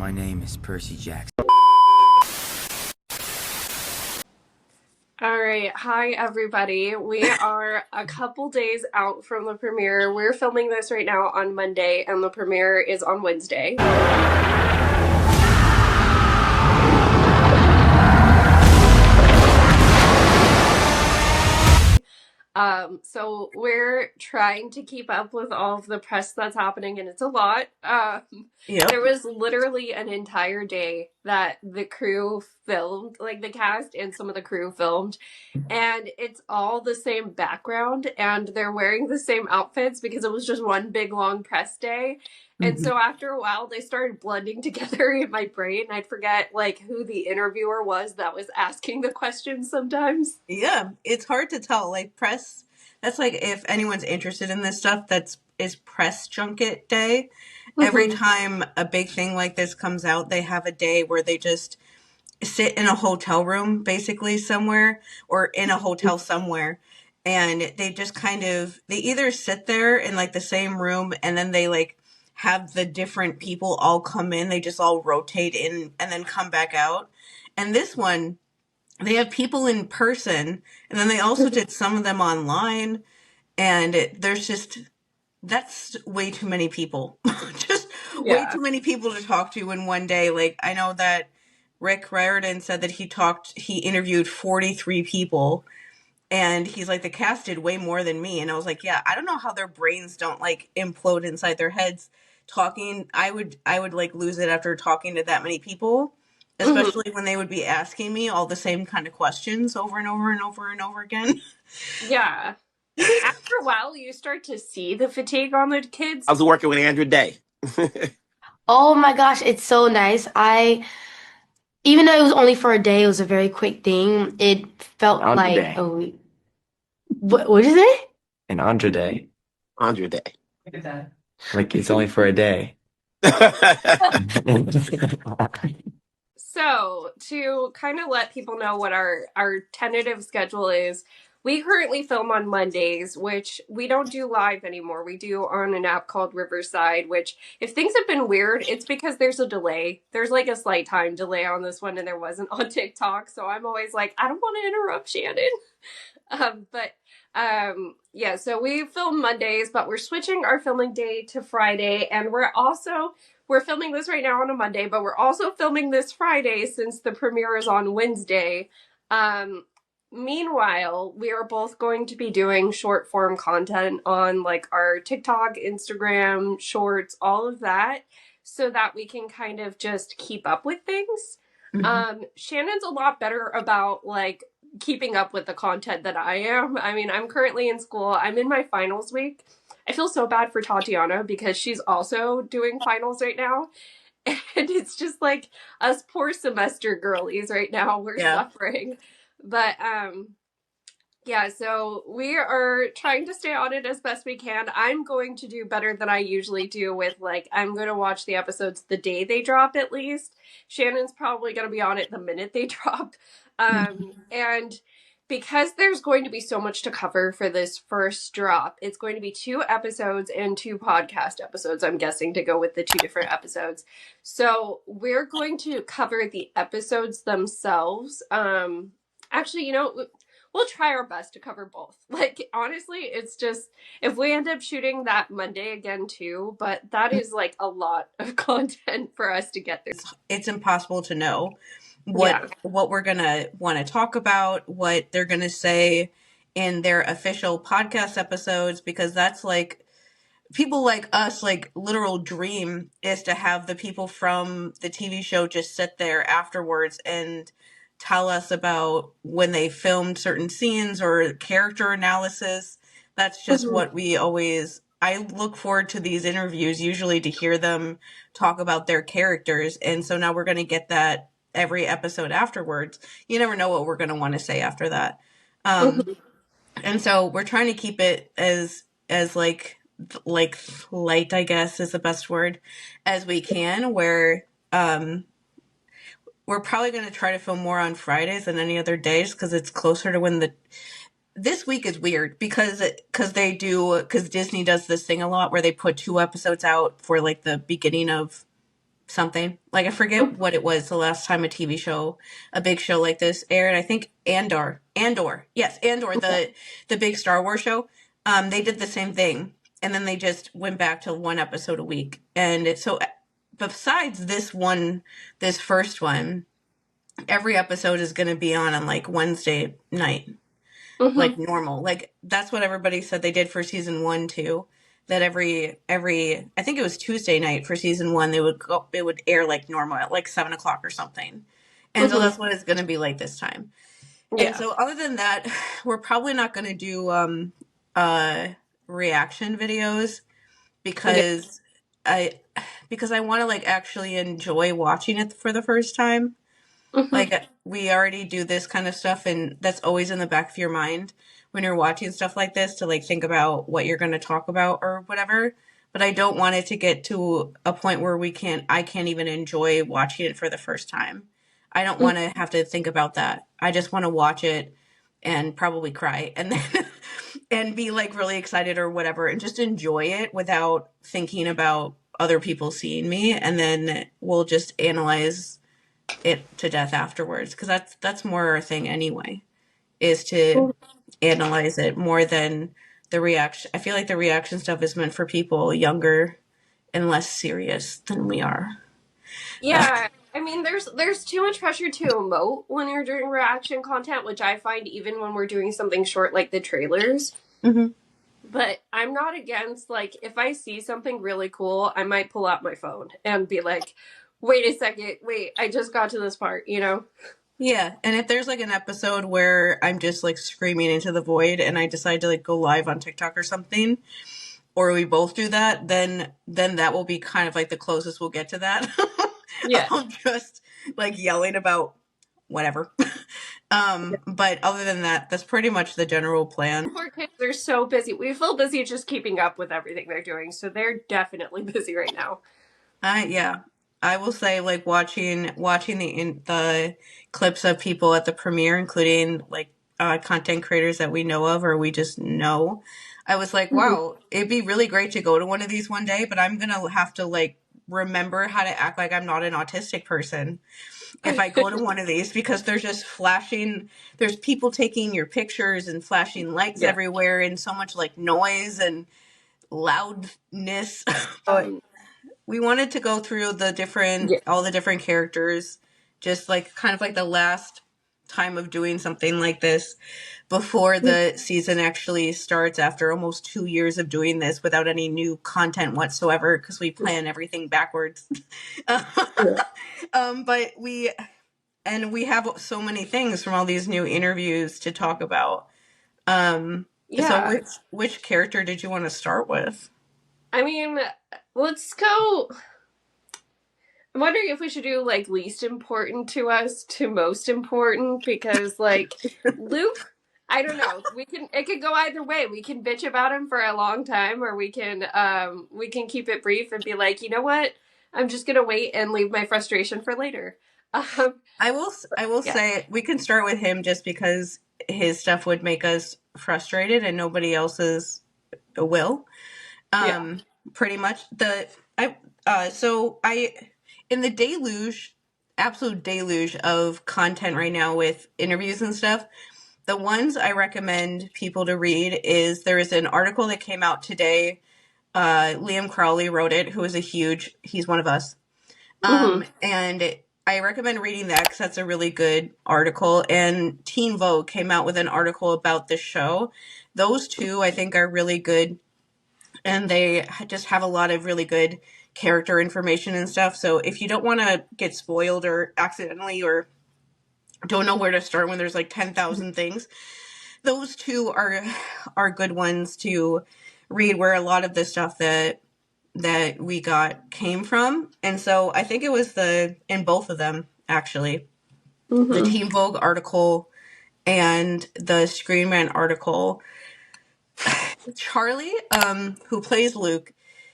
My name is Percy Jackson. All right. Hi, everybody. We are a couple days out from the premiere. We're filming this right now on Monday, and the premiere is on Wednesday. So we're trying to keep up with all of the press that's happening, and it's a lot. Yep. There was literally an entire day that the crew filmed, like the cast and some of the crew filmed, and it's all the same background, and they're wearing the same outfits because it was just one big long press day. And so after a while, they started blending together in my brain. I'd forget like who the interviewer was that was asking the questions sometimes. Yeah, it's hard to tell. Like press, that's like if anyone's interested in this stuff, is press junket day. Every time a big thing like this comes out, they have a day where they just sit in a hotel room, basically somewhere, or in a hotel somewhere. And they just they either sit there in like the same room and then they like have the different people all come in. They just all rotate in and then come back out. And this one, they have people in person, and then they also did some of them online, and that's way too many people. Just way too many people to talk to in one day. Like, I know that Rick Riordan said that he interviewed 43 people, and he's like, the cast did way more than me. And I was like, yeah, I don't know how their brains don't like implode inside their heads talking. I would like lose it after talking to that many people. Especially when they would be asking me all the same kind of questions over and over and over and over again. Yeah. After a while, you start to see the fatigue on the kids. I was working with Andrew Day. Oh my gosh, it's so nice. Even though it was only for a day, it was a very quick thing. It felt Andre like Day. a week. What did you say? An Andre Day. Andrew Day. Like it's only for a day. So, to kind of let people know what our tentative schedule is, we currently film on Mondays, which we don't do live anymore. We do on an app called Riverside, which if things have been weird, it's because there's a delay. There's like a slight time delay on this one, and there wasn't on TikTok. So I'm always like, I don't want to interrupt Shannon. Yeah, so we film Mondays, but we're switching our filming day to Friday, and we're filming this right now on a Monday, but we're also filming this Friday since the premiere is on Wednesday. Meanwhile, we are both going to be doing short form content on like our TikTok, Instagram, shorts, all of that, so that we can kind of just keep up with things. Shannon's a lot better about like keeping up with the content than I am. I mean, I'm currently in school. I'm in my finals week. I feel so bad for Tatiana because she's also doing finals right now. And it's just like us poor semester girlies right now. We're suffering. But yeah, so we are trying to stay on it as best we can. I'm going to do better than I usually do with like, I'm going to watch the episodes the day they drop at least. Shannon's probably going to be on it the minute they drop. And because there's going to be so much to cover for this first drop, it's going to be 2 episodes and 2 podcast episodes, I'm guessing, to go with the 2 different episodes. So we're going to cover the episodes themselves. Actually, we'll try our best to cover both. Like, honestly, it's just, if we end up shooting that Monday again too, but that is like a lot of content for us to get through. It's impossible to know what we're going to want to talk about, what they're going to say in their official podcast episodes, because that's like, people like us, like literal dream is to have the people from the TV show just sit there afterwards and tell us about when they filmed certain scenes or character analysis. That's just what I look forward to these interviews usually to hear them talk about their characters. And so now we're going to get that every episode afterwards. You never know what we're going to want to say after that. And so we're trying to keep it as like light, I guess is the best word, as we can, where, we're probably going to try to film more on Fridays than any other days because it's closer to when this week is weird because Disney does this thing a lot where they put 2 episodes out for like the beginning of something. Like, I forget what it was the last time a TV show, a big show like this aired. I think Andor. Yes, Andor, the big Star Wars show. They did the same thing. And then they just went back to one episode a week. And so besides this first one, every episode is going to be on like Wednesday night, like normal. Like, that's what everybody said they did for season 1 too. That every I think it was Tuesday night for season 1, it would air like normal at like 7 o'clock or something. And so that's what it's going to be like this time. Yeah. And so other than that, we're probably not going to do reaction videos because I want to like actually enjoy watching it for the first time. Like, we already do this kind of stuff, and that's always in the back of your mind when you're watching stuff like this, to like think about what you're going to talk about or whatever. But I don't want it to get to a point where I can't even enjoy watching it for the first time. I don't want to have to think about that. I just want to watch it and probably cry and then and be like really excited or whatever, and just enjoy it without thinking about other people seeing me. And then we'll just analyze it to death afterwards, because that's more our thing anyway, is to analyze it more than the reaction. I feel like the reaction stuff is meant for people younger and less serious than we are. Yeah, I mean, there's too much pressure to emote when you're doing reaction content, which I find even when we're doing something short like the trailers. But I'm not against, like, if I see something really cool, I might pull out my phone and be like, wait a second, I just got to this part, you know? Yeah, and if there's like an episode where I'm just like screaming into the void and I decide to like go live on TikTok or something, or we both do that, then that will be kind of like the closest we'll get to that. Yeah. I'm just like yelling about whatever. But other than that, that's pretty much the general plan. Poor kids are so busy. We feel busy just keeping up with everything they're doing, so they're definitely busy right now. Yeah, I will say, like, watching the clips of people at the premiere, including like content creators that we know of or we just know, I was like, wow, it'd be really great to go to one of these one day, but I'm gonna have to like remember how to act like I'm not an autistic person if I go to one of these, because there's just flashing, there's people taking your pictures and flashing lights everywhere, and so much like noise and loudness. We wanted to go through all the different characters, just like kind of like the last time of doing something like this before the season actually starts, after almost 2 years of doing this without any new content whatsoever, because we plan everything backwards. But we have so many things from all these new interviews to talk about. So which character did you want to start with? I mean, let's go. I'm wondering if we should do like least important to us to most important, because like Luke, I don't know. It could go either way. We can bitch about him for a long time, or we can keep it brief and be like, you know what? I'm just gonna wait and leave my frustration for later. I will say we can start with him just because his stuff would make us frustrated and nobody else's will. Pretty much in the deluge, absolute deluge of content right now with interviews and stuff, the ones I recommend people to read there is an article that came out today. Liam Crowley wrote it, he's one of us. And I recommend reading that because that's a really good article. And Teen Vogue came out with an article about the show. Those two I think are really good. And they just have a lot of really good character information and stuff. So if you don't want to get spoiled or accidentally, or don't know where to start when there's like 10,000 things, those two are good ones to read, where a lot of the stuff that we got came from. And so I think it was in both of them, actually, the Teen Vogue article and the Screen Rant article. Charlie, who plays Luke,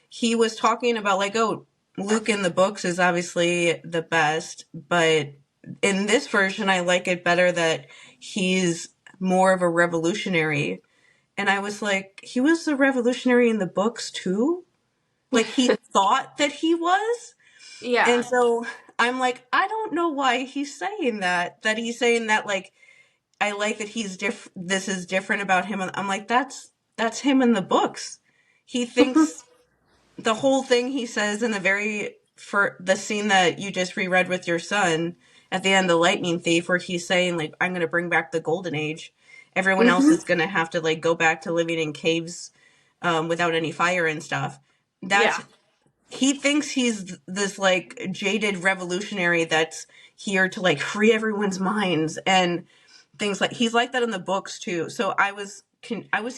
he was talking about like, oh, Luke in the books is obviously the best, but in this version, I like it better that he's more of a revolutionary. And I was like, he was a revolutionary in the books too? Like, he thought that he was? Yeah. And so I'm like, I don't know why he's saying that. That he's saying that, like, I like that he's this is different about him. I'm like, that's him in the books. He thinks the whole thing he says in for the scene that you just reread with your son at the end, the Lightning Thief, where he's saying, like, I'm going to bring back the Golden Age. Everyone else Hmm. is going to have to, like, go back to living in caves without any fire and stuff. Yeah. He thinks he's this, like, jaded revolutionary that's here to, like, free everyone's minds and things. Like, he's like that in the books too. So I was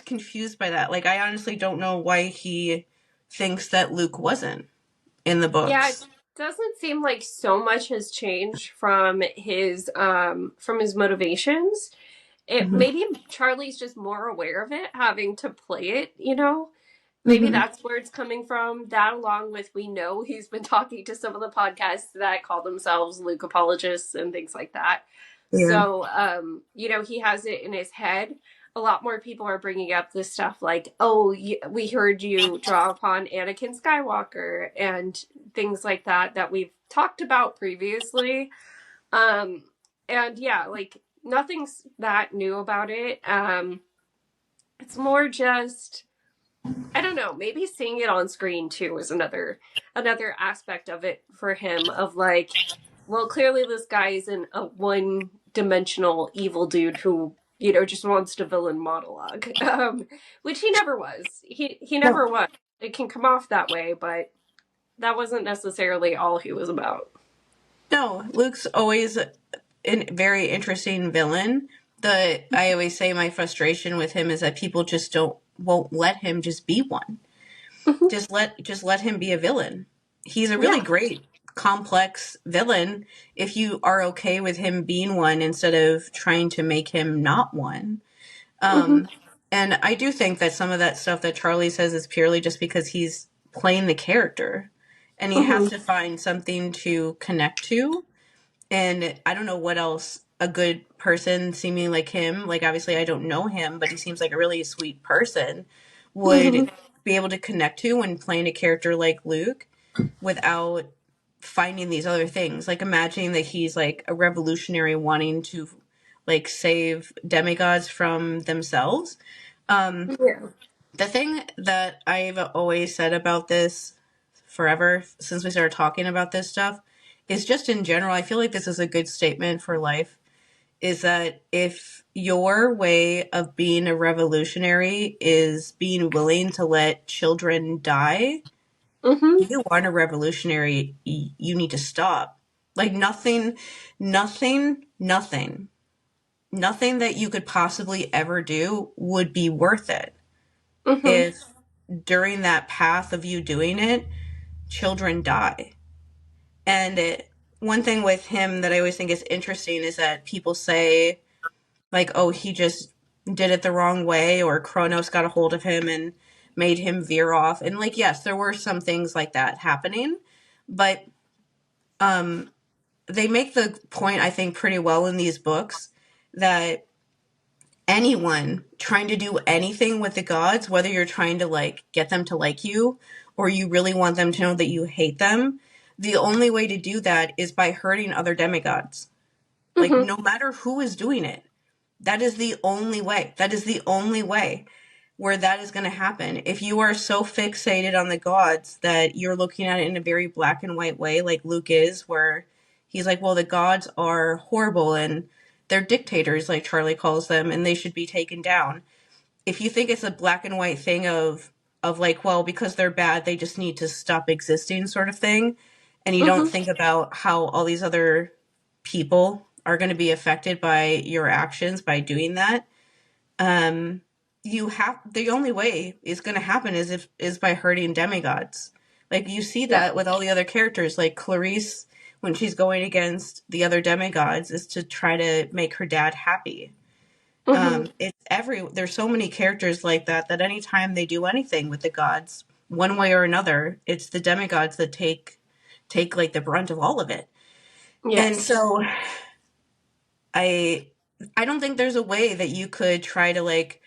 confused by that. Like, I honestly don't know why he thinks that Luke wasn't in the Yeah, it books. doesn't seem like so much has changed from his motivations. It Hmm. maybe Charlie's just more aware of it, having to play it, you know? Maybe Hmm. that's where it's coming from. That, along with, we know he's been talking to some of the podcasts that call themselves Luke apologists and things like that. Yeah. So, he has it in his head. A lot more people are bringing up this stuff like, oh, we heard you draw upon Anakin Skywalker and things like that that we've talked about previously. Um, and yeah, like, nothing's that new about it. It's more just, I don't know, maybe seeing it on screen too is another aspect of it for him, of like, well, clearly this guy isn't a one dimensional evil dude who, just wants to villain monologue. Which he never was. He No. never was. It can come off that way, but that wasn't necessarily all he was about. No. Luke's always a very interesting villain. I always say my frustration with him is that people just won't let him just be one. Mhm. Just let him be a villain. He's a really Yeah. great complex villain if you are okay with him being one instead of trying to make him not one. Hmm. Um, and I do think that some of that stuff that Charlie says is purely just because he's playing the character and he has Hmm. to find something to connect to. And I don't know what else a good person seeming like him, like, obviously I don't know him, but he seems like a really sweet person, Hmm. would be able to connect to when playing a character like Luke without finding these other things. Like, imagining that he's like a revolutionary wanting to, like, save demigods from themselves. Um, Yeah. the thing that I've always said about this forever since we started talking about this stuff is just in general, I feel like this is a good statement for life, is that if your way of being a revolutionary is being willing to let children die, Hmm. you aren't a revolutionary. You need to stop. Like, nothing that you could possibly ever do would be worth it Hmm. if during that path of you doing it, children die. And one thing with him that I always think is interesting is that people say, like, oh, he just did it the wrong way, or Kronos got a hold of him and made him veer off. And, like, yes, there were some things like that happening, but um, they make the point, I think, pretty well in these books that anyone trying to do anything with the gods, whether you're trying to, like, get them to like you or you really want them to know that you hate them, the only way to do that is by hurting other demigods. Like, Hmm. no matter who is doing it, that is the only way. That is the only way where that is going to happen. If you are so fixated on the gods that you're looking at it in a very black and white way, like Luke is, where he's like, well, the gods are horrible and they're dictators, like Charlie calls them, and they should be taken down. If you think it's a black and white thing of like, well, because they're bad, they just need to stop existing, sort of thing, and you don't Hmm. think about how all these other people are going to be affected by your actions by doing that, um, you have the only way it's going to happen is by hurting demigods. Like, you see Yeah. that with all the other characters, like Clarisse, when she's going against the other demigods, is to try to make her dad happy. Hmm. There's so many characters like that anytime they do anything with the gods, one way or another, it's the demigods that take like the brunt of all of it. And Yes. so I I don't think there's a way that you could try to, like,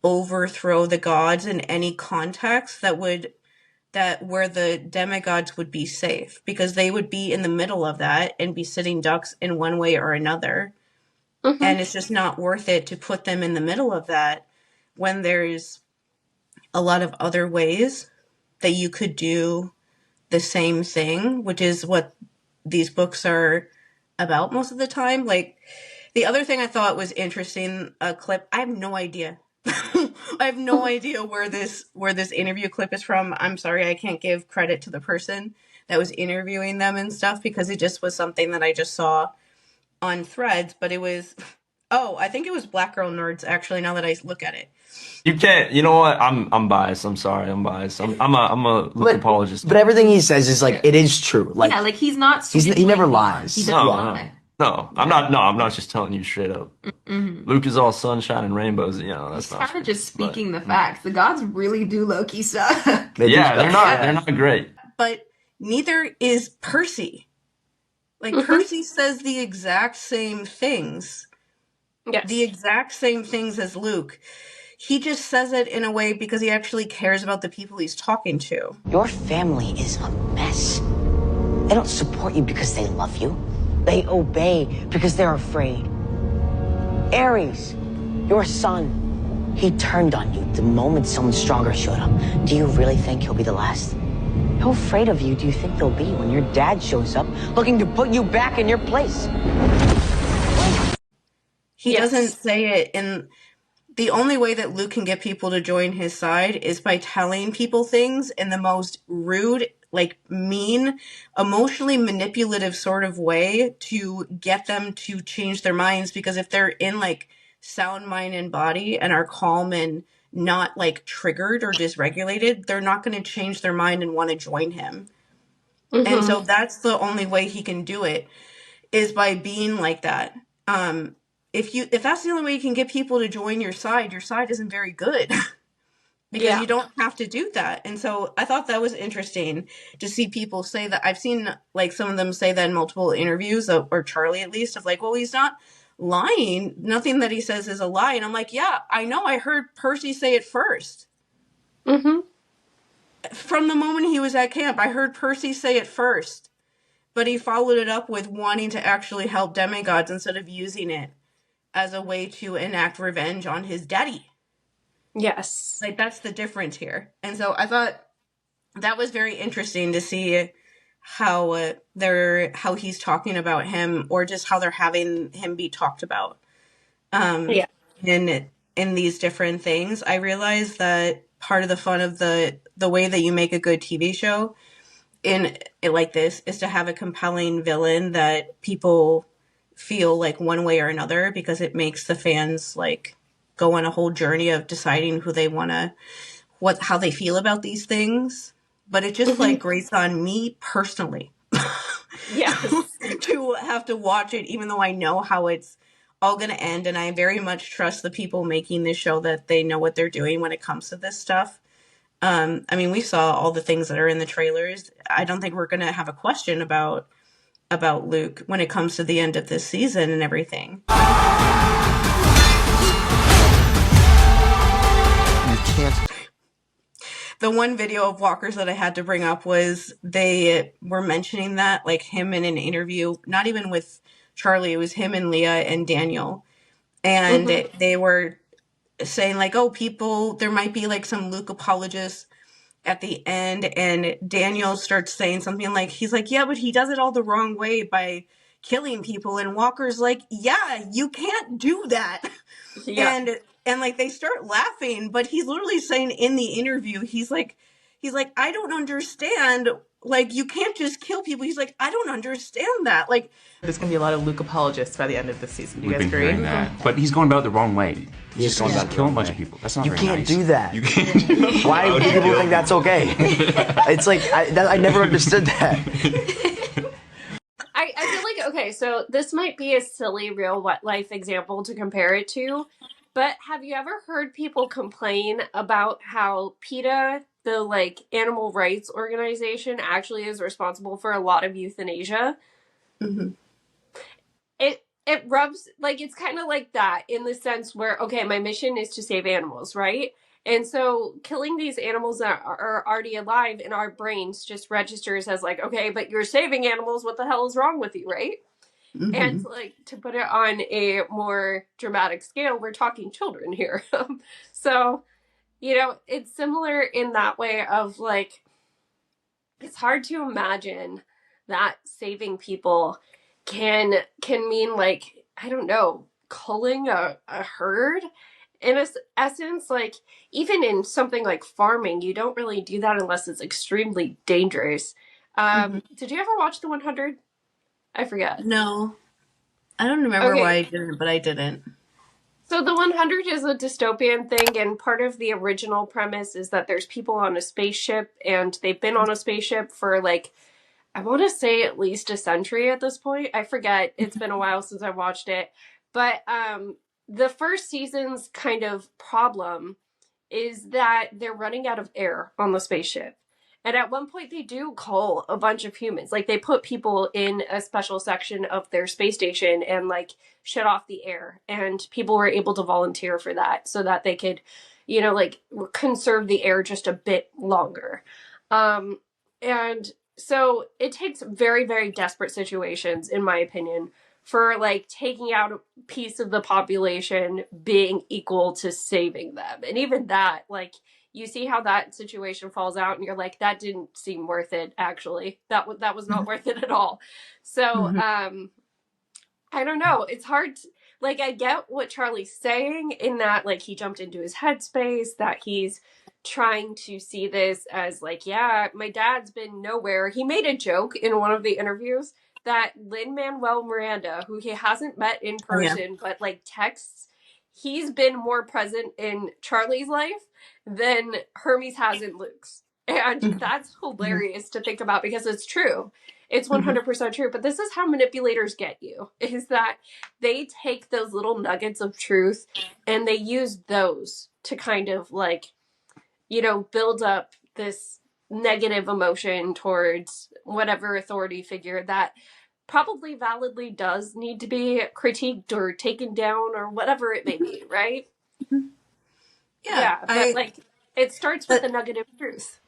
overthrow the gods in any context that where the demigods would be safe, because they would be in the middle of that and be sitting ducks in one way or another. Mm-hmm. And it's just not worth it to put them in the middle of that when there's a lot of other ways that you could do the same thing, which is what these books are about most of the time. Like, the other thing I thought was interesting, a clip, I have no idea. I have no idea where this interview clip is from. I'm sorry, I can't give credit to the person that was interviewing them and stuff, because it just was something that I just saw on Threads, but it was, I think it was Black Girl Nerds, actually, now that I look at it. You can't. You know what? I'm biased. I'm sorry. I'm biased. I'm a Luke apologist. But everything he says is like, it is true. Like, yeah, like he's not. he never lies. He doesn't lie. No, I'm not. No, I'm not just telling you straight up. Luke is all sunshine and rainbows. You know, that's He's not kind of true. just speaking the facts. The gods really do low-key suck. Yeah, they're not. They're not great. But neither is Percy. Like, Percy says the exact same things. Yes. The exact same things as Luke. He just says it in a way because he actually cares about the people he's talking to. Your family is a mess. They don't support you because they love you. They obey because they're afraid. Ares, your son, he turned on you the moment someone stronger showed up. Do you really think he'll be the last? How afraid of you do you think they'll be when your dad shows up looking to put you back in your place? He doesn't say it in... The only way that Luke can get people to join his side is by telling people things in the most rude, like mean, emotionally manipulative sort of way to get them to change their minds. Because if they're in like sound mind and body and are calm and not like triggered or dysregulated, they're not going to change their mind and want to join him. And so that's the only way he can do it, is by being like that. If that's the only way you can get people to join your side isn't very good. Because you don't have to do that. And so I thought that was interesting to see people say that. I've seen like some of them say that in multiple interviews, or Charlie at least, of like, well, he's not lying. Nothing that he says is a lie. And I'm like, yeah, I know. I heard Percy say it first. From the moment he was at camp, I heard Percy say it first. But he followed it up with wanting to actually help demigods instead of using it as a way to enact revenge on his daddy. Yes. Like, that's the difference here. And so I thought that was very interesting to see how he's talking about him, or just how they're having him be talked about. In these different things. I realized that part of the fun of the way that you make a good TV show in it like this is to have a compelling villain that people feel like one way or another, because it makes the fans like go on a whole journey of deciding who they want to, how they feel about these things. But it just like grates on me personally. To have to watch it, even though I know how it's all going to end. And I very much trust the people making this show, that they know what they're doing when it comes to this stuff. I mean, we saw all the things that are in the trailers. I don't think we're going to have a question about Luke when it comes to the end of this season and everything. You can't. The one video of walkers that I had to bring up was they were mentioning that, like, him in an interview, not even with Charlie, it was him and LEAH and Daniel. And they were saying, like, oh, there might be, like, some Luke apologists at the end. And Daniel starts saying something like, he's like, yeah, but he does it all the wrong way by killing people. And Walker's like, yeah, you can't do that. And like, they start laughing, but he's literally saying in the interview, he's like, I don't understand. Like, you can't just kill people. He's like, I don't understand that. Like, there's going to be a lot of Luke apologists by the end of this season. Do you guys We've been agree? hearing that. But he's going about it the wrong way. He's just going about killing a bunch of people. That's not You very can't nice. do that. You can't. Why do people think that's okay? It's like, I never understood that. I feel like, okay, so this might be a silly real life example to compare it to, but have you ever heard people complain about how PETA, the like animal rights organization, actually is responsible for a lot of euthanasia? It rubs, like, it's kind of like that in the sense where, okay, my mission is to save animals, right? And so killing these animals that are already alive in our brains just registers as like, okay, but you're saving animals. What the hell is wrong with you, right? And like to put it on a more dramatic scale, we're talking children here. So, it's similar in that way of like, it's hard to imagine that saving people can mean like, I don't know, culling a herd in essence. Like even in something like farming, you don't really do that unless it's extremely dangerous. Did you ever watch The 100? I forget. No, I don't remember why I didn't, but I didn't. So The 100 is a dystopian thing, and part of the original premise is that there's people on a spaceship, and they've been on a spaceship for like, I want to say at least a century at this point. I forget. It's been a while since I watched it. But the first season's kind of problem is that they're running out of air on the spaceship. And at one point they do cull a bunch of humans. Like they put people in a special section of their space station and like shut off the air. And people were able to volunteer for that so that they could, like conserve the air just a bit longer. And so it takes very, very desperate situations, in my opinion, for like taking out a piece of the population being equal to saving them. And even that, like, you see how that situation falls out and you're like, that didn't seem worth it, actually. That was not worth it at all. So, I don't know. It's hard. Like, I get what Charlie's saying in that, like, he jumped into his headspace, that he's trying to see this as like, yeah, my dad's been nowhere. He made a joke in one of the interviews that Lin-Manuel Miranda, who he hasn't met in person, but like texts, he's been more present in Charlie's life than Hermes has in Luke's. And that's hilarious to think about because it's true. It's 100% true. But this is how manipulators get you, is that they take those little nuggets of truth and they use those to kind of like, build up this negative emotion towards whatever authority figure that probably validly does need to be critiqued or taken down or whatever it may be, right? Yeah, but like it starts with the nugget of truth.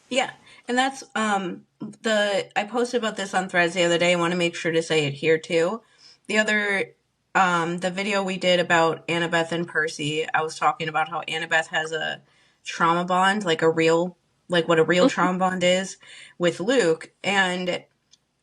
Yeah, and that's I posted about this on Threads the other day. I want to make sure to say it here too. The other the video we did about Annabeth and Percy, I was talking about how Annabeth has a trauma bond, like what a real trauma bond is with Luke. And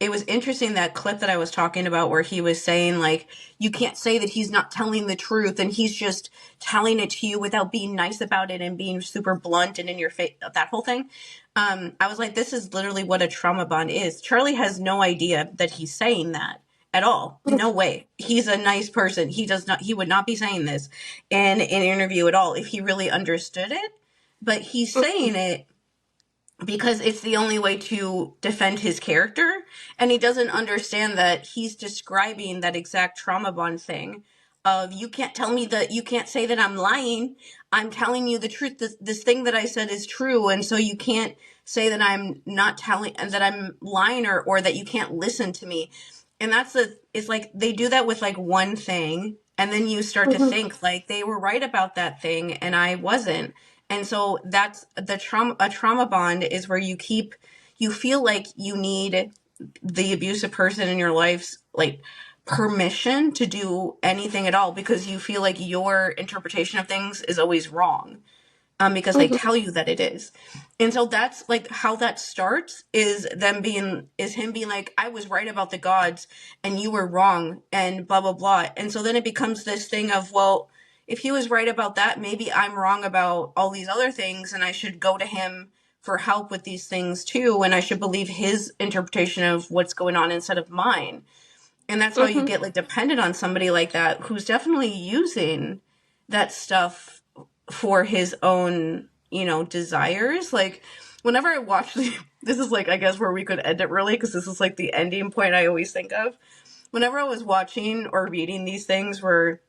it was interesting, that clip that I was talking about where he was saying like, you can't say that he's not telling the truth and he's just telling it to you without being nice about it and being super blunt and in your face, that whole thing. I was like, this is literally what a trauma bond is. Charlie has no idea that he's saying that at all. No way. He's a nice person. He would not be saying this in an interview at all if he really understood it. But he's saying it because it's the only way to defend his character. And he doesn't understand that he's describing that exact trauma bond thing of, you can't tell me that, you can't say that I'm lying. I'm telling you the truth. This thing that I said is true. And so you can't say that I'm not telling, that I'm lying, or that you can't listen to me. And it's like they do that with like one thing. And then you start to think like they were right about that thing and I wasn't. And so that's a trauma bond is where you feel like you need the abusive person in your life's like permission to do anything at all, because you feel like your interpretation of things is always wrong, because they tell you that it is. And so that's like how that starts, is him being like, I was right about the gods and you were wrong and blah, blah, blah. And so then it becomes this thing of, well, if he was right about that, maybe I'm wrong about all these other things and I should go to him for help with these things too. And I should believe his interpretation of what's going on instead of mine. And that's how you get like dependent on somebody like that, who's definitely using that stuff for his own, desires. Like whenever I watch this is like, I guess where we could end it really, because this is like the ending point I always think of. Whenever I was watching or reading these things or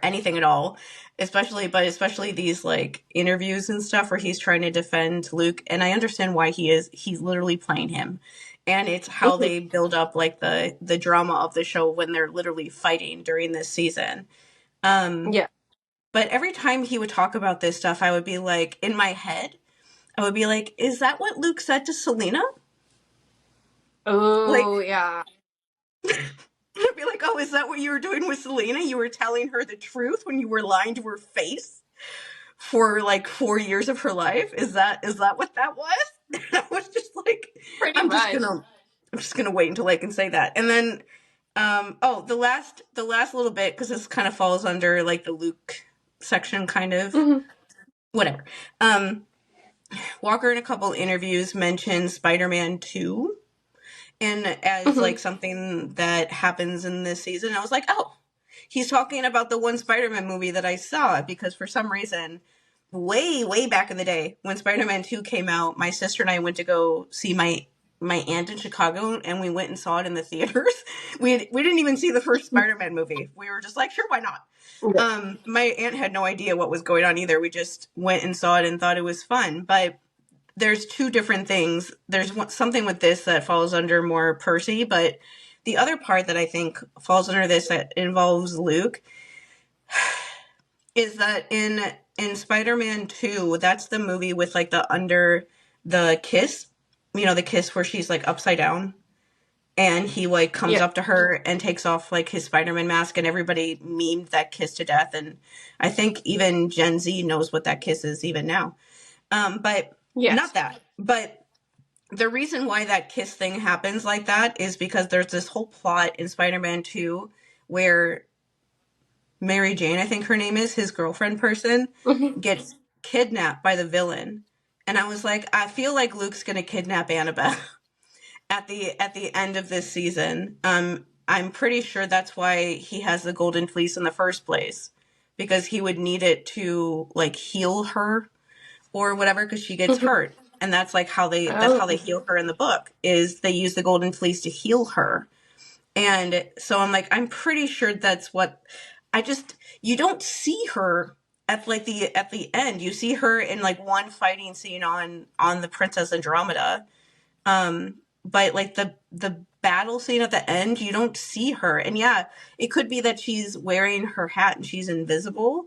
anything at all, especially these like interviews and stuff where he's trying to defend Luke, and I understand why he's literally playing him, and it's how they build up like the drama of the show when they're literally fighting during this season. But every time he would talk about this stuff, I would be like, in my head, I would be like, is that what Luke said to Selena? Oh, yeah. I'd be like, oh, is that what you were doing with Selena? You were telling her the truth when you were lying to her face for like 4 years of her life? Is that what that was? And I was just like, Pretty I'm much. just gonna wait until I can say that. And then the last little bit, because this kind of falls under like the Luke section, kind of whatever. Walker in a couple interviews mentioned Spider-Man 2 and as like something that happens in this season. I was like, oh, he's talking about the one Spider-Man movie that I saw, because for some reason, way back in the day when Spider-Man 2 came out, my sister and I went to go see my aunt in Chicago, and we went and saw it in the theaters. We didn't even see the first Spider-Man movie. We were just like, sure, why not? My aunt had no idea what was going on either. We just went and saw it and thought it was fun. But there's two different things. There's something with this that falls under more Percy, but the other part that I think falls under this that involves Luke is that in Spider-Man 2, that's the movie with like the kiss, the kiss where she's like upside down and he like comes up to her and takes off like his Spider-Man mask, and everybody memed that kiss to death. And I think even Gen Z knows what that kiss is even now. But not that. But the reason why that kiss thing happens like that is because there's this whole plot in Spider-Man 2 where Mary Jane, I think her name is, his girlfriend person, gets kidnapped by the villain. And I was like, I feel like Luke's going to kidnap Annabeth at the end of this season. I'm pretty sure that's why he has the golden fleece in the first place, because he would need it to like heal her or whatever, because she gets hurt. And that's like how they heal her in the book, is they use the golden fleece to heal her. And so I'm like, I'm pretty sure that's what you don't see her at the end. You see her in like one fighting scene on the Princess Andromeda. But like the battle scene at the end, you don't see her. And yeah, it could be that she's wearing her hat and she's invisible,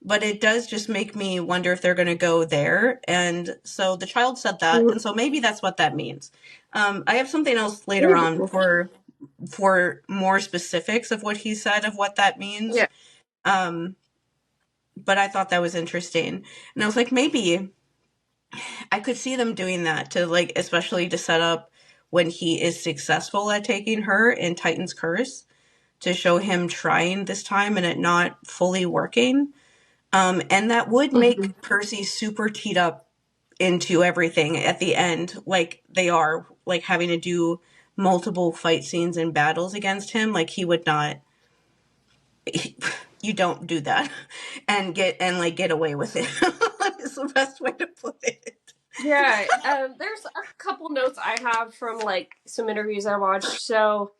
but it does just make me wonder if they're going to go there. And so the child said that, and so maybe that's what that means. I have something else later on for more specifics of what he said, of what that means. But I thought that was interesting. And I was like, maybe I could see them doing that to like, especially to set up when he is successful at taking her in Titan's Curse, to show him trying this time and it not fully working. And that would make Percy super teed up into everything at the end, like they are, like having to do multiple fight scenes and battles against him. Like he would not, you don't do that and get away with it. Is the best way to put it. Yeah, there's a couple notes I have from like some interviews I watched. So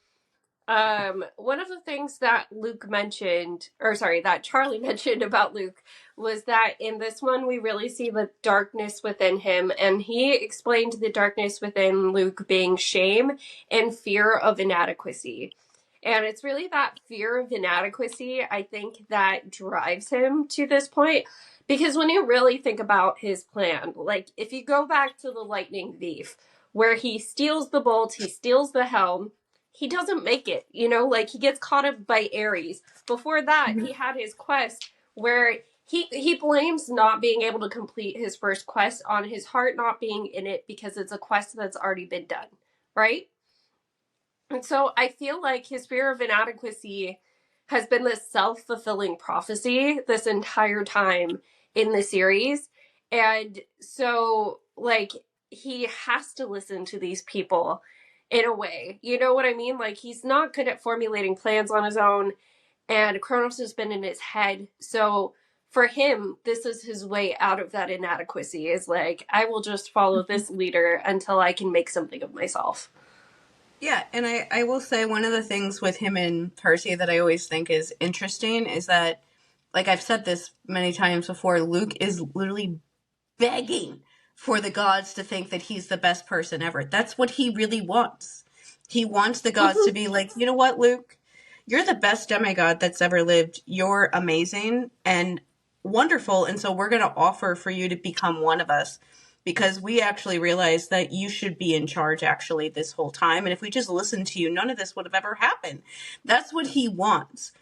one of the things that that Charlie mentioned about Luke was that in this one we really see the darkness within him, and he explained the darkness within Luke being shame and fear of inadequacy. And it's really that fear of inadequacy, I think, that drives him to this point. Because when you really think about his plan, like if you go back to the Lightning Thief, where he steals the bolt, he steals the helm, he doesn't make it, like he gets caught up by Ares. Before that, he had his quest where he blames not being able to complete his first quest on his heart not being in it, because it's a quest that's already been done, right? And so I feel like his fear of inadequacy has been this self-fulfilling prophecy this entire time in the series. And so, like, he has to listen to these people in a way. You know what I mean? Like, he's not good at formulating plans on his own, and Kronos has been in his head. So for him, this is his way out of that inadequacy, is like, I will just follow this leader until I can make something of myself. Yeah, and I will say one of the things with him and Percy that I always think is interesting is that, like I've said this many times before, Luke is literally begging for the gods to think that he's the best person ever. That's what he really wants. He wants the gods to be like, you know what, Luke? You're the best demigod that's ever lived. You're amazing, and wonderful. And so we're going to offer for you to become one of us because we actually realized that you should be in charge actually this whole time. And if we just listened to you, none of this would have ever happened. That's what he wants.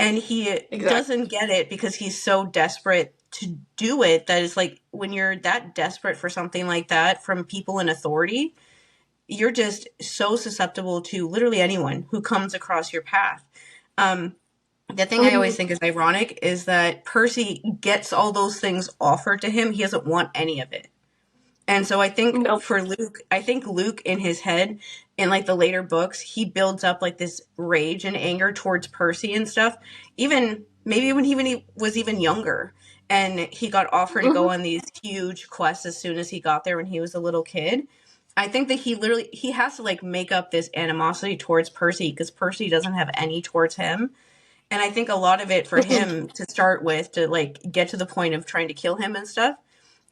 And he doesn't get it because he's so desperate to do it that it's like when you're that desperate for something like that from people in authority, you're just so susceptible to literally anyone who comes across your path. The thing I always think is ironic is that Percy gets all those things offered to him. He doesn't want any of it. And so I think for Luke, Luke in his head, in like the later books, he builds up like this rage and anger towards Percy and stuff. Even maybe when he was even younger and he got offered to go on these huge quests as soon as he got there when he was a little kid. I think that he has to like make up this animosity towards Percy because Percy doesn't have any towards him. And I think a lot of it for him to start with, to like get to the point of trying to kill him and stuff,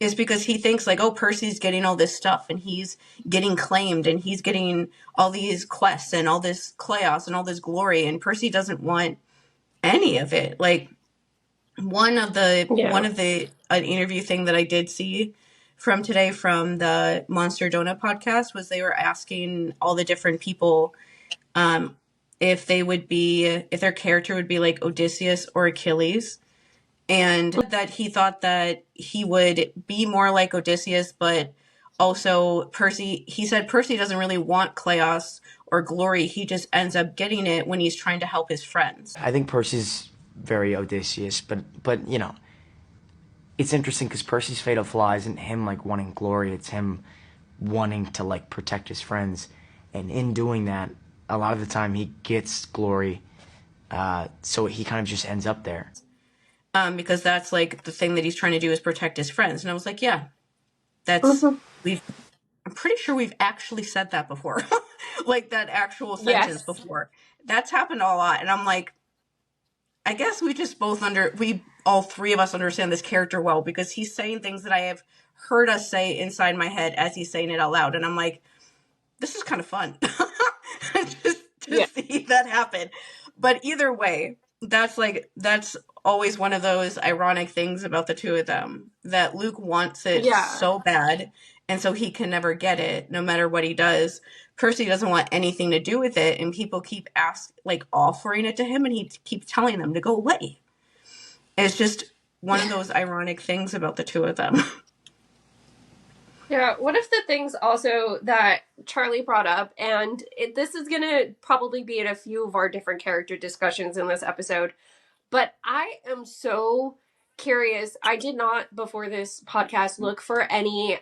is because he thinks like, oh, Percy's getting all this stuff and he's getting claimed and he's getting all these quests and all this chaos and all this glory. And Percy doesn't want any of it. Like one of the an interview thing that I did see from today from the Monster Donut podcast was they were asking all the different people, if their character would be like Odysseus or Achilles, and that he thought that he would be more like Odysseus, but also he said Percy doesn't really want chaos or glory. He just ends up getting it when he's trying to help his friends. I think Percy's very Odysseus, but you know, it's interesting because Percy's fatal flaw isn't him like wanting glory, it's him wanting to like protect his friends, and in doing that, a lot of the time he gets glory, so he kind of just ends up there. Because that's like the thing that he's trying to do is protect his friends. And I was like, yeah, I'm pretty sure we've actually said that before. Like that actual sentence before. That's happened a lot. And I'm like, I guess we just all three of us understand this character well because he's saying things that I have heard us say inside my head as he's saying it out loud. And I'm like, this is kind of fun. Just to see that happen. But either way, that's always one of those ironic things about the two of them, that Luke wants it so bad, and so he can never get it no matter what he does. Percy doesn't want anything to do with it, and people keep offering it to him, and he keeps telling them to go away. It's just one of those ironic things about the two of them. Yeah, one of the things also that Charlie brought up, and this is going to probably be in a few of our different character discussions in this episode, but I am so curious. I did not, before this podcast, look for any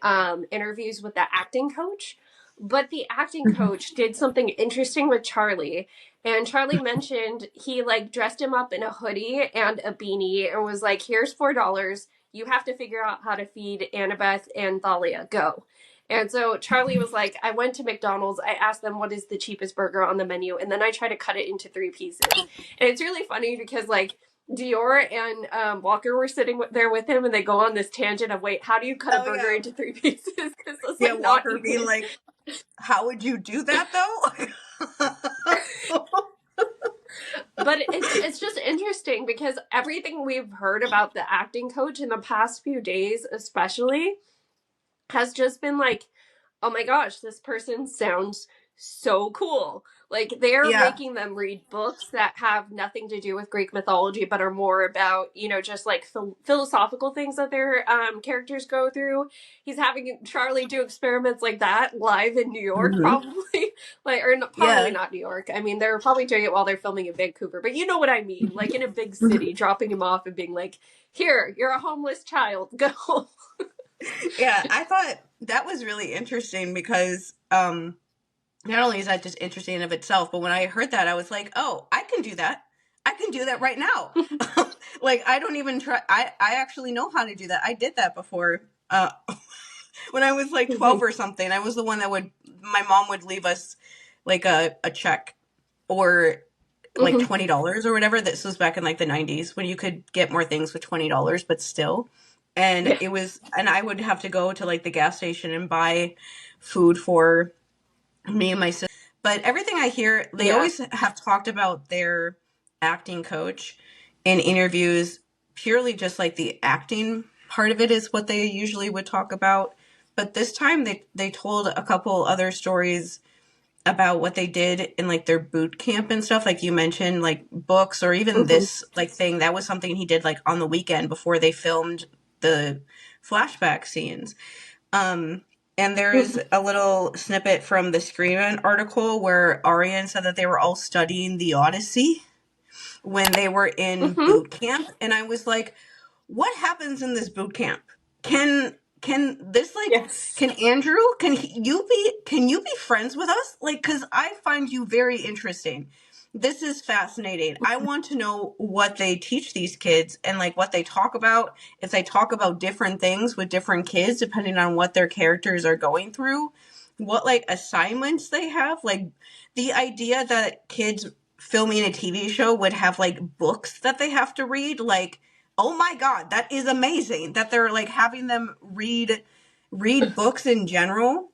interviews with the acting coach, but the acting coach did something interesting with Charlie. And Charlie mentioned he like dressed him up in a hoodie and a beanie and was like, here's $4. You have to figure out how to feed Annabeth and Thalia. Go. And so Charlie was like, I went to McDonald's. I asked them what is the cheapest burger on the menu. And then I try to cut it into 3 pieces. And it's really funny because like Dior and Walker were sitting there with him and they go on this tangent of, wait, how do you cut a burger into 3 pieces? Because like, Walker being like, how would you do that though? But it's just interesting because everything we've heard about the acting coach in the past few days especially has just been like, oh my gosh, this person sounds so cool. Like they're making them read books that have nothing to do with Greek mythology but are more about, you know, just like philosophical things that their characters go through. He's having Charlie do experiments like that live in New York, probably. Probably not New York. I mean, they're probably doing it while they're filming in Vancouver, but you know what I mean. Like in a big city, dropping him off and being like, here, you're a homeless child, go. Yeah, I thought that was really interesting because not only is that just interesting in of itself, but when I heard that, I was like, oh, I can do that. I can do that right now. Like, I don't even try. I actually know how to do that. I did that before. When I was like 12 or something, I was the one that my mom would leave us like a check or like $20 or whatever. This was back in like the 90s when you could get more things with $20, but still. And and I would have to go to like the gas station and buy food for me and my sister. But everything I hear, they always have talked about their acting coach in interviews purely just like the acting part of it is what they usually would talk about. But this time they told a couple other stories about what they did in like their boot camp and stuff. Like you mentioned, like books or even this like thing, that was something he did like on the weekend before they filmed the flashback scenes. And there's a little snippet from the Screen Rant article where Arian said that they were all studying the Odyssey when they were in boot camp. And I was like, what happens in this boot camp? Can this like can Andrew can you be friends with us? Like, because I find you very interesting. This is fascinating. I want to know what they teach these kids and like what they talk about. If they talk about different things with different kids, depending on what their characters are going through, what like assignments they have. Like the idea that kids filming a TV show would have like books that they have to read, like, oh my God, that is amazing that they're like having them read books in general.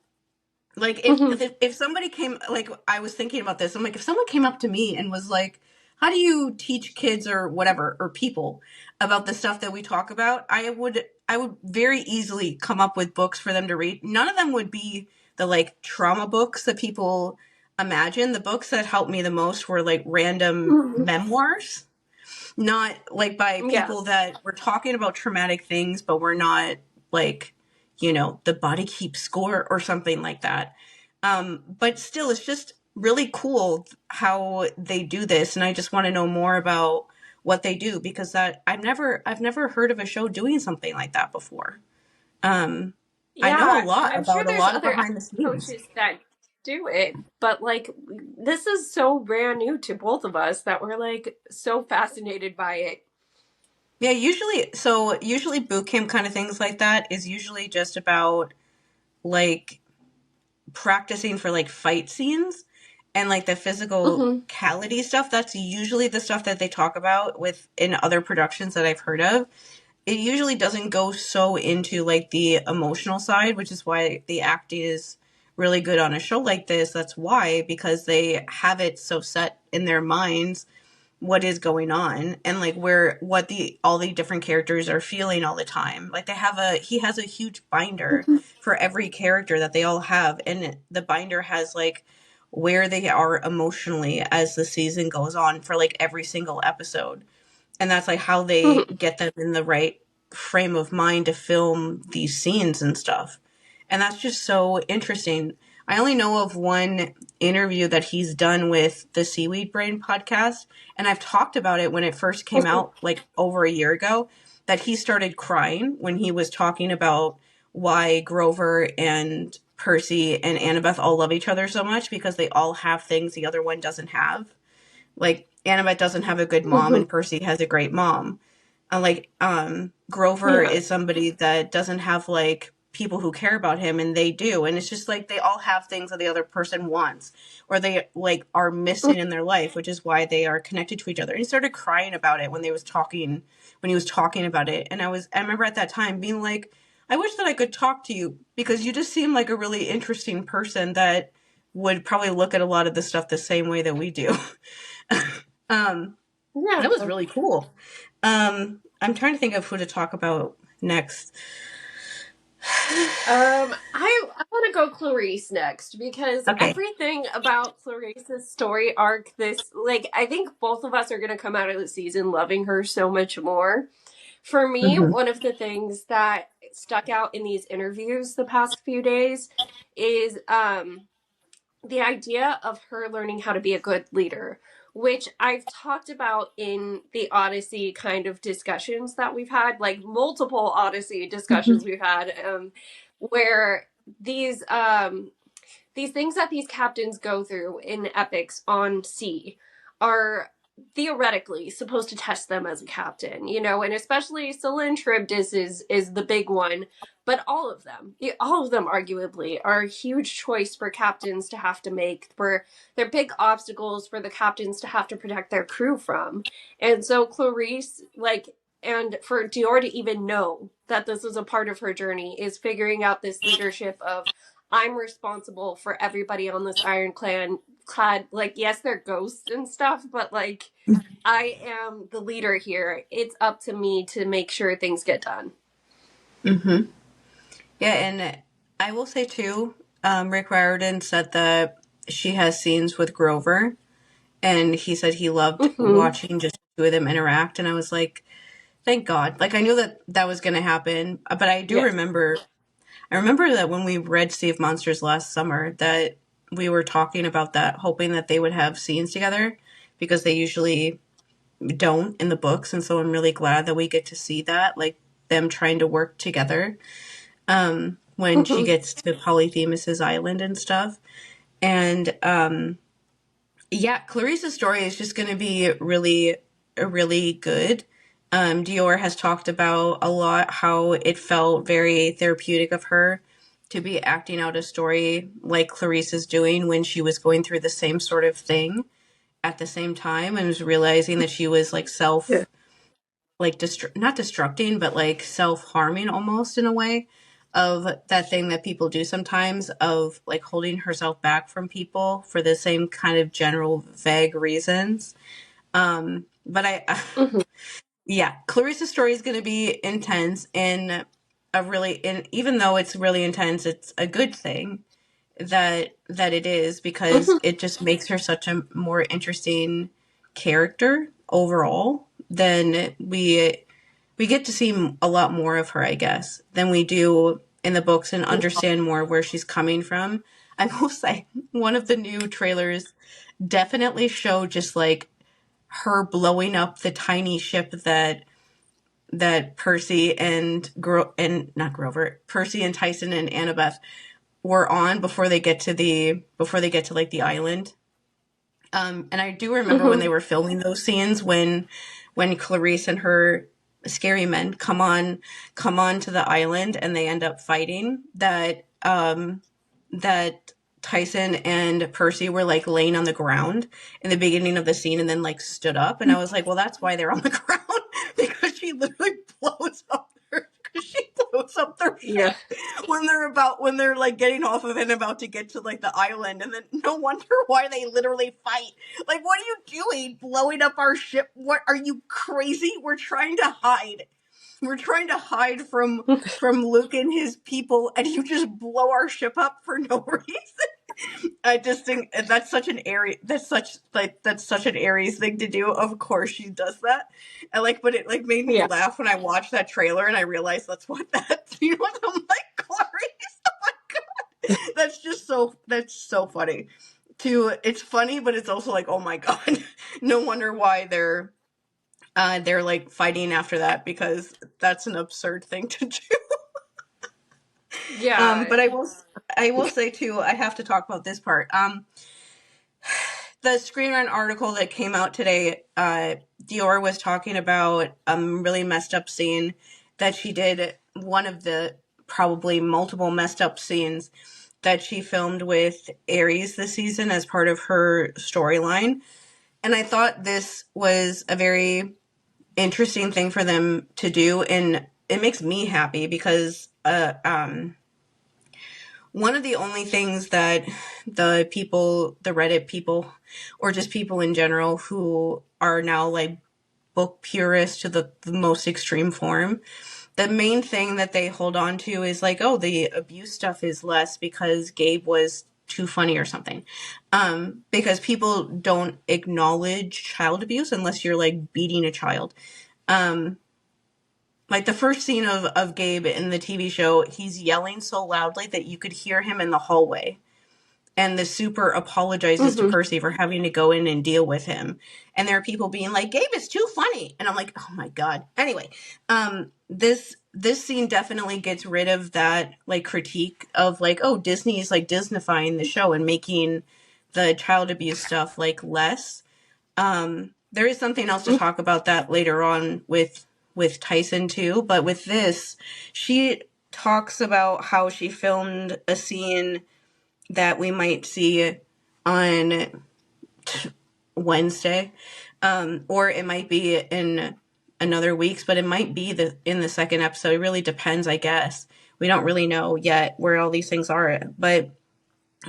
Like if somebody came, like I was thinking about this, I'm like, if someone came up to me and was like, how do you teach kids or whatever, or people about the stuff that we talk about? I would very easily come up with books for them to read. None of them would be the like trauma books that people imagine. The books that helped me the most were like random memoirs, not like by people that were talking about traumatic things, but were not like, you know, The Body Keeps Score or something like that. But still, it's just really cool how they do this. And I just want to know more about what they do, because that I've never heard of a show doing something like that before. I know a lot about a lot of behind the scenes coaches that do it, but like this is so brand new to both of us that we're like so fascinated by it. Yeah, usually boot camp kind of things like that is usually just about like practicing for like fight scenes and like the physicality stuff. That's usually the stuff that they talk about with in other productions that I've heard of. It usually doesn't go so into like the emotional side, which is why the acting is really good on a show like this. That's why, because they have it so set in their minds what is going on and like what all the different characters are feeling all the time. Like he has a huge binder for every character that they all have, and the binder has like where they are emotionally as the season goes on for like every single episode. And that's like how they get them in the right frame of mind to film these scenes and stuff. And that's just so interesting. I only know of one interview that he's done with the Seaweed Brain podcast. And I've talked about it when it first came out, like over a year ago, that he started crying when he was talking about why Grover and Percy and Annabeth all love each other so much, because they all have things the other one doesn't have. Like Annabeth doesn't have a good mom and Percy has a great mom. Grover is somebody that doesn't have like people who care about him, and they do. And it's just like they all have things that the other person wants or they like are missing in their life, which is why they are connected to each other. And he started crying about it when he was talking about it. And I remember at that time being like, I wish that I could talk to you, because you just seem like a really interesting person that would probably look at a lot of the stuff the same way that we do. That was really cool. I'm trying to think of who to talk about next. I want to go Clarisse next, because everything about Clarisse's story arc, I think both of us are going to come out of the season loving her so much more. For me, one of the things that stuck out in these interviews the past few days is the idea of her learning how to be a good leader, which I've talked about in the Odyssey kind of discussions that we've had, like multiple Odyssey discussions we've had, where these things that these captains go through in epics on sea are theoretically supposed to test them as a captain, you know, and especially Scylla and Charybdis is the big one, but all of them arguably are a huge choice for captains to have to make, for they're big obstacles for the captains to have to protect their crew from. And so Clarisse, and for Dior to even know that this is a part of her journey, is figuring out this leadership of, I'm responsible for everybody on this Iron Clan had, like, yes, they're ghosts and stuff, but, like, I am the leader here. It's up to me to make sure things get done. Mm-hmm. Yeah, and I will say, too, Rick Riordan said that she has scenes with Grover, and he said he loved watching just the two of them interact, and I was like, thank God. Like, I knew that that was going to happen, but I do remember... I remember that when we read Sea of Monsters last summer, that we were talking about that, hoping that they would have scenes together, because they usually don't in the books, and so I'm really glad that we get to see that, like, them trying to work together when she gets to Polyphemus's island and stuff. And yeah, Clarisse's story is just going to be really good. Dior has talked about a lot how it felt very therapeutic of her to be acting out a story like Clarisse is doing when she was going through the same sort of thing at the same time, and was realizing that she was like not destructing, but like self-harming almost, in a way, of that thing that people do sometimes, of like holding herself back from people for the same kind of general vague reasons. But yeah, Clarisse's story is going to be intense, and even though it's really intense, it's a good thing that it is, because it just makes her such a more interesting character overall. Then we get to see a lot more of her, I guess, than we do in the books, and understand more where she's coming from. I will say, one of the new trailers definitely showed just like her blowing up the tiny ship that Percy and Percy and Tyson and Annabeth were on before they get to like the island. And I do remember when they were filming those scenes, when Clarisse and her scary men come on to the island and they end up fighting, that Tyson and Percy were like laying on the ground in the beginning of the scene, and then like stood up, and I was like, well, that's why they're on the ground, because she literally blows up their ship when they're like getting off of it and about to get to like the island, and then no wonder why they literally fight. Like, what are you doing, blowing up our ship? What, are you crazy? We're trying to hide from Luke and his people, and you just blow our ship up for no reason. I just think that's such an Aries thing to do. Of course she does that. But it like made me laugh when I watched that trailer and I realized that's what that scene was. I'm like, Clarice, oh my God. That's so funny. It's funny, but it's also like, oh my God. No wonder why they're like fighting after that, because that's an absurd thing to do. Yeah. But I will say too, I have to talk about this part. The Screen Rant article that came out today, Dior was talking about a really messed up scene that she did, one of the probably multiple messed up scenes that she filmed with Aries this season as part of her storyline. And I thought this was a very interesting thing for them to do, and it makes me happy, because one of the only things that the Reddit people, or just people in general who are now like book purists to the most extreme form, the main thing that they hold on to is like, oh, the abuse stuff is less because Gabe was too funny or something. Because people don't acknowledge child abuse unless you're like beating a child. Like the first scene of Gabe in the TV show, he's yelling so loudly that you could hear him in the hallway. And the super apologizes to Percy for having to go in and deal with him. And there are people being like, Gabe is too funny. And I'm like, oh my God. Anyway, this scene definitely gets rid of that like critique of like, oh, Disney is like Disneyfying the show and making the child abuse stuff like less. There is something else to talk about that later on with Tyson too, but with this, she talks about how she filmed a scene that we might see on Wednesday, or it might be in another week's, but it might be in the second episode. It really depends, I guess. We don't really know yet where all these things are, but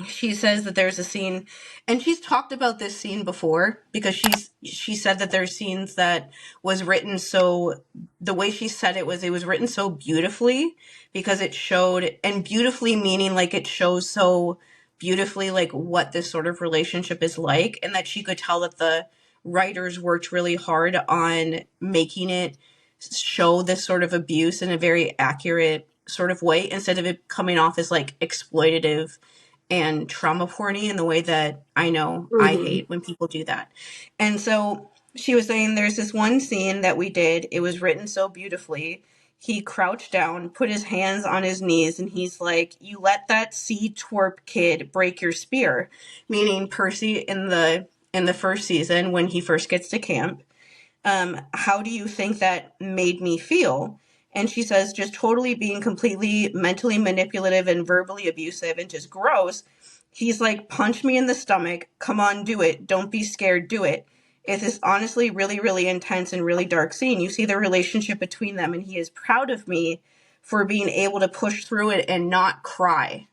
she says that there's a scene, and she's talked about this scene before, because she said that there's scenes that was written so, the way she said it was written so beautifully, because it showed, and beautifully meaning like it shows so beautifully like what this sort of relationship is like, and that she could tell that the writers worked really hard on making it show this sort of abuse in a very accurate sort of way, instead of it coming off as like exploitative and trauma porny in the way that I know I hate when people do that. And so she was saying there's this one scene that we did. It was written so beautifully. He crouched down, put his hands on his knees, and he's like, "You let that sea twerp kid break your spear," meaning Percy in the first season when he first gets to camp. How do you think that made me feel? And she says, just totally being completely mentally manipulative and verbally abusive and just gross. He's like, punch me in the stomach. Come on, do it. Don't be scared. Do it. It's this honestly really, really intense and really dark scene. You see the relationship between them, and he is proud of me for being able to push through it and not cry.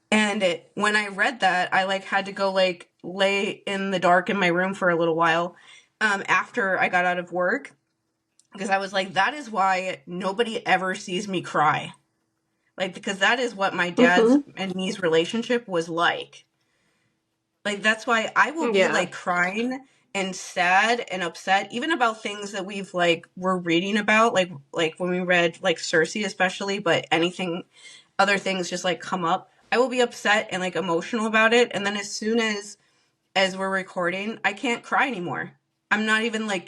And when I read that, I like had to go like lay in the dark in my room for a little while after I got out of work. Because I was like, that is why nobody ever sees me cry. Like, because that is what my dad's and me's relationship was like. Like, that's why I will be, like, crying and sad and upset, even about things that we've, like, we're reading about, like when we read, like, Cersei especially, but anything, other things just, like, come up. I will be upset and, like, emotional about it, and then as soon as we're recording, I can't cry anymore. I'm not even like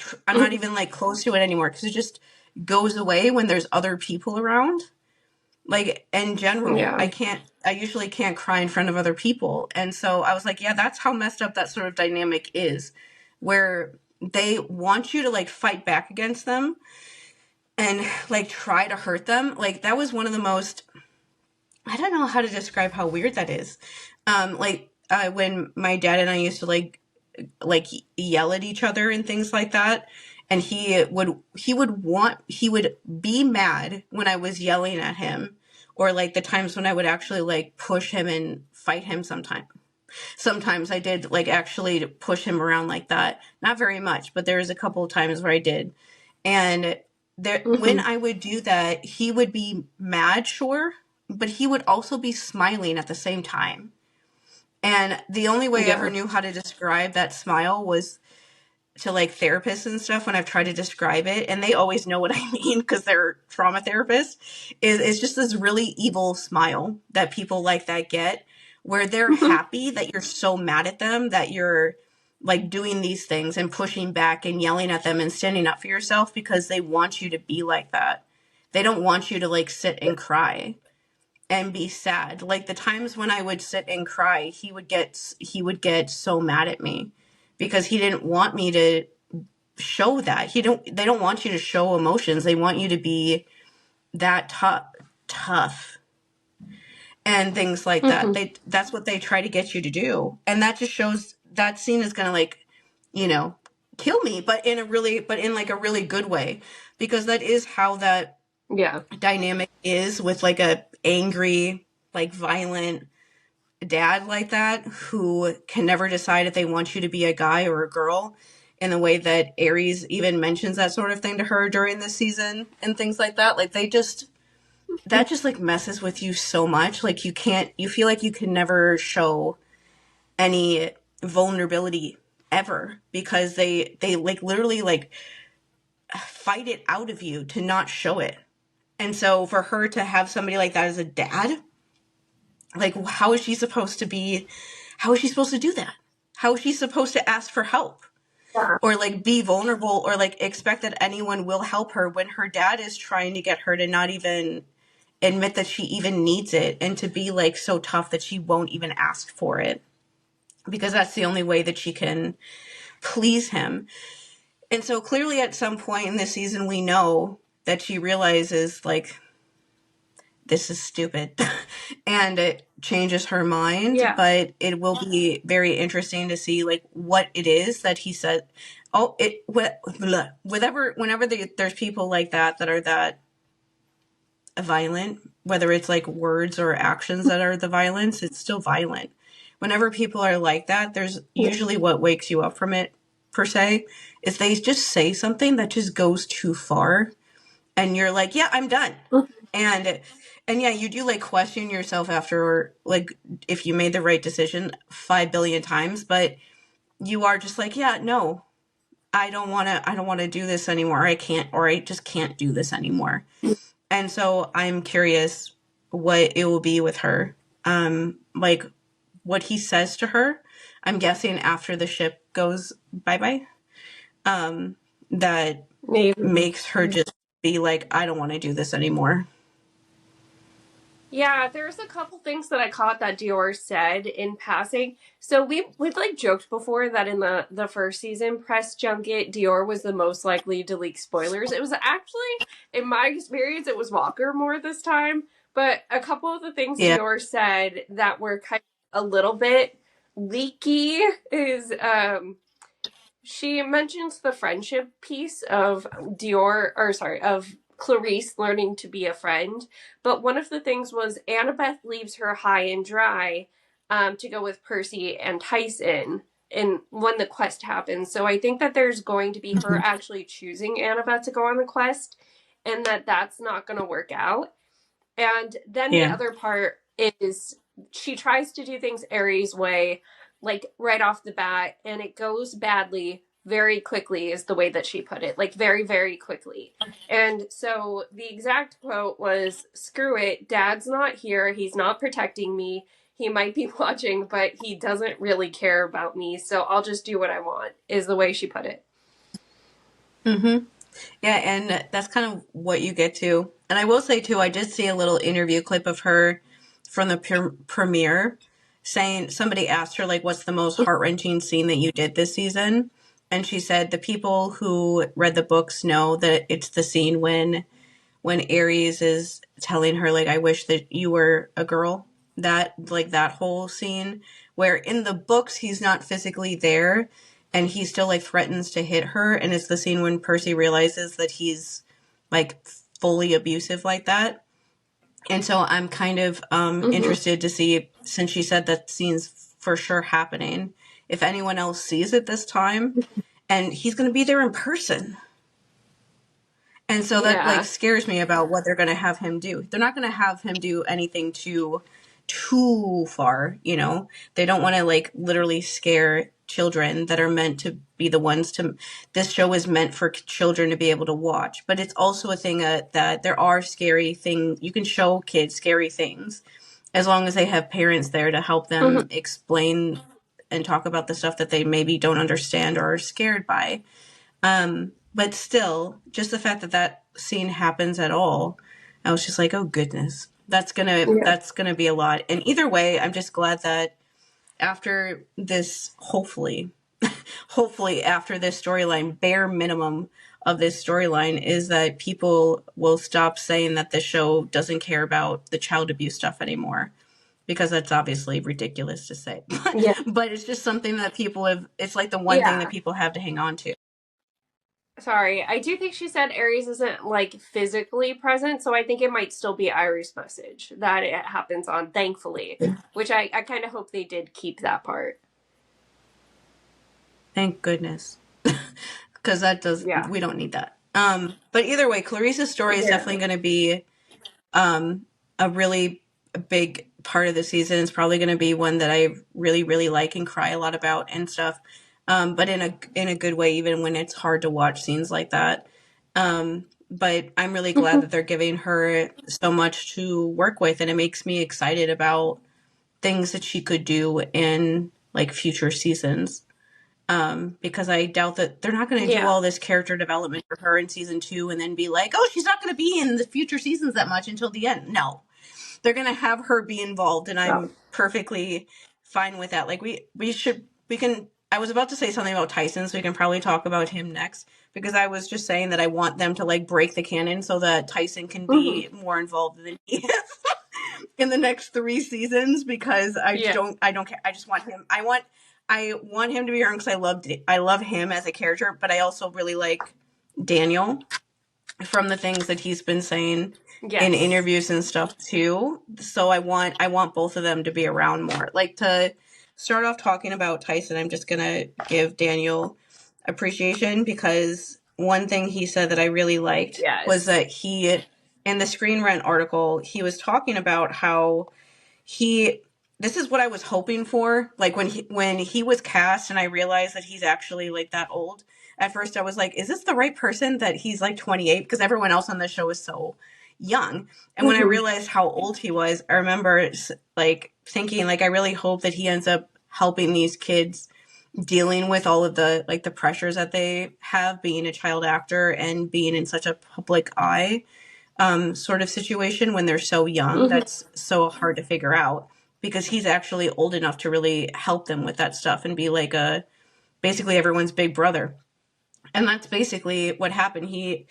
close to it anymore, because it just goes away when there's other people around. Like, in general, I usually can't cry in front of other people. And so I was like, yeah, that's how messed up that sort of dynamic is, where they want you to like fight back against them and like try to hurt them. Like, that was one of the most, I don't know how to describe how weird that is. When my dad and I used to like yell at each other and things like that, and he would be mad when I was yelling at him, or like the times when I would actually like push him and fight him. Sometimes I did like actually push him around like that. Not very much, but there was a couple of times where I did. And when I would do that, he would be mad, sure, but he would also be smiling at the same time. And the only way I ever knew how to describe that smile was to like therapists and stuff when I've tried to describe it, and they always know what I mean because they're trauma therapists. It's just this really evil smile that people like that get, where they're happy that you're so mad at them, that you're like doing these things and pushing back and yelling at them and standing up for yourself, because they want you to be like that. They don't want you to like sit and cry and be sad. Like the times when I would sit and cry, he would get so mad at me because he didn't want me to show that. They don't want you to show emotions. They want you to be that tough and things like that. That's what they try to get you to do. And that just shows, that scene is going to like, kill me, but in like a really good way, because that is how that dynamic is with like a angry, like violent dad like that, who can never decide if they want you to be a guy or a girl, in the way that Aries even mentions that sort of thing to her during this season and things like that. Like that just like messes with you so much. Like you feel like you can never show any vulnerability ever, because they like literally like fight it out of you to not show it. And so for her to have somebody like that as a dad, like how is she supposed to do that? How is she supposed to ask for help? Or like be vulnerable, or like expect that anyone will help her when her dad is trying to get her to not even admit that she even needs it, and to be like so tough that she won't even ask for it, because that's the only way that she can please him. And so clearly at some point in this season, we know that she realizes like, this is stupid, and it changes her mind. But it will be very interesting to see like what it is that he said. Whenever there's people like that are that violent whether it's like words or actions that are the violence, it's still violent. Whenever people are like that, there's usually what wakes you up from it, per se, is they just say something that just goes too far, and you're like, yeah, I'm done. And yeah, you do like question yourself after, like, if you made the right decision 5 billion times, but you are just like, yeah, no, I don't want to do this anymore. I can't, or I just can't do this anymore. And so I'm curious what it will be with her. Like what he says to her, I'm guessing after the ship goes bye-bye, that Maybe. makes her just be like, I don't want to do this anymore. Yeah, there's a couple things that I caught that Dior said in passing. So we've like joked before that in the first season press junket, Dior was the most likely to leak spoilers. It was actually, in my experience, it was Walker more this time. But a couple of the things Dior said that were kind of a little bit leaky is she mentions the friendship piece of of Clarisse learning to be a friend. But one of the things was Annabeth leaves her high and dry to go with Percy and Tyson when the quest happens. So I think that there's going to be her actually choosing Annabeth to go on the quest, and that's not going to work out. And then the other part is she tries to do things Aries' way, like right off the bat, and it goes badly very quickly is the way that she put it, like very, very quickly. And so the exact quote was, screw it, Dad's not here, he's not protecting me, he might be watching, but he doesn't really care about me, so I'll just do what I want, is the way she put it. Yeah, and that's kind of what you get to. And I will say too, I did see a little interview clip of her from the premiere saying, somebody asked her like, what's the most heart-wrenching scene that you did this season? And she said the people who read the books know that it's the scene when Aries is telling her, like, I wish that you were a girl. That, like, that whole scene where in the books he's not physically there and he still, like, threatens to hit her. And it's the scene when Percy realizes that he's, like, fully abusive like that. And so I'm kind of interested to see, since she said that scene's for sure happening, if anyone else sees it this time. And he's going to be there in person. And so that like scares me about what they're going to have him do. They're not going to have him do anything too far, you know. They don't want to like literally scare children that are meant to be the ones to. This show is meant for children to be able to watch, but it's also a thing that there are scary things. You can show kids scary things as long as they have parents there to help them explain and talk about the stuff that they maybe don't understand or are scared by. But still, just the fact that scene happens at all, I was just like, oh goodness, that's gonna be a lot. And either way, I'm just glad that after this, hopefully after this storyline, bare minimum of this storyline is that people will stop saying that the show doesn't care about the child abuse stuff anymore. Because that's obviously ridiculous to say. But it's just something that people have, it's like the one thing that people have to hang on to. Sorry, I do think she said Aries isn't like physically present, so I think it might still be Iris' message that it happens on, thankfully, which I kind of hope they did keep that part. Thank goodness. Because that does, we don't need that. But either way, Clarisse's story is definitely going to be a really big part of the season. It's probably going to be one that I really, really like and cry a lot about and stuff. But in a good way, even when it's hard to watch scenes like that. But I'm really glad that they're giving her so much to work with, and it makes me excited about things that she could do in like future seasons. Because I doubt that they're not going to do all this character development for her in season 2 and then be like, oh, she's not going to be in the future seasons that much until the end. No. They're going to have her be involved, and I'm perfectly fine with that. Like, we can, I was about to say something about Tyson, so we can probably talk about him next, because I was just saying that I want them to, like, break the canon so that Tyson can be more involved than he is in the next 3 seasons, because I don't care. I just want him. I want him to be around because I love him as a character, but I also really like Daniel. from the things that he's been saying Yes. in interviews and stuff too. So I want both of them to be around more. Like, to start off talking about Tyson, I'm just gonna give Daniel appreciation, because one thing he said that I really liked Yes. was that he, in the Screen Rant article, he was talking about how this is what I was hoping for. Like, when he was cast and I realized that he's actually like that old, at first I was like, is this the right person that he's like 28? Because everyone else on the show is so young. And when I realized how old he was, I remember like thinking, like, I really hope that he ends up helping these kids dealing with all of the like the pressures that they have being a child actor and being in such a public eye sort of situation when they're so young. That's so hard to figure out, because he's actually old enough to really help them with that stuff and be like basically everyone's big brother. And that's basically what happened. He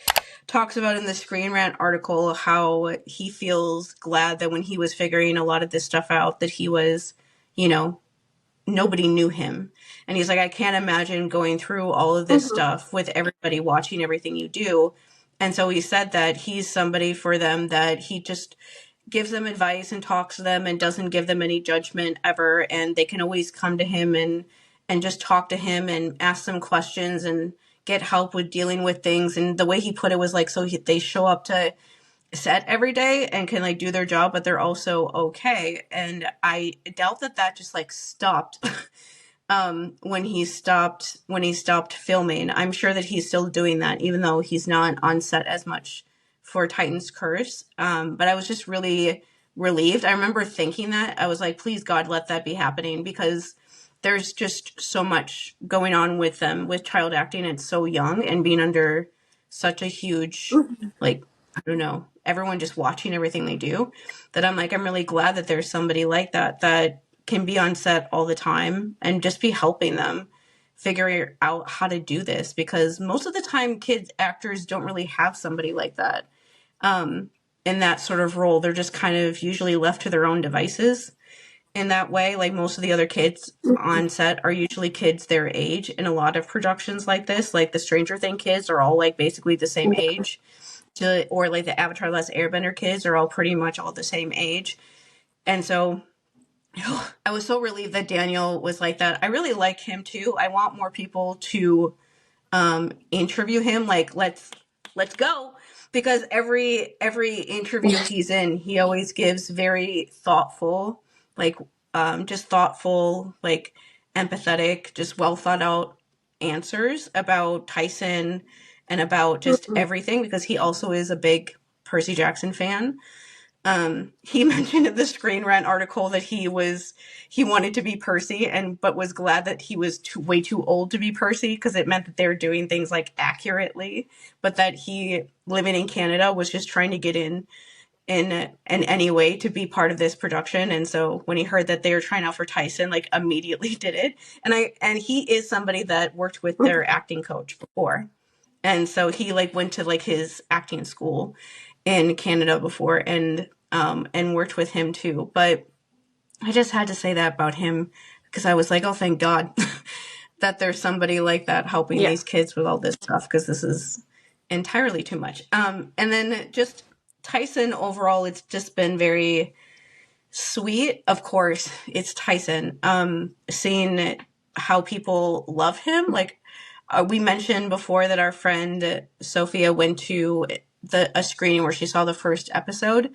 talks about in the Screen Rant article how he feels glad that when he was figuring a lot of this stuff out, that he was, nobody knew him. And he's like, I can't imagine going through all of this stuff with everybody watching everything you do. And so he said that he's somebody for them, that he just gives them advice and talks to them and doesn't give them any judgment ever. And they can always come to him and just talk to him and ask them questions and get help with dealing with things. And the way he put it was like, so they show up to set every day and can like do their job, but they're also okay. And I doubt that just like stopped when he stopped filming. I'm sure that he's still doing that, even though he's not on set as much for Titan's Curse. But I was just really relieved. I remember thinking that. I was like, please God, let that be happening, because there's just so much going on with them, with child acting. It's so young and being under such a huge, like, I don't know, everyone just watching everything they do, that I'm like, I'm really glad that there's somebody like that can be on set all the time and just be helping them figure out how to do this, because most of the time kids actors don't really have somebody like that in that sort of role. They're just kind of usually left to their own devices in that way. Like, most of the other kids on set are usually kids their age in a lot of productions like this. Like the Stranger Things kids are all like basically the same age, or like the Avatar: Last Airbender kids are all pretty much all the same age. And so I was so relieved that Daniel was like that. I really like him too. I want more people to interview him. Like, let's go, because every interview he's in, he always gives very thoughtful, like just thoughtful, like empathetic, just well thought out answers about Tyson and about just everything, because he also is a big Percy Jackson fan. He mentioned in the Screen Rant article that he wanted to be Percy, but was glad that he was way too old to be Percy, because it meant that they were doing things like accurately, but that he, living in Canada, was just trying to get in any way to be part of this production. And so when he heard that they were trying out for Tyson, like, immediately did it. And he is somebody that worked with their acting coach before. And so he like went to like his acting school in Canada before and worked with him too. But I just had to say that about him, because I was like, oh, thank God that there's somebody like that helping these kids with all this stuff, because this is entirely too much. And then just Tyson overall, it's just been very sweet. Of course, it's Tyson. Seeing how people love him. Like, we mentioned before that our friend Sophia went to a screening where she saw the first episode,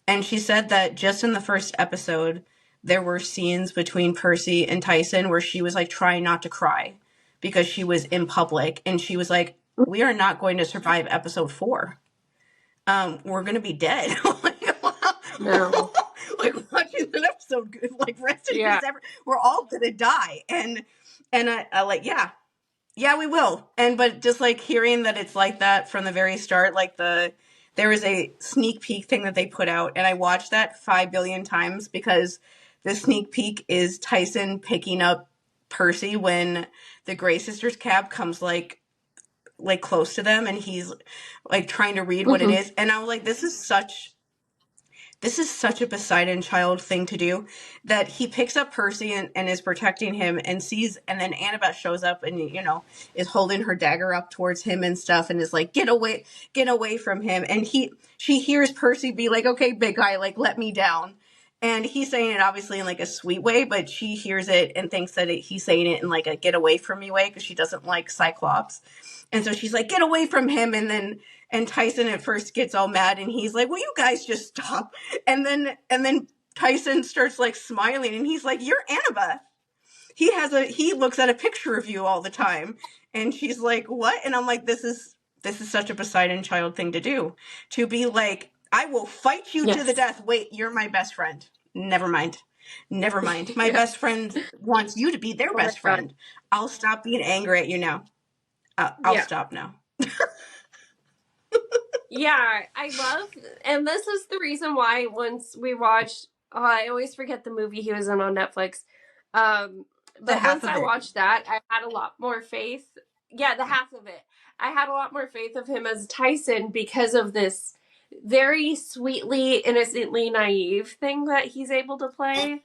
and she said that just in the first episode there were scenes between Percy and Tyson where she was like trying not to cry because she was in public, and she was like, we are not going to survive episode 4. We're gonna be dead. Like, wow. No. Like, watching that episode, like, rest in peace, we're all gonna die. And I like, yeah, we will. But just like hearing that it's like that from the very start, like there was a sneak peek thing that they put out, and I watched that 5 billion times, because the sneak peek is Tyson picking up Percy when the Grey Sisters cab comes like close to them, and he's like trying to read what it is. And I was like, this is such this is such a Poseidon child thing to do, that he picks up Percy and is protecting him and then Annabeth shows up and, is holding her dagger up towards him and stuff and is like, get away from him. And she hears Percy be like, okay, big guy, like, let me down. And he's saying it obviously in like a sweet way, but she hears it and thinks that he's saying it in like a get away from me way because she doesn't like Cyclops. And so she's like, get away from him. And Tyson at first gets all mad and he's like, will you guys just stop? And then Tyson starts like smiling and he's like, you're Annabeth. He looks at a picture of you all the time. And she's like, what? And I'm like, this is such a Poseidon child thing to do. To be like, I will fight you to the death. Wait, you're my best friend. Never mind. My best friend wants you to be their best friend. I'll stop being angry at you now. I'll stop now. Yeah, I love, and this is the reason why once we watched, I always forget the movie he was in on Netflix. But once I watched that, I had a lot more faith. Yeah, the half of it. I had a lot more faith of him as Tyson because of this very sweetly, innocently naive thing that he's able to play.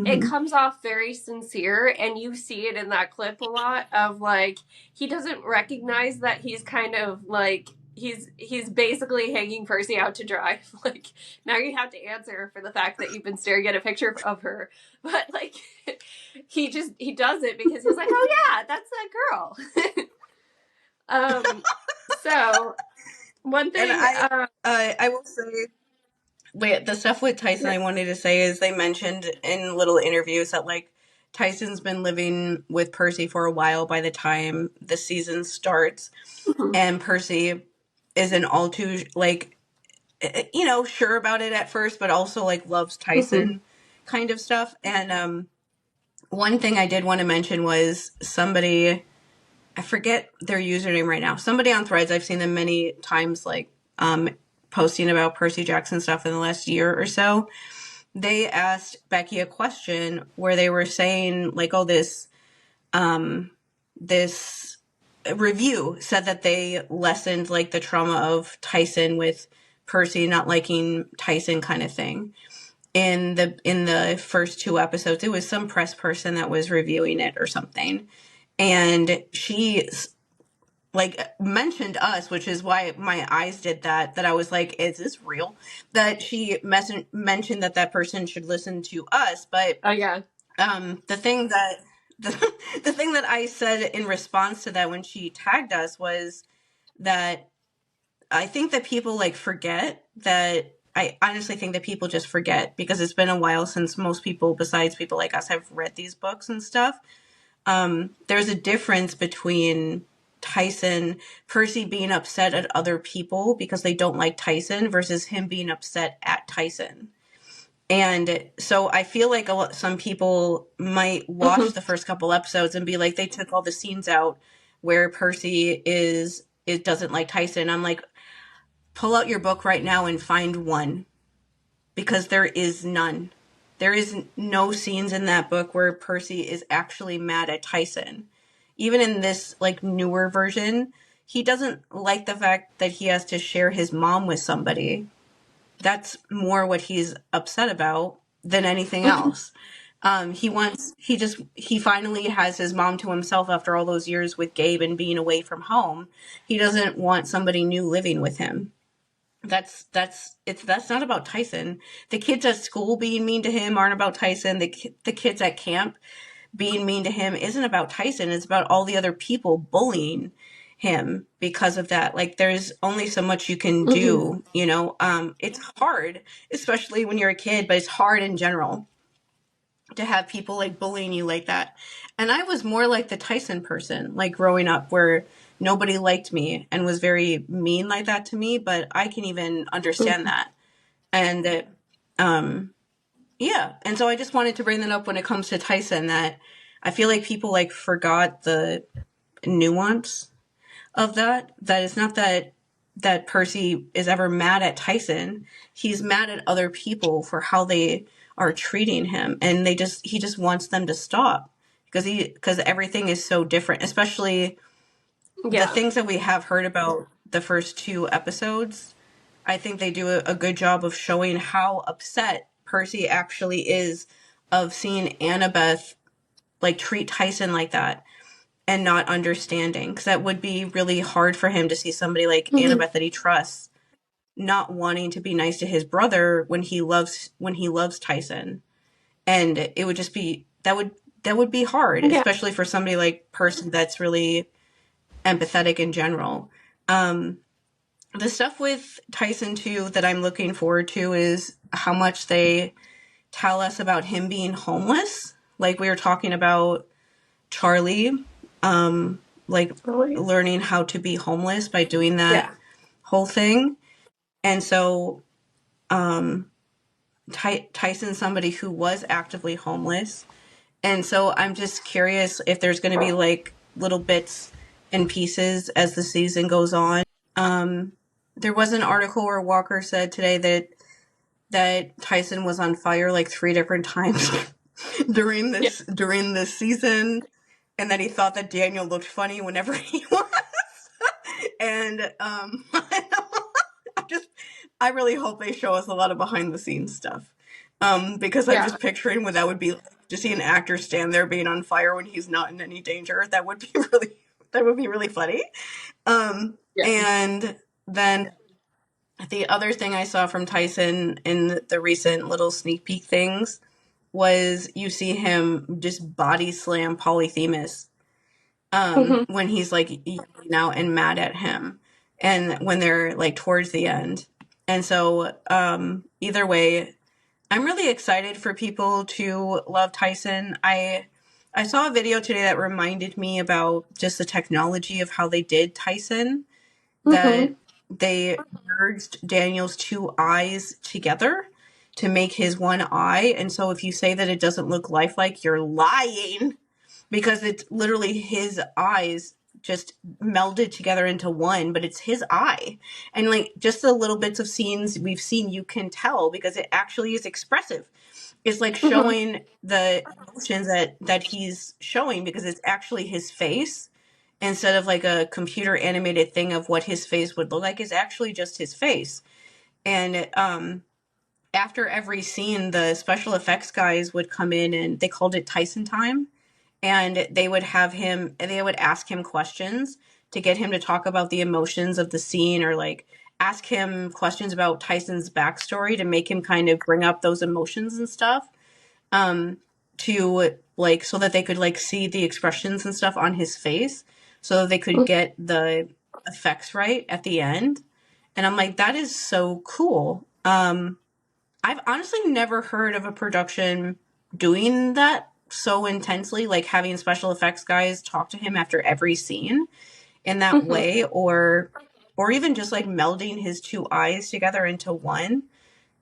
It comes off very sincere, and you see it in that clip a lot of like he doesn't recognize that he's kind of like he's basically hanging Percy out to dry. Like, now you have to answer for the fact that you've been staring at a picture of her, but like he does it because he's like, oh yeah, that's that girl. So one thing, and I will say, wait, the stuff with Tyson I wanted to say is they mentioned in little interviews that like Tyson's been living with Percy for a while by the time the season starts, and Percy isn't all too like, sure about it at first, but also like loves Tyson kind of stuff. And one thing I did want to mention was somebody, I forget their username right now, somebody on Threads, I've seen them many times like posting about Percy Jackson stuff in the last year or so. They asked Becky a question where they were saying like, oh, this review said that they lessened like the trauma of Tyson with Percy not liking Tyson kind of thing. In the first 2 episodes, it was some press person that was reviewing it or something. And she like mentioned us, which is why my eyes did that I was like, is this real? That she mentioned that person should listen to us. But the thing that the thing that I said in response to that when she tagged us was that I think that people like forget that. I honestly think that people just forget because it's been a while since most people besides people like us have read these books and stuff. There's a difference between Percy being upset at other people because they don't like Tyson versus him being upset at Tyson. And so I feel like some people might watch the first couple episodes and be like, they took all the scenes out where Percy doesn't like Tyson. I'm like, pull out your book right now and find one, because there is none. There is no scenes in that book where Percy is actually mad at Tyson. Even in this like newer version, he doesn't like the fact that he has to share his mom with somebody. That's more what he's upset about than anything else. He finally has his mom to himself after all those years with Gabe and being away from home. He doesn't want somebody new living with him. That's not about Tyson. The kids at school being mean to him aren't about Tyson. The kids at camp being mean to him isn't about Tyson. It's about all the other people bullying him because of that. Like, there's only so much you can do, it's hard, especially when you're a kid, but it's hard in general to have people like bullying you like that. And I was more like the Tyson person, like growing up, where nobody liked me and was very mean like that to me, but I can even understand that. And and so I just wanted to bring that up when it comes to Tyson, that I feel like people like forgot the nuance of that it's not that Percy is ever mad at Tyson. He's mad at other people for how they are treating him, and he just wants them to stop because everything is so different, especially the things that we have heard about the first 2 episodes. I think they do a good job of showing how upset Percy actually is of seeing Annabeth like treat Tyson like that and not understanding, because that would be really hard for him to see somebody like Annabeth that he trusts not wanting to be nice to his brother when he loves Tyson. And it would just be that would be hard, especially for somebody like Percy that's really empathetic in general. The stuff with Tyson too that I'm looking forward to is how much they tell us about him being homeless. Like we were talking about Charlie, learning how to be homeless by doing that whole thing. And so Tyson's somebody who was actively homeless. And so I'm just curious if there's going to be like little bits and pieces as the season goes on. There was an article where Walker said today that Tyson was on fire like 3 different times during this season, and that he thought that Daniel looked funny whenever he was. And I really hope they show us a lot of behind the scenes stuff. Because I'm just picturing what that would be like to see an actor stand there being on fire when he's not in any danger. That would be really funny. And then the other thing I saw from Tyson in the recent little sneak peek things was you see him just body slam Polyphemus when he's like yelling out and mad at him, and when they're like towards the end. And so either way, I'm really excited for people to love Tyson. I saw a video today that reminded me about just the technology of how they did Tyson, that they merged Daniel's 2 eyes together to make his 1 eye. And so if you say that it doesn't look lifelike, you're lying, because it's literally his eyes just melded together into one, but it's his eye. And like just the little bits of scenes we've seen, you can tell because it actually is expressive. It's like showing the emotions that he's showing, because it's actually his face instead of like a computer animated thing of what his face would look like. Is actually just his face. And after every scene, the special effects guys would come in, and they called it Tyson time. And they would ask him questions to get him to talk about the emotions of the scene, or like ask him questions about Tyson's backstory to make him kind of bring up those emotions and stuff, to like, so that they could like see the expressions and stuff on his face, so they could get the effects right at the end. And I'm like, that is so cool. I've honestly never heard of a production doing that so intensely, like having special effects guys talk to him after every scene in that way, or even just like melding his 2 eyes together into one.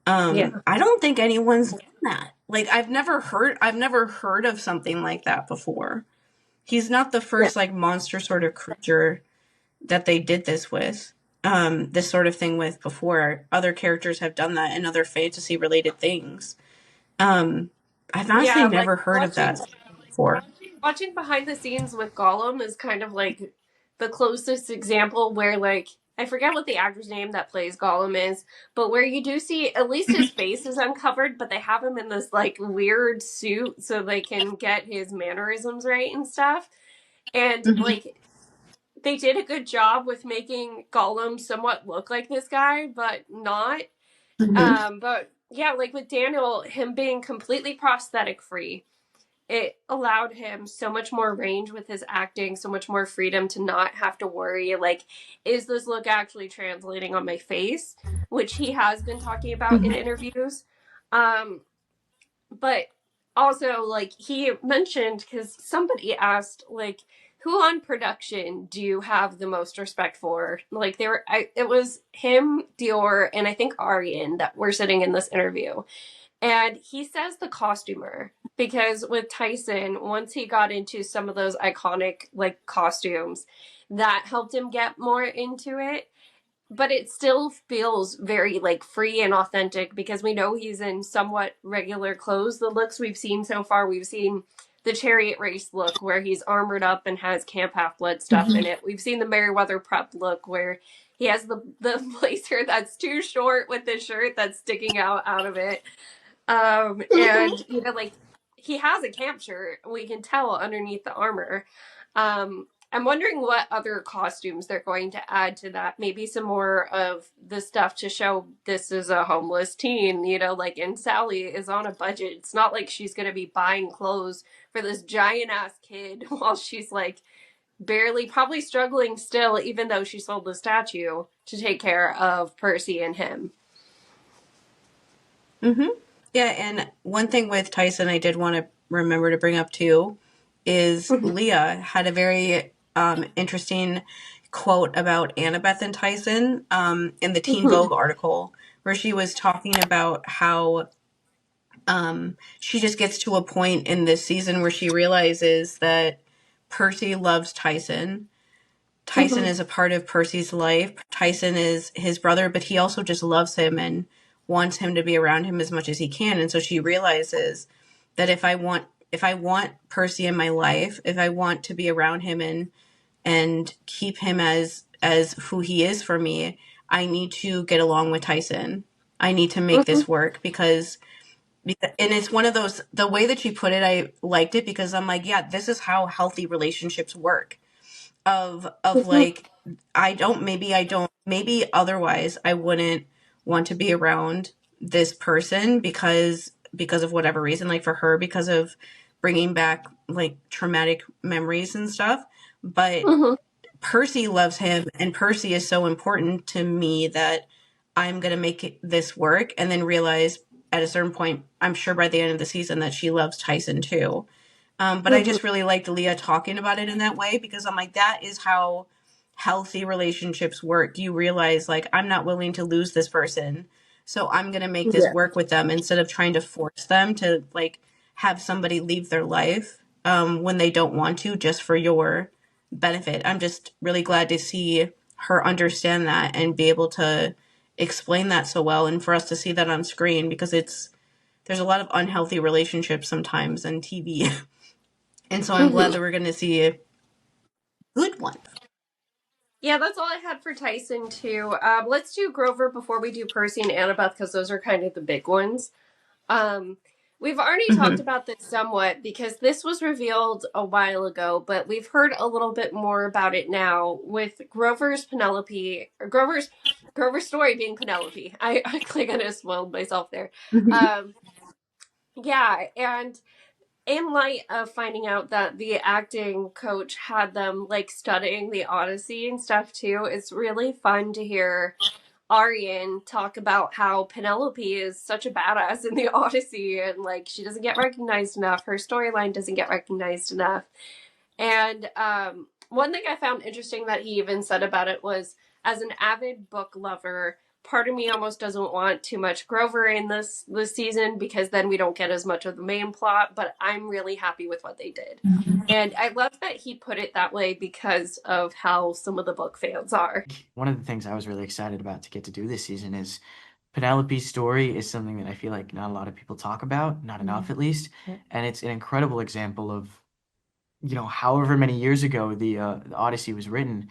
I don't think anyone's done that. Like I've never heard of something like that before. He's not the first like monster sort of creature that they did this with. This sort of thing with before. Other characters have done that in other fantasy related things. I've honestly never heard of that before. Watching behind the scenes with Gollum is kind of like the closest example where, like, I forget what the actor's name that plays Gollum is, but where you do see at least his face is uncovered, but they have him in this like weird suit so they can get his mannerisms right and stuff. And like they did a good job with making Gollum somewhat look like this guy, but not. But yeah, like with Daniel, him being completely prosthetic free, it allowed him so much more range with his acting, so much more freedom to not have to worry, like, is this look actually translating on my face? Which he has been talking about in interviews. But also, like, he mentioned, because somebody asked, like, who on production do you have the most respect for? Like, it was him, Dior, and I think Arian that were sitting in this interview. And he says the costumer, because with Tyson, once he got into some of those iconic, like, costumes, that helped him get more into it. But it still feels very, like, free and authentic, because we know he's in somewhat regular clothes. The looks we've seen so far, we've seen the chariot race look where he's armored up and has Camp Half-Blood stuff in it. We've seen the Merryweather prep look where he has the blazer that's too short with the shirt that's sticking out of it. And, you know, like, he has a camp shirt. We can tell underneath the armor. I'm wondering what other costumes they're going to add to that. Maybe some more of the stuff to show this is a homeless teen, you know, like, and Sally is on a budget. It's not like she's going to be buying clothes for this giant ass kid while she's like barely, probably struggling still, even though she sold the statue to take care of Percy and him. Mm-hmm. Yeah, and one thing with Tyson I did want to remember to bring up too is LEAH had a very interesting quote about Annabeth and Tyson in the Teen Vogue article, where she was talking about how she just gets to a point in this season where she realizes that Percy loves Tyson. Tyson is a part of Percy's life. Tyson is his brother, but he also just loves him and wants him to be around him as much as he can. And so she realizes that if I want Percy in my life, if I want to be around him and keep him as who he is for me, I need to get along with Tyson. I need to make this work because and it's one of those, the way that she put it, I liked it because I'm like, yeah, this is how healthy relationships work. Of like, maybe otherwise I wouldn't want to be around this person because of whatever reason, like for her, because of bringing back like traumatic memories and stuff. But Percy loves him, and Percy is so important to me that I'm going to make this work, and then realize at a certain point, I'm sure by the end of the season, that she loves Tyson too. But I just really liked LEAH talking about it in that way, because I'm like, that is how healthy relationships work. You realize, like, I'm not willing to lose this person, so I'm going to make this work with them instead of trying to force them to, like, have somebody leave their life when they don't want to, just for your benefit. I'm just really glad to see her understand that and be able to explain that so well, and for us to see that on screen, because there's a lot of unhealthy relationships sometimes in TV. And so I'm glad that we're going to see a good one. Yeah, that's all I had for Tyson, too. Let's do Grover before we do Percy and Annabeth, because those are kind of the big ones. We've already talked about this somewhat, because this was revealed a while ago, but we've heard a little bit more about it now with Grover's story being Penelope. I kind of spoiled myself there. Yeah, and in light of finding out that the acting coach had them like studying the Odyssey and stuff too, it's really fun to hear Arian talk about how Penelope is such a badass in the Odyssey, and like she doesn't get recognized enough. Her storyline doesn't get recognized enough. And one thing I found interesting that he even said about it was, as an avid book lover, part of me almost doesn't want too much Grover in this season, because then we don't get as much of the main plot, but I'm really happy with what they did. And I love that he put it that way because of how some of the book fans are. One of the things I was really excited about to get to do this season is Penelope's story is something that I feel like not a lot of people talk about, not enough at least, and it's an incredible example of, you know, however many years ago the Odyssey was written.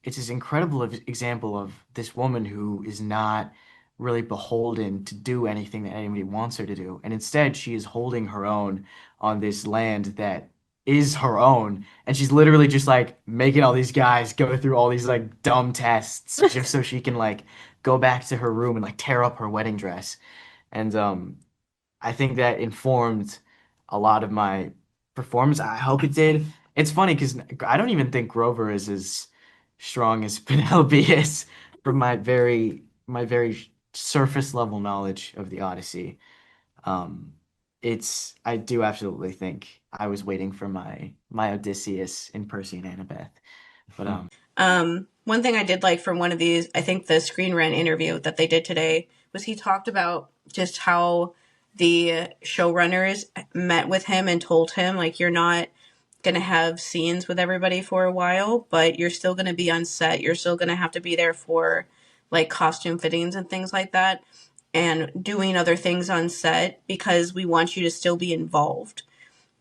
It's this incredible example of this woman who is not really beholden to do anything that anybody wants her to do. And instead, she is holding her own on this land that is her own. And she's literally just like making all these guys go through all these like dumb tests just so she can like go back to her room and like tear up her wedding dress. And I think that informed a lot of my performance. I hope it did. It's funny because I don't even think Grover is as strong as Penelope is, from my very surface level knowledge of the Odyssey. I do absolutely think I was waiting for my Odysseus in Percy and Annabeth. But one thing I did like from one of these, I think the Screen Rant interview that they did today, was he talked about just how the showrunners met with him and told him, like, you're not going to have scenes with everybody for a while, but you're still going to be on set. You're still going to have to be there for like costume fittings and things like that, and doing other things on set, because we want you to still be involved.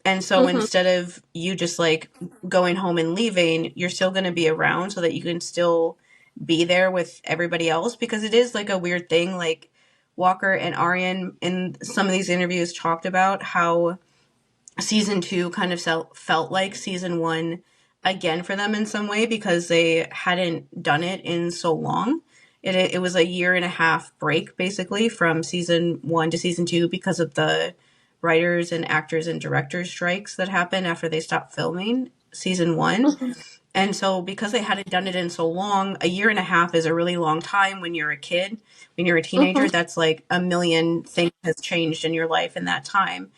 And so instead of you just like going home and leaving, you're still going to be around so that you can still be there with everybody else, because it is like a weird thing. Like Walker and Aryan in some of these interviews talked about how season 2 kind of felt like season 1 again for them in some way, because they hadn't done it in so long. It was a year and a half break basically from season 1 to season 2 because of the writers and actors and directors strikes that happened after they stopped filming season 1. And so because they hadn't done it in so long, a year and a half is a really long time when you're a kid. When you're a teenager, that's like a million things has changed in your life in that time.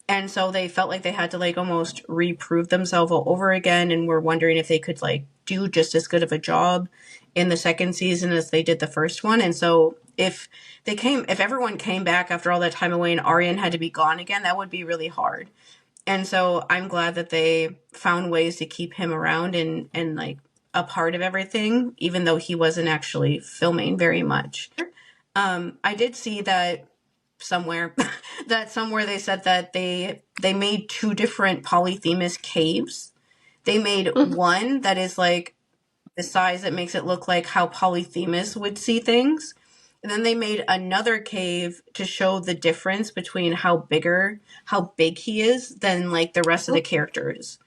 And so they felt like they had to like almost reprove themselves all over again, and were wondering if they could like do just as good of a job in the second season as they did the first one. And so if everyone came back after all that time away and Aryan had to be gone again, that would be really hard. And so I'm glad that they found ways to keep him around and like a part of everything, even though he wasn't actually filming very much. I did see that somewhere they said that they made 2 different Polyphemus caves. They made one that is like the size that makes it look like how Polyphemus would see things. And then they made another cave to show the difference between how big he is than like the rest of the characters.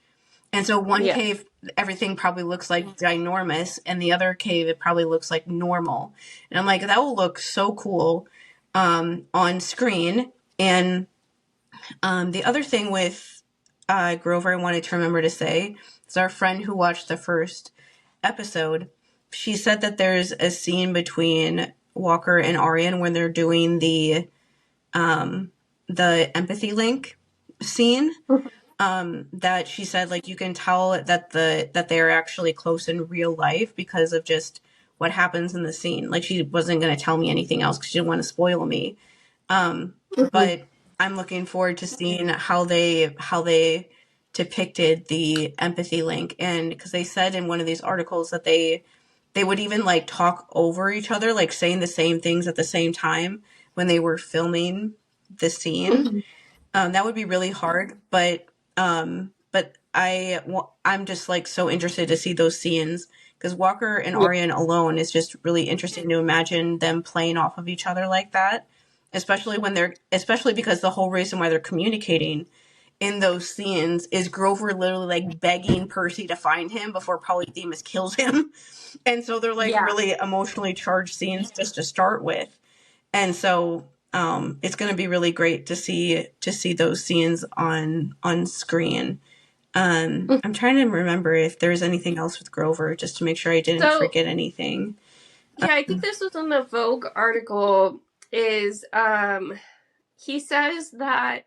And so one cave, everything probably looks like ginormous, and the other cave, it probably looks like normal. And I'm like, that will look so cool on screen. And the other thing with Grover I wanted to remember to say is our friend who watched the first episode, she said that there's a scene between Walker and Aryan when they're doing the empathy link scene. That she said like you can tell that they're actually close in real life because of just what happens in the scene. Like she wasn't going to tell me anything else because she didn't want to spoil me. But I'm looking forward to seeing how they depicted the empathy link, and because they said in one of these articles that they would even like talk over each other, like saying the same things at the same time when they were filming the scene. That would be really hard, but I'm just like so interested to see those scenes, because Walker and Aryan alone is just really interesting to imagine them playing off of each other like that, especially because the whole reason why they're communicating in those scenes is Grover literally like begging Percy to find him before Polyphemus kills him. And so they're like really emotionally charged scenes just to start with. And so it's going to be really great to see those scenes on screen. I'm trying to remember if there's anything else with Grover, just to make sure I didn't forget anything. Yeah, I think this was in the Vogue article. Is he says that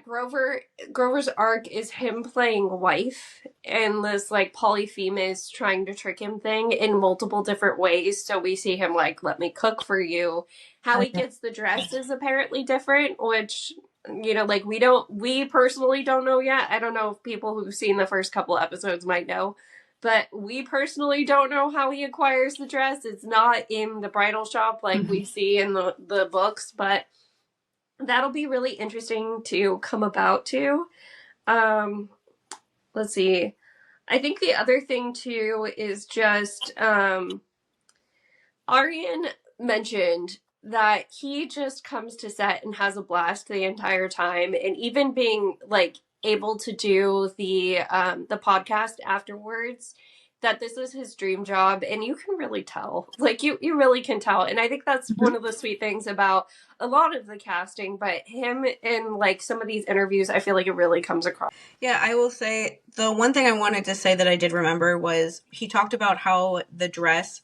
Grover's arc is him playing wife and this like Polyphemus trying to trick him thing in multiple different ways. So we see him like, let me cook for you. How he gets the dress is apparently different, which, you know, like we personally don't know yet. I don't know if people who've seen the first couple episodes might know, but we personally don't know how he acquires the dress. It's not in the bridal shop like we see in the books, but that'll be really interesting to come about too. Let's see. I think the other thing too is just Aryan mentioned that he just comes to set and has a blast the entire time, and even being like able to do the podcast afterwards, that this is his dream job, and you can really tell. Like you really can tell. And I think that's one of the sweet things about a lot of the casting, but him in like some of these interviews, I feel like it really comes across. Yeah, I will say the one thing I wanted to say that I did remember was he talked about how the dress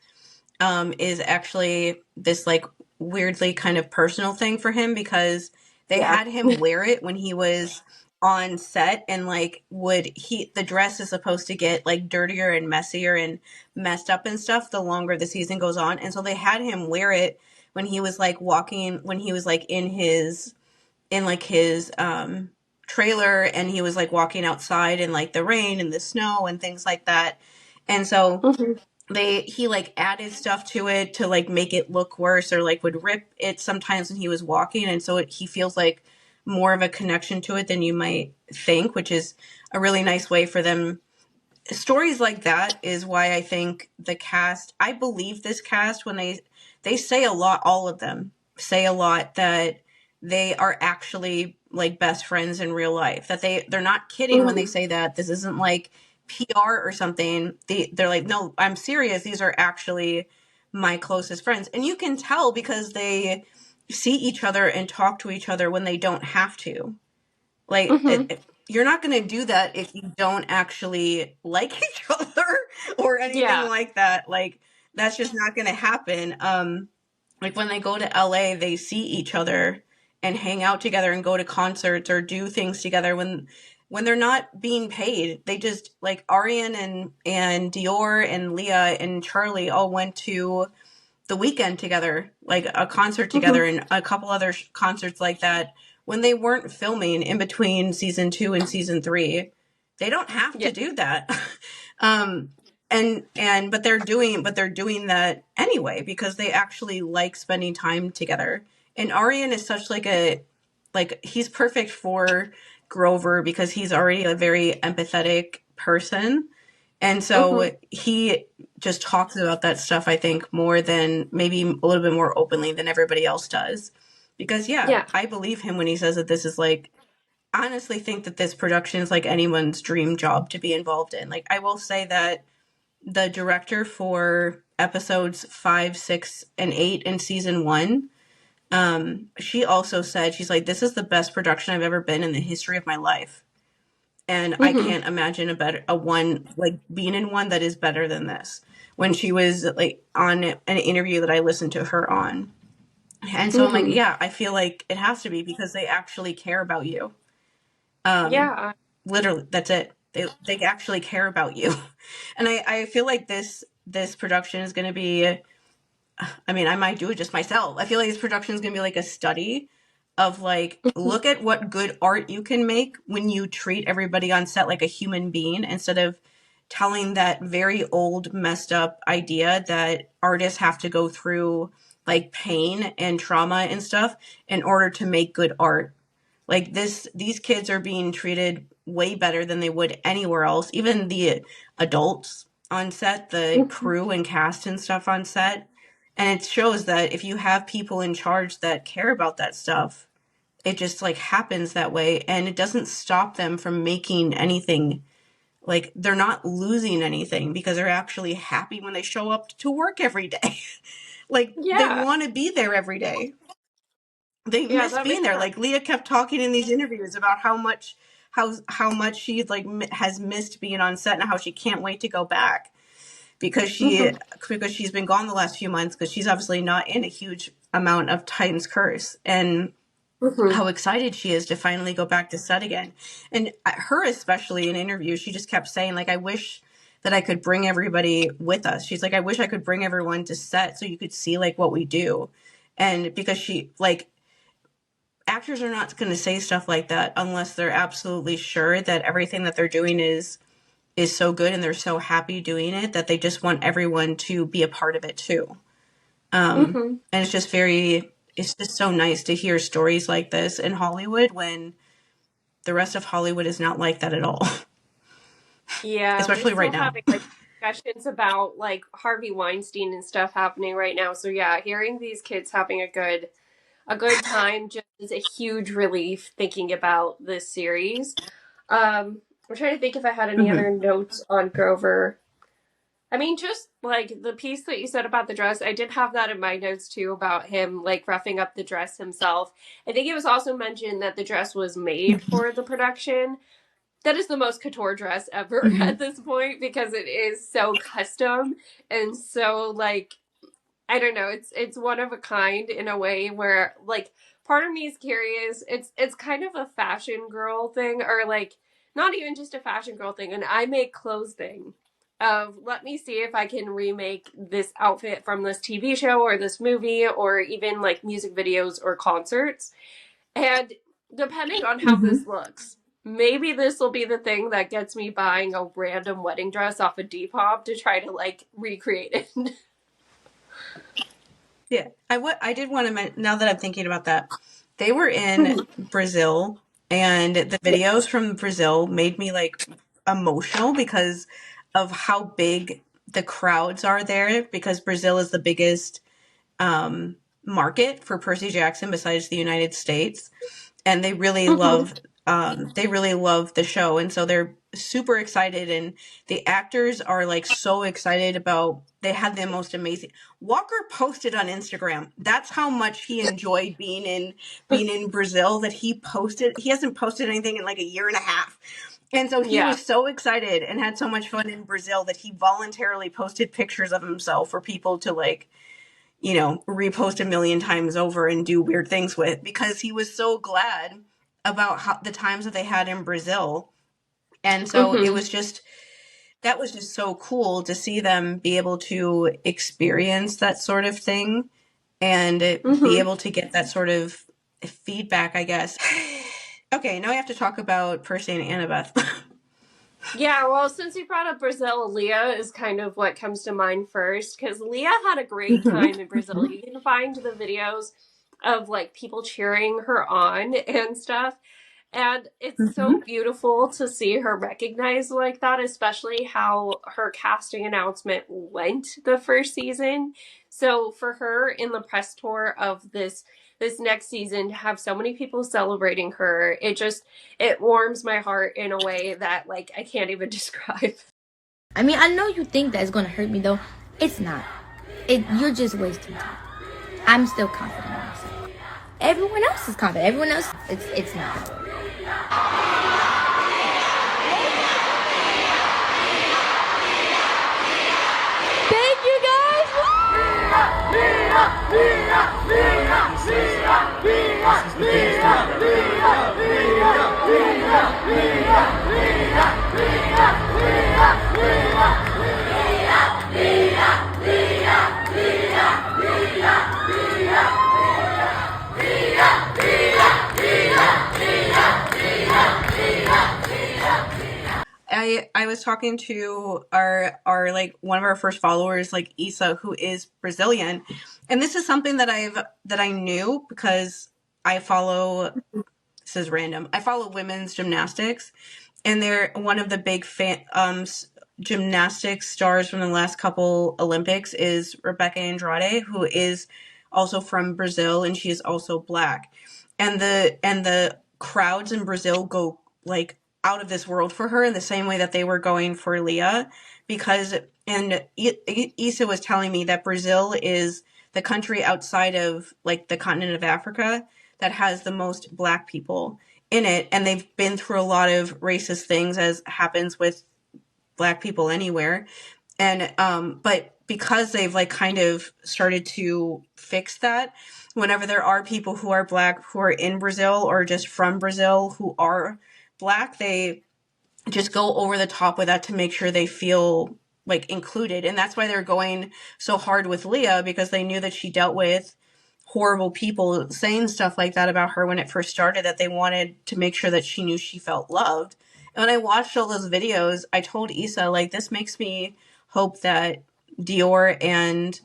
is actually this like weirdly kind of personal thing for him, because they had him wear it when he was on set, and like the dress is supposed to get like dirtier and messier and messed up and stuff the longer the season goes on. And so they had him wear it when he was like in his trailer, and he was like walking outside in like the rain and the snow and things like that. And so he like added stuff to it to like make it look worse, or like would rip it sometimes when he was walking, and so he feels like more of a connection to it than you might think, which is a really nice way for them. Stories like that is why I think the cast, I believe this cast when they say a lot, all of them say a lot that they are actually like best friends in real life, that they're not kidding when they say that. This isn't like PR or something. They're like, no, I'm serious. These are actually my closest friends. And you can tell because they see each other and talk to each other when they don't have to. Like, you're not going to do that if you don't actually like each other or anything like that. Like, that's just not going to happen. Like, when they go to LA, they see each other and hang out together and go to concerts or do things together when they're not being paid. They just, like, Arian and Dior and Leah and Charlie all went to The Weeknd together, like a concert together and a couple other concerts like that when they weren't filming in between season 2 and season 3. They don't have to do that. But they're doing that anyway because they actually like spending time together. And Arian is such he's perfect for Grover because he's already a very empathetic person. And so he just talks about that stuff, I think, more than maybe a little bit more openly than everybody else does. Because, I believe him when he says that this is like, honestly think that this production is like anyone's dream job to be involved in. Like, I will say that the director for episodes 5, 6, and 8 in season 1, she also said, she's like, this is the best production I've ever been in the history of my life. And I can't imagine being in one that is better than this. When she was like on an interview that I listened to her on. And so I'm like, yeah, I feel like it has to be because they actually care about you. Literally, that's it. They actually care about you. And I feel like this production is going to be, I mean, I might do it just myself. I feel like this production is going to be like a study of like, look at what good art you can make when you treat everybody on set like a human being instead of telling that very old, messed up idea that artists have to go through like pain and trauma and stuff in order to make good art. Like these kids are being treated way better than they would anywhere else. Even the adults on set, the crew and cast and stuff on set. And it shows that if you have people in charge that care about that stuff, it just like happens that way. And it doesn't stop them from making anything. Like they're not losing anything because they're actually happy when they show up to work every day. Like they want to be there every day. They miss being there. Like Leah kept talking in these interviews about how much she like has missed being on set and how she can't wait to go back because she's been gone the last few months because she's obviously not in a huge amount of Titan's Curse and how excited she is to finally go back to set again. And her especially in interviews, she just kept saying like, I wish that I could bring everybody with us. She's like, I wish I could bring everyone to set so you could see like what we do. And because she like, actors are not going to say stuff like that unless they're absolutely sure that everything that they're doing is so good and they're so happy doing it that they just want everyone to be a part of it too. And it's just so nice to hear stories like this in Hollywood when the rest of Hollywood is not like that at all. Yeah, especially right now. Having, like, discussions about like Harvey Weinstein and stuff happening right now. So yeah, hearing these kids having a good time just is a huge relief thinking about this series. I'm trying to think if I had any other notes on Grover. I mean, just like the piece that you said about the dress, I did have that in my notes too about him like roughing up the dress himself. I think it was also mentioned that the dress was made for the production. That is the most couture dress ever at this point because it is so custom and so like, I don't know, it's one of a kind in a way where like part of me is curious. It's kind of a fashion girl thing or like not even just a fashion girl thing, an I make clothes thing. Of let me see if I can remake this outfit from this TV show or this movie or even like music videos or concerts. And depending on how this looks, maybe this will be the thing that gets me buying a random wedding dress off of Depop to try to like recreate it. Yeah, I did want to mention, now that I'm thinking about that, They were in Brazil, and the videos from Brazil made me like emotional because of how big the crowds are there, because Brazil is the biggest market for Percy Jackson besides the United States, and they really love the show, and so they're super excited, and the actors are like so excited about. They had the most amazing. Walker posted on Instagram. That's how much he enjoyed being in Brazil. That he posted. He hasn't posted anything in like a year and a half. And so he was so excited and had so much fun in Brazil that he voluntarily posted pictures of himself for people to like, repost a million times over and do weird things with, because he was so glad about the times that they had in Brazil. And so it was just, that was just so cool to see them be able to experience that sort of thing and be able to get that sort of feedback, I guess. Okay, now I have to talk about Percy and Annabeth. Yeah, well, since you brought up Brazil, LEAH is kind of what comes to mind first, because LEAH had a great time in Brazil. You can find the videos of like people cheering her on and stuff. And it's so beautiful to see her recognized like that, especially how her casting announcement went the first season. So for her in the press tour of this next season to have so many people celebrating her, it warms my heart in a way that like I can't even describe. I mean, I know you think that it's gonna hurt me though. It's not. You're just wasting time. I'm still confident in myself. Everyone else is confident. Everyone else, it's not gonna work. Thank you guys. I was talking to our like one of our first followers, like Issa, who is Brazilian, and this is something that I knew because I follow. This is random. I follow women's gymnastics, and they're one of the big gymnastics stars from the last couple Olympics is Rebecca Andrade, who is also from Brazil, and she is also Black, and the crowds in Brazil go like out of this world for her in the same way that they were going for LEAH, because, and Issa was telling me that Brazil is the country outside of like the continent of Africa that has the most Black people in it, and they've been through a lot of racist things, as happens with Black people anywhere, and but because they've like kind of started to fix that, whenever there are people who are Black who are in Brazil or just from Brazil who are Black, they just go over the top with that to make sure they feel like included. And that's why they're going so hard with LEAH, because they knew that she dealt with horrible people saying stuff like that about her when it first started, that they wanted to make sure that she knew she felt loved. And when I watched all those videos, I told Issa, like, this makes me hope that Dior and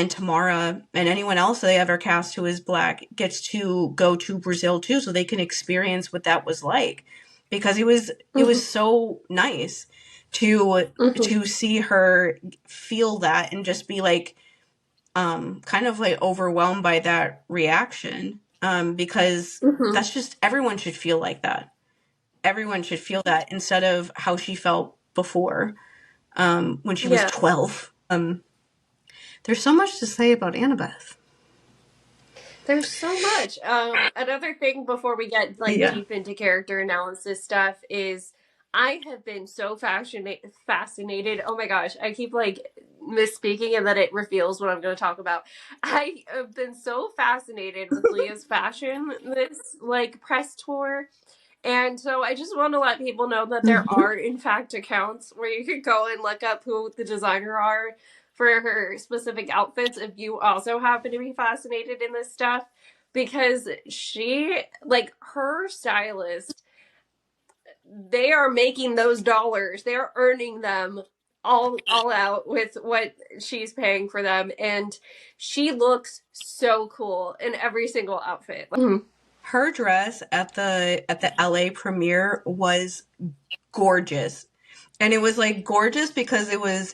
Tamara and anyone else that they ever cast who is Black gets to go to Brazil too, so they can experience what that was like. Because it was so nice to see her feel that and just be like kind of like overwhelmed by that reaction, because that's just, everyone should feel like that. Everyone should feel that instead of how she felt before, when she was 12. There's so much to say about Annabeth. There's so much. Another thing before we get like deep into character analysis stuff is I have been so fascinated. Oh my gosh, I keep like misspeaking and then it reveals what I'm going to talk about. I have been so fascinated with LEAH's fashion this like press tour. And so I just want to let people know that there are in fact accounts where you can go and look up who the designer are for her specific outfits if you also happen to be fascinated in this stuff, because she, like, her stylist, they are making those dollars. They're earning them all out with what she's paying for them, and she looks so cool in every single outfit. Her dress at the LA premiere was gorgeous. And it was like gorgeous because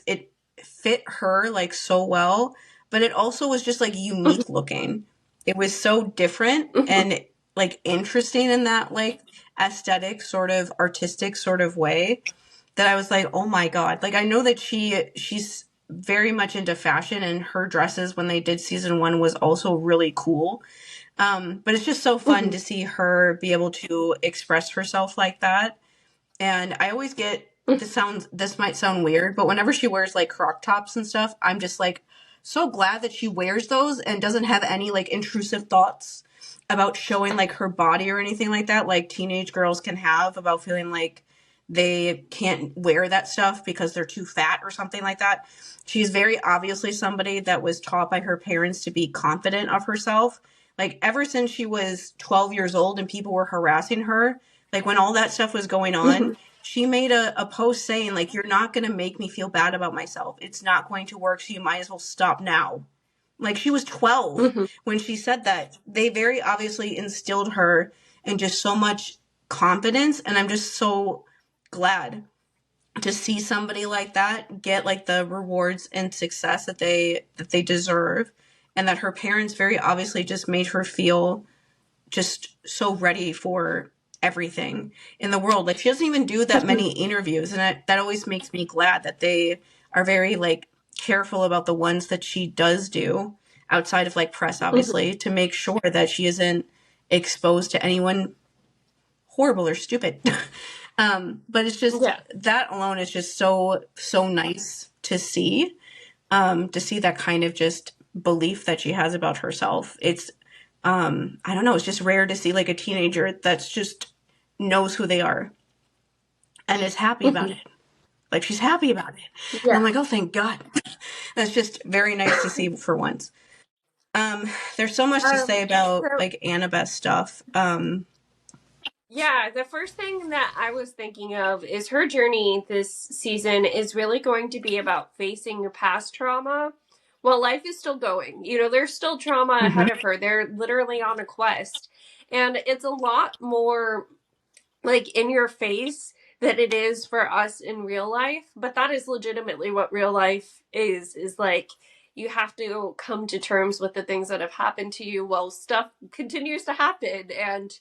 it fit her like so well, but it also was just like unique looking. It was so different and like interesting in that like aesthetic sort of artistic sort of way that I was like, "Oh my God." Like I know that she's very much into fashion, and her dresses when they did season 1 was also really cool. But it's just so fun to see her be able to express herself like that. And I always get this might sound weird, but whenever she wears like crop tops and stuff, I'm just like so glad that she wears those and doesn't have any like intrusive thoughts about showing like her body or anything like that, like teenage girls can have about feeling like they can't wear that stuff because they're too fat or something like that. She's very obviously somebody that was taught by her parents to be confident of herself. Like ever since she was 12 years old and people were harassing her, like when all that stuff was going on, she made a post saying like, "You're not going to make me feel bad about myself. It's not going to work. So you might as well stop now." Like she was 12 when she said that. They very obviously instilled her in just so much confidence. And I'm just so glad to see somebody like that get like the rewards and success that they deserve, and that her parents very obviously just made her feel just so ready for everything in the world. Like she doesn't even do that many interviews, and that always makes me glad that they are very like careful about the ones that she does do outside of like press, obviously, to make sure that she isn't exposed to anyone horrible or stupid. But it's just that alone is just so nice to see that kind of just belief that she has about herself. It's I don't know, it's just rare to see like a teenager that's just knows who they are and is happy about it. Like she's happy about it. And I'm like, oh, thank God. That's just very nice to see for once. There's so much to say about like Annabeth stuff. Yeah, the first thing that I was thinking of is her journey this season is really going to be about facing your past trauma while life is still going. You know, there's still trauma ahead of her. They're literally on a quest. And it's a lot more like in your face than it is for us in real life. But that is legitimately what real life is like. You have to come to terms with the things that have happened to you while stuff continues to happen. And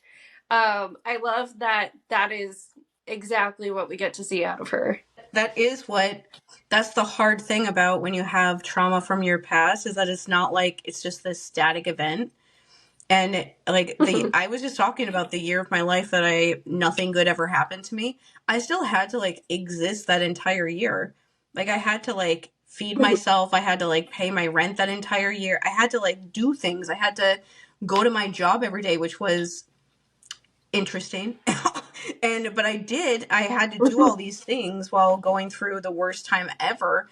I love that is exactly what we get to see out of her. That's the hard thing about when you have trauma from your past, is that it's not like it's just this static event. And like I was just talking about the year of my life that nothing good ever happened to me. I still had to like exist that entire year. Like I had to like feed myself. I had to like pay my rent that entire year. I had to like do things. I had to go to my job every day, which was interesting. But I had to do all these things while going through the worst time ever.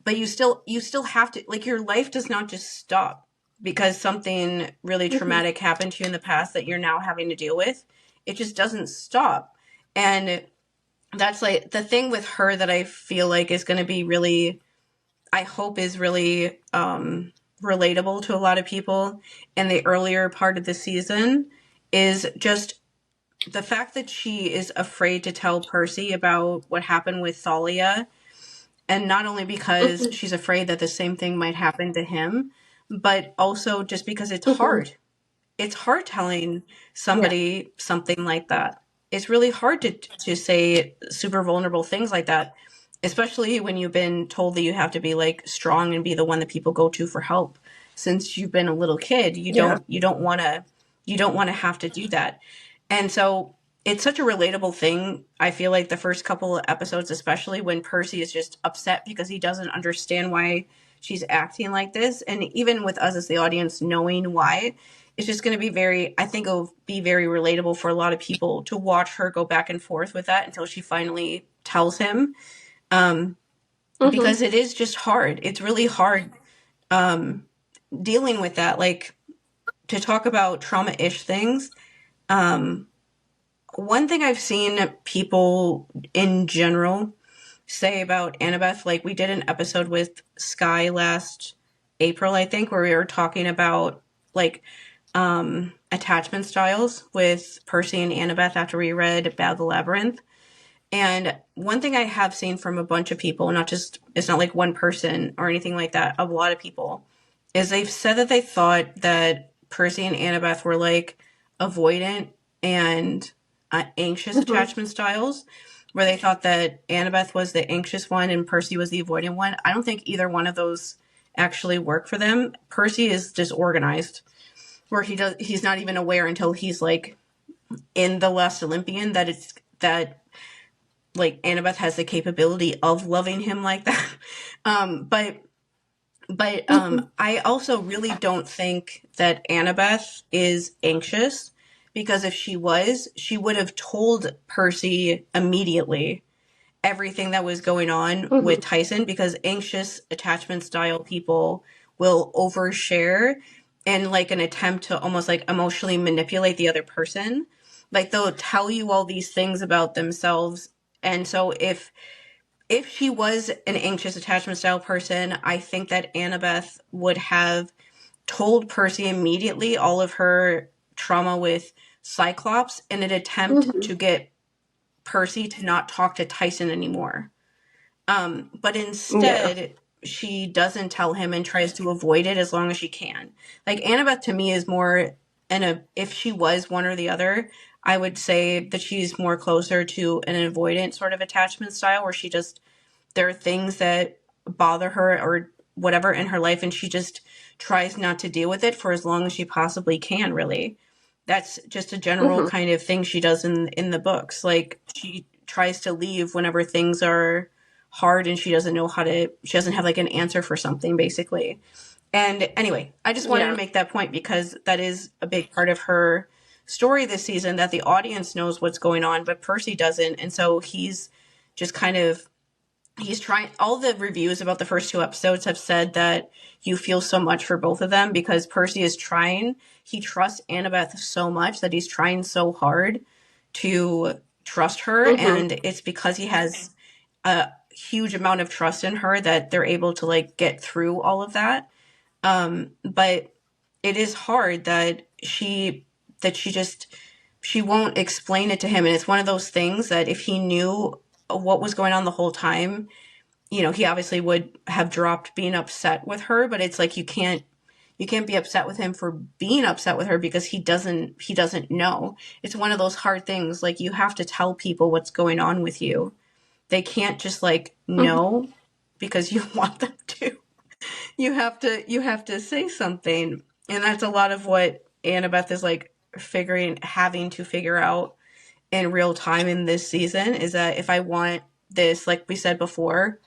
But you still have to, like, your life does not just stop because something really traumatic happened to you in the past that you're now having to deal with. It just doesn't stop. And that's like the thing with her that I feel like is going to be really, I hope is really relatable to a lot of people in the earlier part of the season, is just the fact that she is afraid to tell Percy about what happened with Thalia. And not only because she's afraid that the same thing might happen to him, but also just because it's hard. It's hard telling somebody something like that. It's really hard to say super vulnerable things like that, especially when you've been told that you have to be like strong and be the one that people go to for help since you've been a little kid. You don't want to have to do that. And so it's such a relatable thing. I feel like the first couple of episodes, especially when Percy is just upset because he doesn't understand why she's acting like this. And even with us as the audience knowing why, it's just going to be it'll be very relatable for a lot of people to watch her go back and forth with that until she finally tells him. Because it is just hard. It's really hard dealing with that. Like, to talk about trauma-ish things, one thing I've seen people in general say about Annabeth, like we did an episode with Sky last April, I think, where we were talking about like attachment styles with Percy and Annabeth after we read Bad the Labyrinth. And one thing I have seen from a bunch of people, it's not like one person or anything like that, a lot of people, is they've said that they thought that Percy and Annabeth were like avoidant and anxious attachment styles, where they thought that Annabeth was the anxious one and Percy was the avoidant one. I don't think either one of those actually work for them. Percy is disorganized, where he's not even aware until he's like in the last Olympian that like Annabeth has the capability of loving him like that. But I also really don't think that Annabeth is anxious, because if she was, she would have told Percy immediately everything that was going on with Tyson, because anxious attachment style people will overshare in like an attempt to almost like emotionally manipulate the other person. Like they'll tell you all these things about themselves. And so if she was an anxious attachment style person, I think that Annabeth would have told Percy immediately all of her trauma with Cyclops in an attempt to get Percy to not talk to Tyson anymore. But instead, she doesn't tell him and tries to avoid it as long as she can. Like Annabeth to me is more if she was one or the other, I would say that she's more closer to an avoidant sort of attachment style, where there are things that bother her or whatever in her life, and she just tries not to deal with it for as long as she possibly can, really. That's just a general kind of thing she does in the books. Like she tries to leave whenever things are hard and she doesn't have like an answer for something, basically. And anyway, I just wanted to make that point, because that is a big part of her story this season, that the audience knows what's going on, but Percy doesn't. And so he's just he's trying. All the reviews about the first 2 episodes have said that you feel so much for both of them, because Percy is trying. He trusts Annabeth so much that he's trying so hard to trust her. And it's because he has a huge amount of trust in her that they're able to like get through all of that. But it is hard that she won't explain it to him. And it's one of those things that if he knew what was going on the whole time, he obviously would have dropped being upset with her. But it's like you can't be upset with him for being upset with her, because he doesn't know. It's one of those hard things. Like you have to tell people what's going on with you. They can't just like know because you want them to. You have to say something. And that's a lot of what Annabeth is like having to figure out in real time in this season, is that if I want this, like we said before,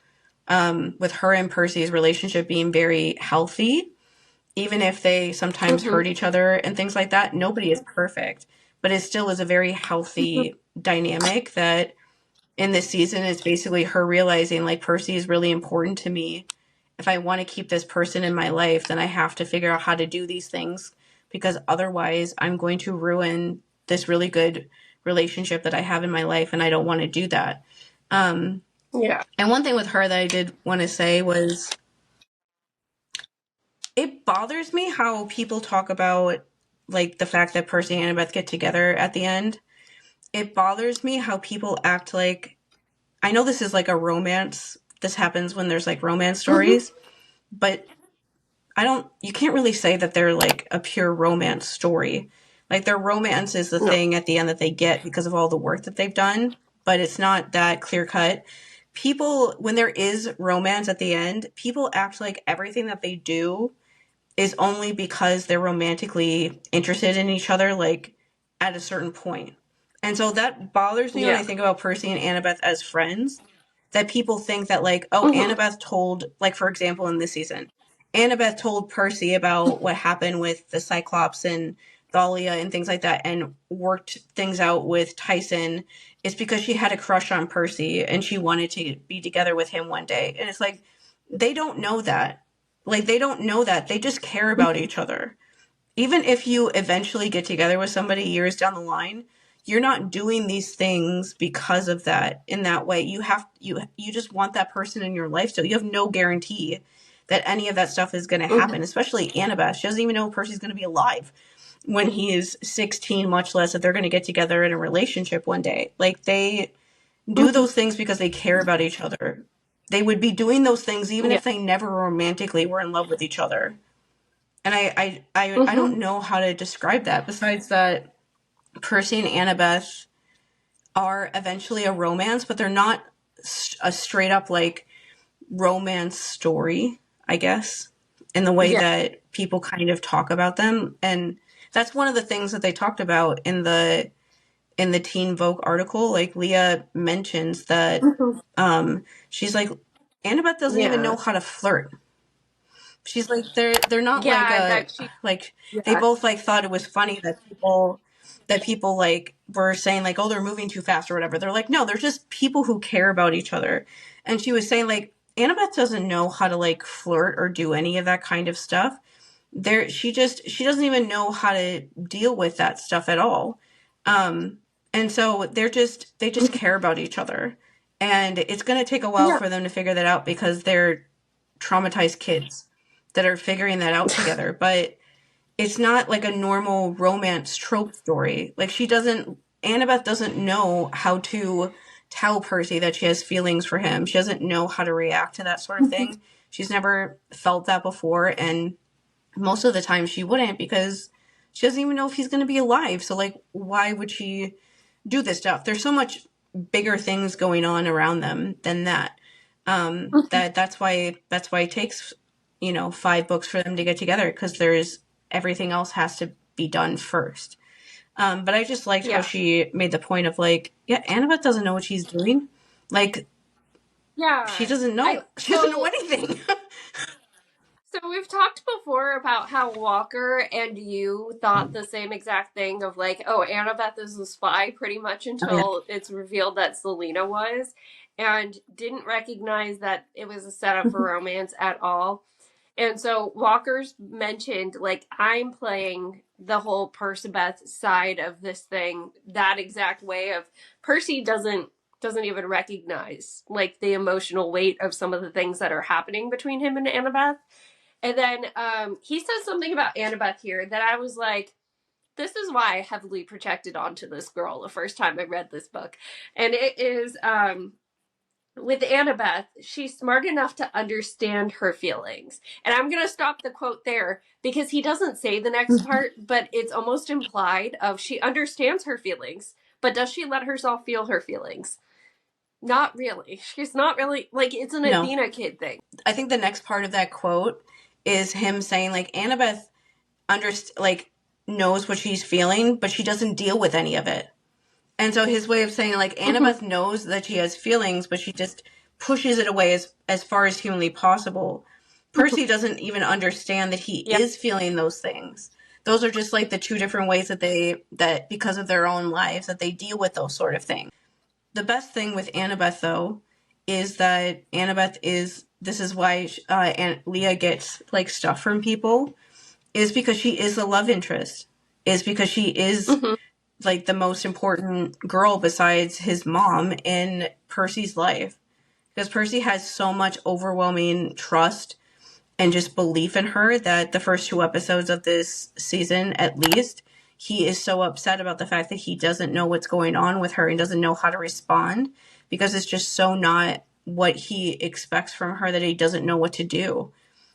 with her and Percy's relationship being very healthy, even if they sometimes hurt each other and things like that, nobody is perfect, but it still is a very healthy dynamic that in this season is basically her realizing like Percy is really important to me. If I want to keep this person in my life, then I have to figure out how to do these things, because otherwise I'm going to ruin this really good relationship that I have in my life, and I don't want to do that. And one thing with her that I did want to say was, it bothers me how people talk about like the fact that Percy and Annabeth get together at the end. It bothers me how people act like, I know this is like a romance. This happens when there's like romance stories, but you can't really say that they're like a pure romance story. Like their romance is the thing at the end that they get because of all the work that they've done, but it's not that clear cut. People, when there is romance at the end, people act like everything that they do is only because they're romantically interested in each other, like at a certain point. And so that bothers me when I think about Percy and Annabeth as friends, that people think that like, Annabeth told, like for example in this season, Annabeth told Percy about what happened with the Cyclops and Thalia and things like that, and worked things out with Tyson. It's because she had a crush on Percy and she wanted to be together with him one day. And it's like, they don't know that. Like, they don't know that. They just care about each other. Even if you eventually get together with somebody years down the line, you're not doing these things because of that in that way. You just want that person in your life. So you have no guarantee that any of that stuff is going to happen, especially Annabeth. She doesn't even know if Percy's going to be alive. when he is 16, much less that they're going to get together in a relationship one day. Like, they do those things because they care about each other. They would be doing those things even if they never romantically were in love with each other. And I don't know how to describe that, besides that Percy and Annabeth are eventually a romance, but they're not a straight up like romance story, I guess, in the way that people kind of talk about them. And that's one of the things that they talked about in the Teen Vogue article. Like, LEAH mentions that she's like, Annabeth doesn't even know how to flirt. She's like, they're not they both like thought it was funny that people like were saying like, oh, they're moving too fast or whatever. They're like, no, they're just people who care about each other. And she was saying like, Annabeth doesn't know how to like flirt or do any of that kind of stuff. She doesn't even know how to deal with that stuff at all. And so they just care about each other. And it's going to take a while for them to figure that out, because they're traumatized kids that are figuring that out together. But it's not like a normal romance trope story. Like, Annabeth doesn't know how to tell Percy that she has feelings for him. She doesn't know how to react to that sort of thing. She's never felt that before, and most of the time she wouldn't, because she doesn't even know if he's going to be alive. So like, why would she do this stuff? There's so much bigger things going on around them than that. That's why it takes 5 books for them to get together, because everything else has to be done first. But I just liked how she made the point of like, Annabeth doesn't know what she's doing. Like, she doesn't know. She doesn't know anything. So we've talked before about how Walker and you thought the same exact thing of like, oh, Annabeth is a spy, pretty much until it's revealed that Selena was, and didn't recognize that it was a setup for romance at all. And so Walker's mentioned, like, I'm playing the whole Percabeth side of this thing that exact way of Percy doesn't even recognize like the emotional weight of some of the things that are happening between him and Annabeth. And then he says something about Annabeth here that I was like, this is why I heavily projected onto this girl the first time I read this book. And it is with Annabeth, she's smart enough to understand her feelings. And I'm going to stop the quote there, because he doesn't say the next part, but it's almost implied of she understands her feelings, but does she let herself feel her feelings? Not really. She's not really, like, it's an Athena kid thing. I think the next part of that quote is him saying like, Annabeth knows what she's feeling, but she doesn't deal with any of it. And so his way of saying like, Annabeth knows that she has feelings, but she just pushes it away as far as humanly possible. Percy doesn't even understand that he is feeling those things. Those are just like the two different ways that because of their own lives that they deal with those sort of things. The best thing with Annabeth though is that this is why LEAH gets like stuff from people, is because she is the love interest, is because she is like the most important girl besides his mom in Percy's life, because Percy has so much overwhelming trust and just belief in her that the first 2 episodes of this season, at least, he is so upset about the fact that he doesn't know what's going on with her and doesn't know how to respond, because it's just so not what he expects from her that he doesn't know what to do.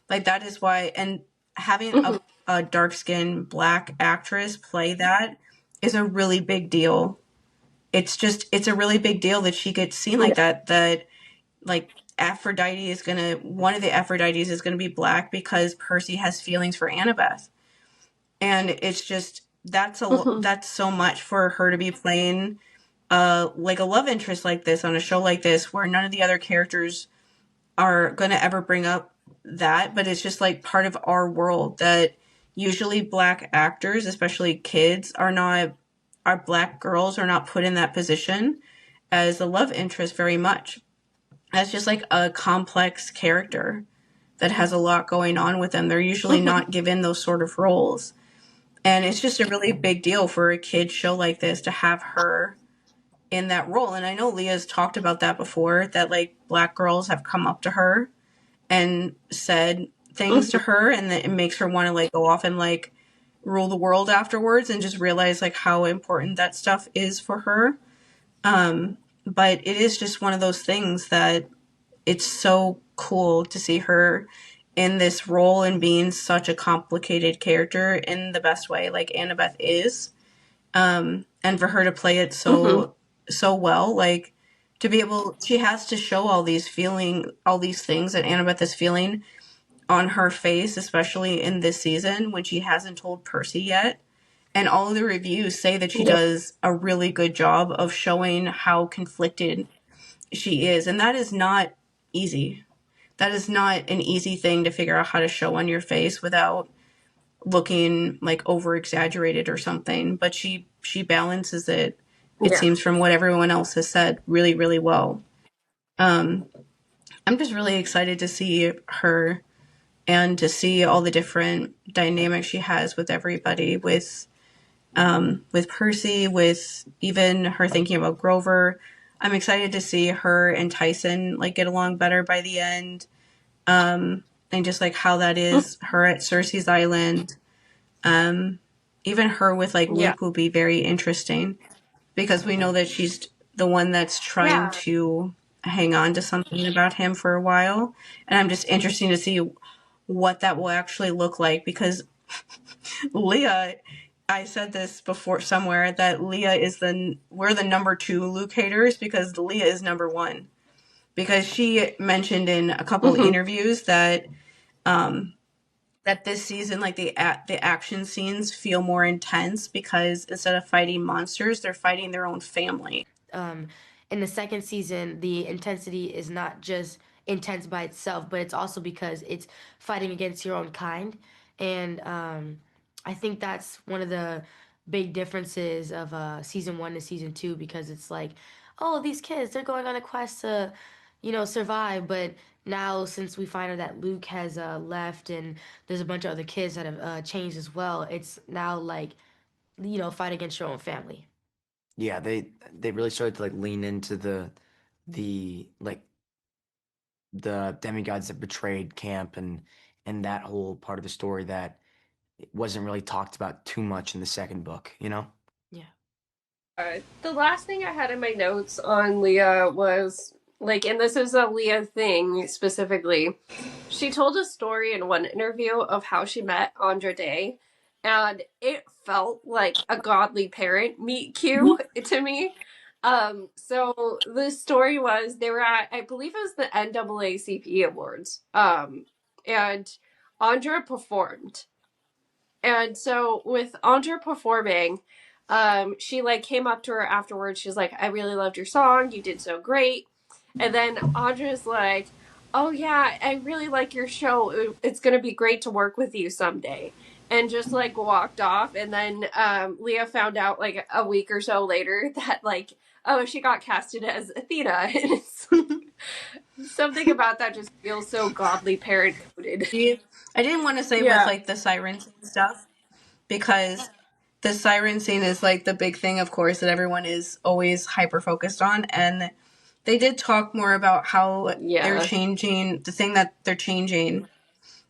Like, that is why, and having a dark-skinned black actress play that is a really big deal. It's a really big deal that she gets seen like that like one of the Aphrodites is gonna be black because Percy has feelings for Annabeth. And it's just, that's so much for her to be playing like a love interest like this on a show like this, where none of the other characters are going to ever bring up that, but it's just like part of our world that usually black actors, especially kids, our black girls are not put in that position as a love interest very much. As just like a complex character that has a lot going on with them. They're usually not given those sort of roles. And it's just a really big deal for a kid show like this to have her in that role. And I know LEAH's talked about that before, that like black girls have come up to her and said things to her, and that it makes her want to like go off and like rule the world afterwards, and just realize like how important that stuff is for her. But it is just one of those things that it's so cool to see her in this role and being such a complicated character in the best way, like Annabeth is. And for her to play it so well, like to be able, she has to show all these things that Annabeth is feeling on her face, especially in this season when she hasn't told Percy yet. And all of the reviews say that she does a really good job of showing how conflicted she is. And that is not easy. That is not an easy thing to figure out how to show on your face without looking like over exaggerated or something. But she balances it, it seems, from what everyone else has said, really, really well. I'm just really excited to see her and to see all the different dynamics she has with everybody, with Percy, with even her thinking about Grover. I'm excited to see her and Tyson like get along better by the end. And just like how that is, her at Cersei's Island. Even her with like Luke will be very interesting, because we know that she's the one that's trying to hang on to something about him for a while. And I'm just interested to see what that will actually look like, because LEAH, I said this before somewhere, that LEAH is we're the number 2 Luke haters, because LEAH is number 1. Because she mentioned in a couple of interviews that that this season, like the action scenes feel more intense, because instead of fighting monsters, they're fighting their own family. In the second season, the intensity is not just intense by itself, but it's also because it's fighting against your own kind. And I think that's one of the big differences of season 1 to season 2, because it's like, oh, these kids, they're going on a quest to, survive. But now, since we find out that Luke has left and there's a bunch of other kids that have changed as well, it's now like, fight against your own family. Yeah, they really started to like lean into the like the demigods that betrayed camp and that whole part of the story that wasn't really talked about too much in the second book, Yeah. The last thing I had in my notes on LEAH was like, and this is a LEAH thing specifically, she told a story in one interview of how she met Andra Day, and it felt like a godly parent meet cute to me. So the story was, they were at, I believe it was the NAACP Awards, and Andra performed. And so with Andra performing, she like came up to her afterwards. She's like, I really loved your song. You did so great. And then Andra's like, oh yeah, I really like your show. It's going to be great to work with you someday. And just like walked off. And then LEAH found out like a week or so later that like, oh, she got casted as Athena. And it's something about that just feels so godly parent coded. I didn't want to say with like the sirens and stuff, because the siren scene is like the big thing, of course, that everyone is always hyper focused on. And they did talk more about how they're changing. The thing that they're changing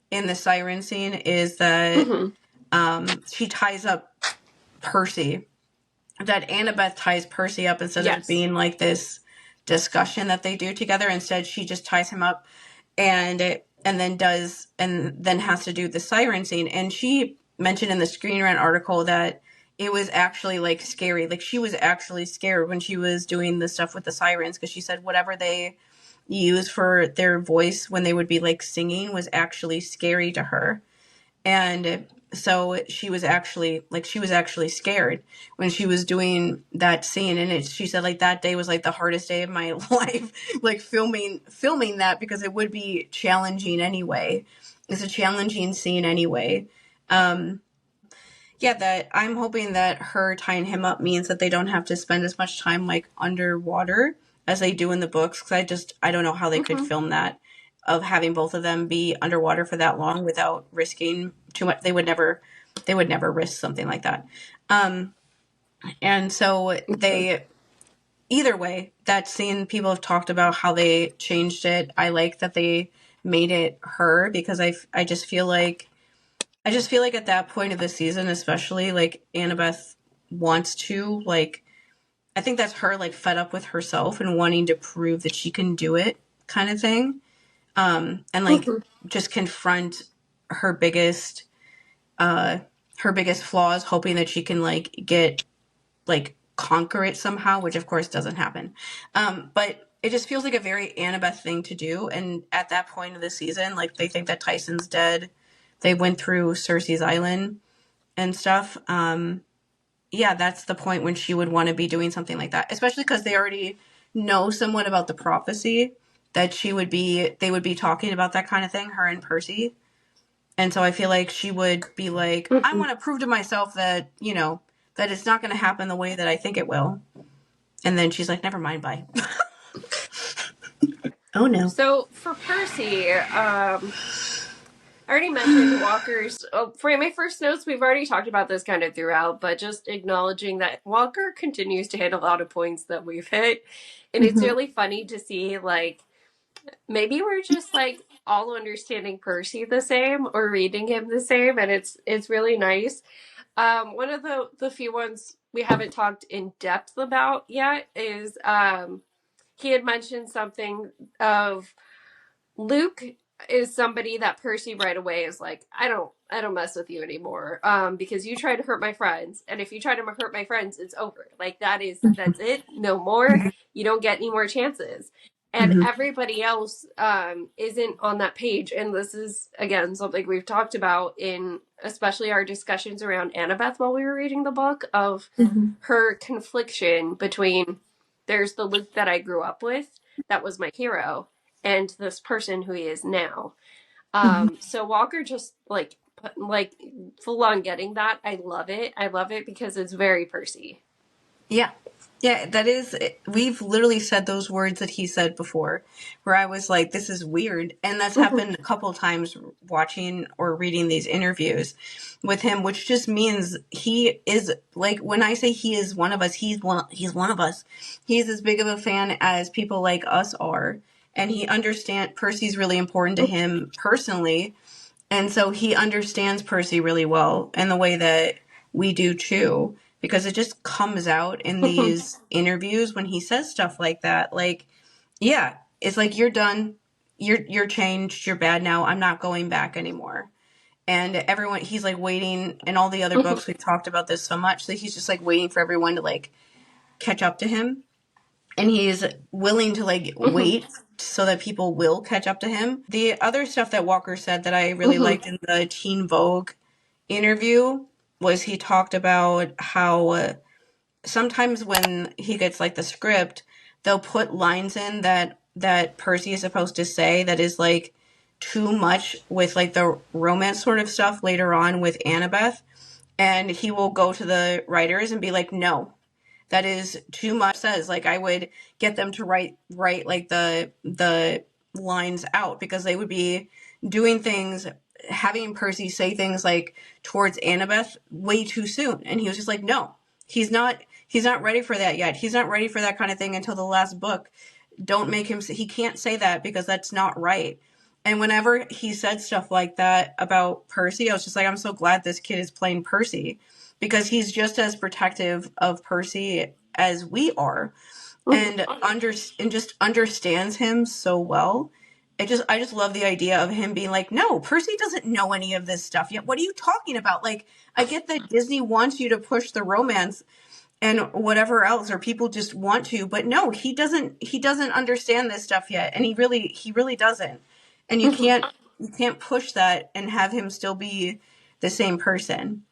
in the siren scene is that she ties up Percy. That Annabeth ties Percy up instead of being like this discussion that they do together. Instead, she just ties him up and then has to do the siren scene. And she mentioned in the Screen Rant article that it was actually like scary. Like she was actually scared when she was doing the stuff with the sirens, because she said whatever they use for their voice when they would be like singing was actually scary to her. And so she was actually scared when she was doing that scene. And she said like that day was like the hardest day of my life, like filming that, because it would be challenging anyway. It's a challenging scene anyway. That I'm hoping that her tying him up means that they don't have to spend as much time like underwater as they do in the books. Because I don't know how they could film that, of having both of them be underwater for that long without risking too much. They would never risk something like that. And so either way, that scene, people have talked about how they changed it. I like that they made it her, because I just feel like I just feel like at that point of the season, especially, like, Annabeth wants to, like, I think that's her, like, fed up with herself and wanting to prove that she can do it kind of thing. And, like, just confront her biggest flaws, hoping that she can, like, conquer it somehow, which of course doesn't happen. But it just feels like a very Annabeth thing to do. And at that point of the season, like, they think that Tyson's dead. They went through Cersei's Island and stuff. Yeah, that's the point when she would want to be doing something like that, especially because they already know somewhat about the prophecy that they would be talking about that kind of thing, her and Percy. And so I feel like she would be like, I want to prove to myself that, you know, that it's not going to happen the way that I think it will. And then she's like, never mind, bye. Oh, no. So for Percy, I already mentioned Walker's. For my first notes, we've already talked about this kind of throughout, but just acknowledging that Walker continues to hit a lot of points that we've hit. And it's really funny to see, like, maybe we're just, like, all understanding Percy the same or reading him the same, and it's really nice. One of the few ones we haven't talked in depth about yet is he had mentioned something of Luke is somebody that Percy right away is like, I don't mess with you anymore, because you try to hurt my friends, and if you try to hurt my friends, it's over. Like, that's it, no more. You don't get any more chances. And everybody else isn't on that page. And this is, again, something we've talked about in especially our discussions around Annabeth while we were reading the book, of her confliction between, there's the Luke that I grew up with, that was my hero, and this person who he is now. So Walker just, like full on getting that. I love it. I love it because it's very Percy. Yeah. Yeah, that is, we've literally said those words that he said before, where I was like, this is weird. And that's happened a couple times watching or reading these interviews with him, which just means he is, like, when I say he is one of us, he's one of us. He's as big of a fan as people like us are. And he understands, Percy's really important to him personally. And so he understands Percy really well in the way that we do too. Because it just comes out in these interviews when he says stuff like that. Like, yeah, it's like, you're done. You're changed. You're bad now. I'm not going back anymore. And everyone, he's like waiting. In all the other books, we've talked about this so much, that he's just like waiting for everyone to like catch up to him. And he's willing to like wait so that people will catch up to him. The other stuff that Walker said that I really liked in the Teen Vogue interview was he talked about how sometimes when he gets like the script, they'll put lines in that Percy is supposed to say that is like too much with like the romance sort of stuff later on with Annabeth. And he will go to the writers and be like, no, that is too much. Says, like, I would get them to write like the lines out, because they would be doing things, having Percy say things like towards Annabeth way too soon. And he was just like, no, he's not ready for that yet. He's not ready for that kind of thing until the last book. Don't make him, he can't say that because that's not right. And whenever he said stuff like that about Percy, I was just like, I'm so glad this kid is playing Percy, because he's just as protective of Percy as we are, and just understands him so well. I just love the idea of him being like, no, Percy doesn't know any of this stuff yet. What are you talking about? Like, I get that Disney wants you to push the romance and whatever else, or people just want to, but no, he doesn't understand this stuff yet. And he really doesn't. And you can't push that and have him still be the same person.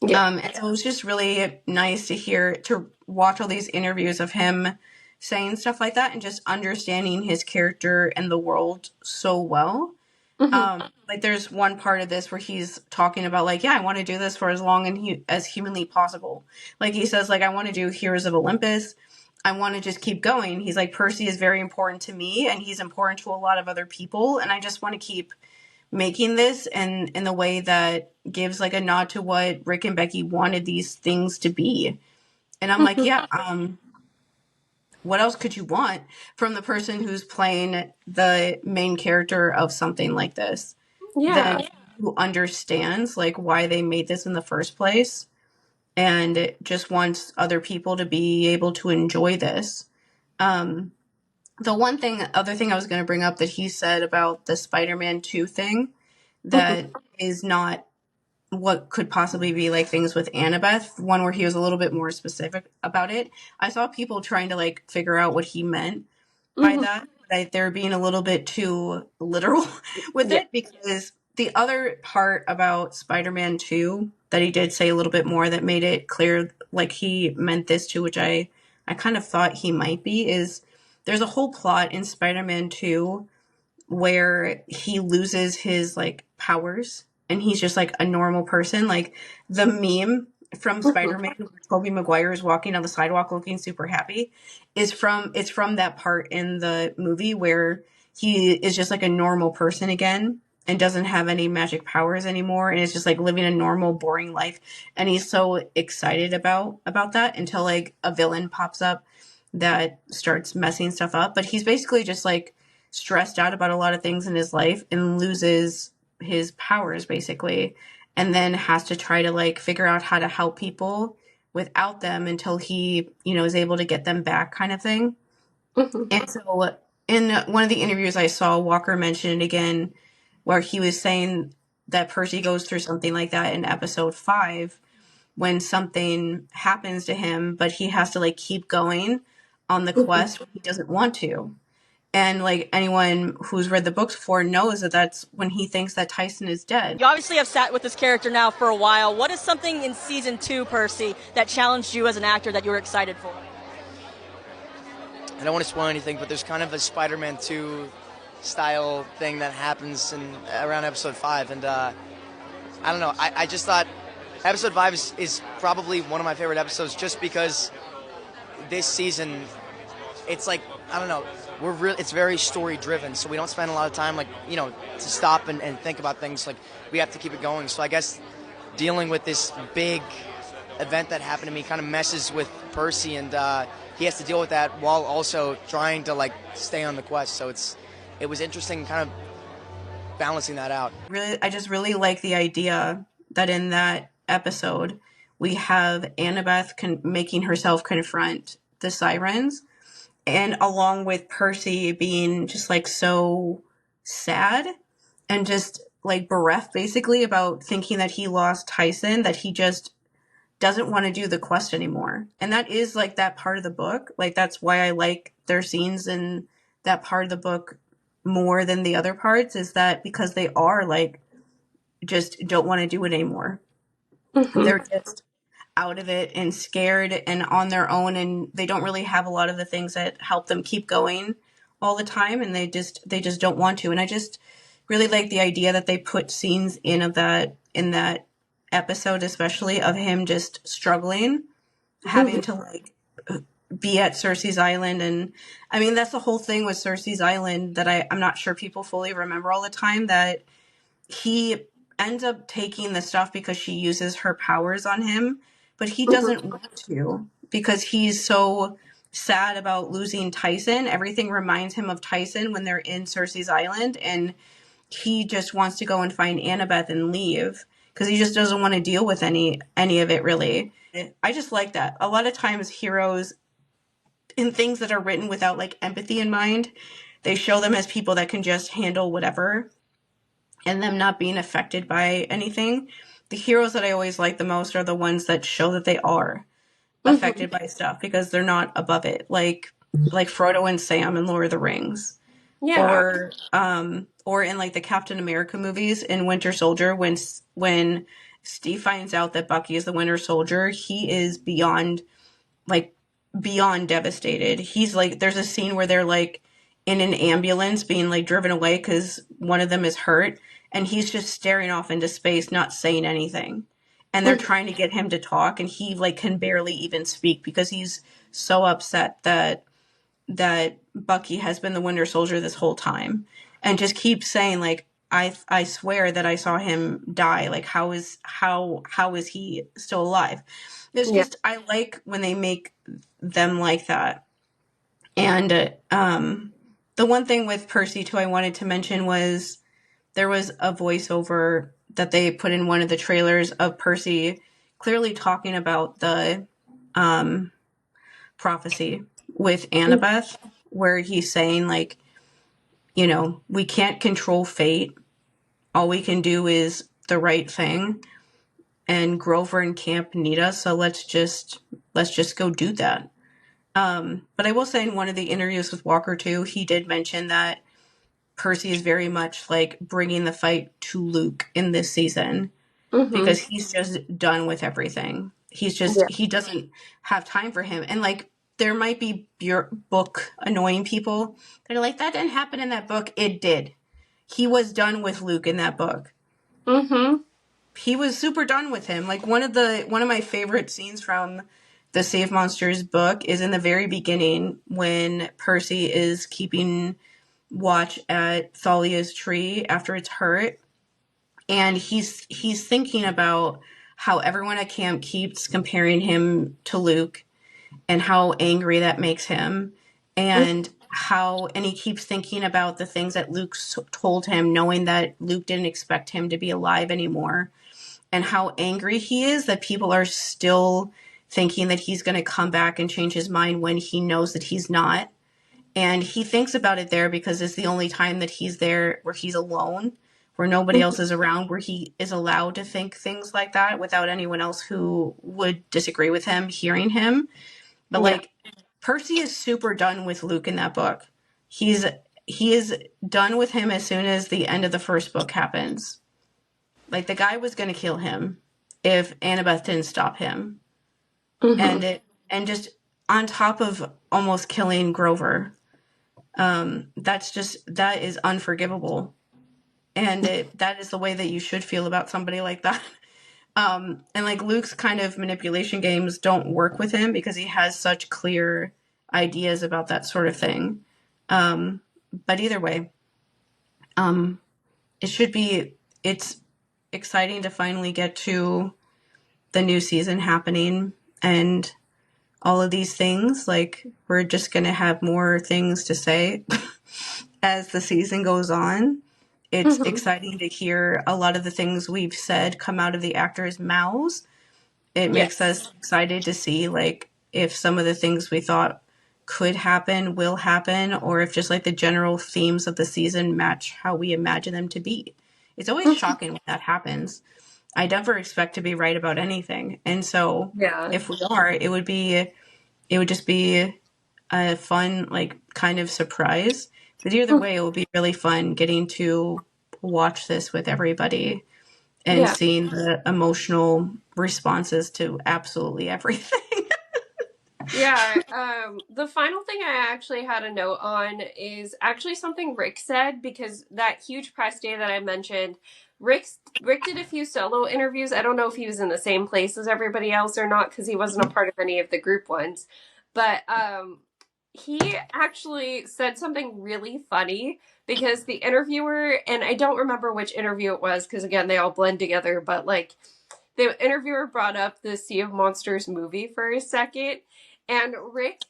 Yeah. And so it was just really nice to watch all these interviews of him saying stuff like that and just understanding his character and the world so well. Like, there's one part of this where he's talking about like, yeah, I want to do this for as long as humanly possible. Like, he says, like, I want to do Heroes of Olympus. I want to just keep going. He's like, Percy is very important to me, and he's important to a lot of other people, and I just want to keep making this and in the way that gives like a nod to what Rick and Becky wanted these things to be. And I'm like, yeah, what else could you want from the person who's playing the main character of something like this? Yeah. who understands like why they made this in the first place, and just wants other people to be able to enjoy this. The other thing I was going to bring up that he said about the Spider-Man 2 thing that is not what could possibly be like things with Annabeth, one where he was a little bit more specific about it. I saw people trying to like figure out what he meant by that. They're being a little bit too literal with it, because the other part about Spider-Man 2 that he did say a little bit more that made it clear like he meant this too, which I kind of thought he might be, is there's a whole plot in Spider-Man 2 where he loses his like powers and he's just like a normal person. Like the meme from Spider-Man where Tobey Maguire is walking on the sidewalk looking super happy it's from that part in the movie where he is just like a normal person again and doesn't have any magic powers anymore, and is just like living a normal boring life, and he's so excited about that until like a villain pops up that starts messing stuff up. But he's basically just like stressed out about a lot of things in his life and loses his powers basically, and then has to try to like figure out how to help people without them until he, is able to get them back, kind of thing. And so in one of the interviews I saw, Walker mention it again, where he was saying that Percy goes through something like that in episode 5 when something happens to him, but he has to like keep going on the quest when he doesn't want to. And like anyone who's read the books before knows that that's when he thinks that Tyson is dead. You obviously have sat with this character now for a while. What is something in season 2, Percy, that challenged you as an actor that you were excited for? I don't want to spoil anything, but there's kind of a Spider-Man 2 style thing that happens around episode 5, and I don't know. I just thought episode 5 is probably one of my favorite episodes, just because this season, it's like, I don't know, it's very story driven, so we don't spend a lot of time to stop and think about things. Like, we have to keep it going. So I guess dealing with this big event that happened to me kind of messes with Percy, and he has to deal with that while also trying to like stay on the quest. So it was interesting kind of balancing that out. Really, I just really like the idea that in that episode we have Annabeth making herself confront the sirens, and along with Percy being just like so sad and just like bereft basically about thinking that he lost Tyson, that he just doesn't want to do the quest anymore. And that is like that part of the book. Like, that's why I like their scenes in that part of the book more than the other parts, is that because they are like just don't want to do it anymore. They're just out of it and scared and on their own, and they don't really have a lot of the things that help them keep going all the time, and they just don't want to. And I just really like the idea that they put scenes in that episode, especially of him just struggling, having to like be at Cersei's Island. And I mean, that's the whole thing with Cersei's Island that I'm not sure people fully remember all the time, that he ends up taking the stuff because she uses her powers on him, but he doesn't want to, because he's so sad about losing Tyson. Everything reminds him of Tyson when they're in Cersei's Island, and he just wants to go and find Annabeth and leave because he just doesn't want to deal with any of it, really. I just like that. A lot of times heroes in things that are written without like empathy in mind, they show them as people that can just handle whatever and them not being affected by anything. The heroes that I always like the most are the ones that show that they are affected by stuff because they're not above it. Like Frodo and Sam in Lord of the Rings. Yeah. Or in like the Captain America movies in Winter Soldier, when Steve finds out that Bucky is the Winter Soldier, he is beyond devastated. He's like, there's a scene where they're like in an ambulance being like driven away because one of them is hurt, and he's just staring off into space, not saying anything. And they're trying to get him to talk, and he like can barely even speak because he's so upset that Bucky has been the Winter Soldier this whole time, and just keeps saying like, I swear that I saw him die. Like, how is he still alive? It's just, I like when they make them like that. And the one thing with Percy too I wanted to mention was there was a voiceover that they put in one of the trailers of Percy clearly talking about the prophecy with Annabeth, where he's saying, like, you know, we can't control fate. All we can do is the right thing. And Grover and Camp need us, so let's just go do that. But I will say, in one of the interviews with Walker too, he did mention that Percy is very much like bringing the fight to Luke in this season, because he's just done with everything. He's just, he doesn't have time for him. And like, there might be book annoying people that are like, that didn't happen in that book. It did. He was done with Luke in that book. He was super done with him. Like, one of my favorite scenes from the Save Monsters book is in the very beginning when Percy is keeping watch at Thalia's tree after it's hurt, and he's thinking about how everyone at camp keeps comparing him to Luke and how angry that makes him, and he keeps thinking about the things that Luke told him, knowing that Luke didn't expect him to be alive anymore, and how angry he is that people are still thinking that he's going to come back and change his mind when he knows that he's not. And he thinks about it there because it's the only time that he's there where he's alone, where nobody else is around, where he is allowed to think things like that without anyone else who would disagree with him hearing him. But like, Percy is super done with Luke in that book. He is done with him as soon as the end of the first book happens. Like, the guy was going to kill him if Annabeth didn't stop him. And just on top of almost killing Grover. That is unforgivable. And that is the way that you should feel about somebody like that. And like, Luke's kind of manipulation games don't work with him because he has such clear ideas about that sort of thing. But either way, it's exciting to finally get to the new season happening and all of these things. Like, we're just going to have more things to say as the season goes on. It's exciting to hear a lot of the things we've said come out of the actors' mouths. It makes us excited to see, like, if some of the things we thought could happen will happen, or if just like the general themes of the season match how we imagine them to be. It's always shocking when that happens. I never expect to be right about anything. And so if we are, it would just be a fun, like, kind of surprise. But either way, it would be really fun getting to watch this with everybody and seeing the emotional responses to absolutely everything. The final thing I actually had a note on is actually something Rick said, because that huge press day that I mentioned, Rick did a few solo interviews. I don't know if he was in the same place as everybody else or not, because he wasn't a part of any of the group ones. But he actually said something really funny, because the interviewer, and I don't remember which interview it was, because again, they all blend together, but like, the interviewer brought up the Sea of Monsters movie for a second, and Rick,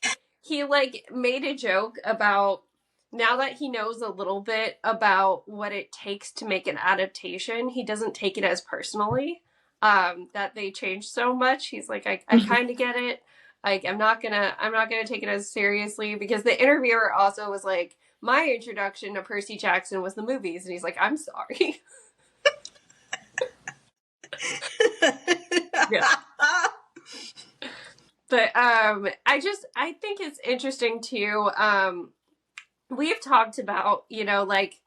he like made a joke about, now that he knows a little bit about what it takes to make an adaptation, he doesn't take it as personally, that they changed so much. He's like, I kind of get it. Like, I'm not gonna take it as seriously, because the interviewer also was like, my introduction to Percy Jackson was the movies, and he's like, I'm sorry. But I think it's interesting too. We've talked about, you know, like,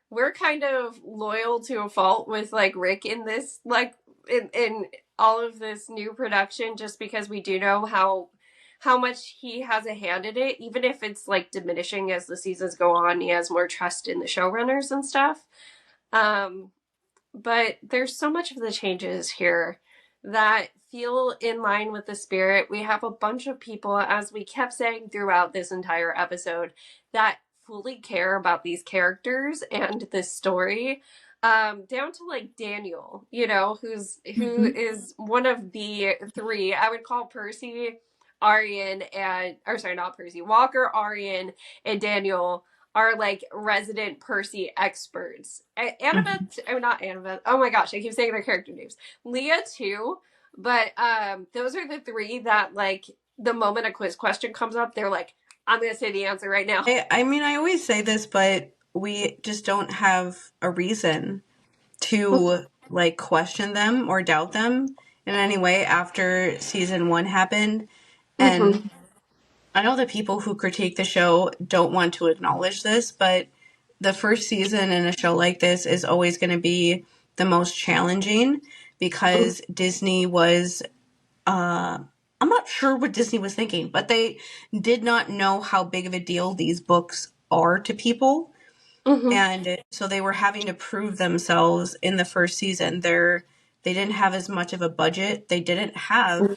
we're kind of loyal to a fault with like Rick in this, like, in all of this new production, just because we do know how much he has a hand in it, even if it's like diminishing as the seasons go on. He has more trust in the showrunners and stuff. But there's so much of the changes here that feel in line with the spirit. We have a bunch of people, as we kept saying throughout this entire episode, that fully care about these characters and this story, down to like Daniel, you know, who is one of the three. I would call Percy, Aryan, and, or sorry, not Percy, Walker, Aryan, and Daniel are like resident Percy experts. Annabeth, oh, not Annabeth. Oh my gosh, I keep saying their character names. LEAH too, but those are the three that like the moment a quiz question comes up, they're like, I'm gonna say the answer right now. I mean, I always say this, but we just don't have a reason to like question them or doubt them in any way after season 1 happened. And I know the people who critique the show don't want to acknowledge this, but the first season in a show like this is always going to be the most challenging because Disney was, I'm not sure what Disney was thinking, but they did not know how big of a deal these books are to people. And so they were having to prove themselves in the first season. They didn't have as much of a budget. They didn't have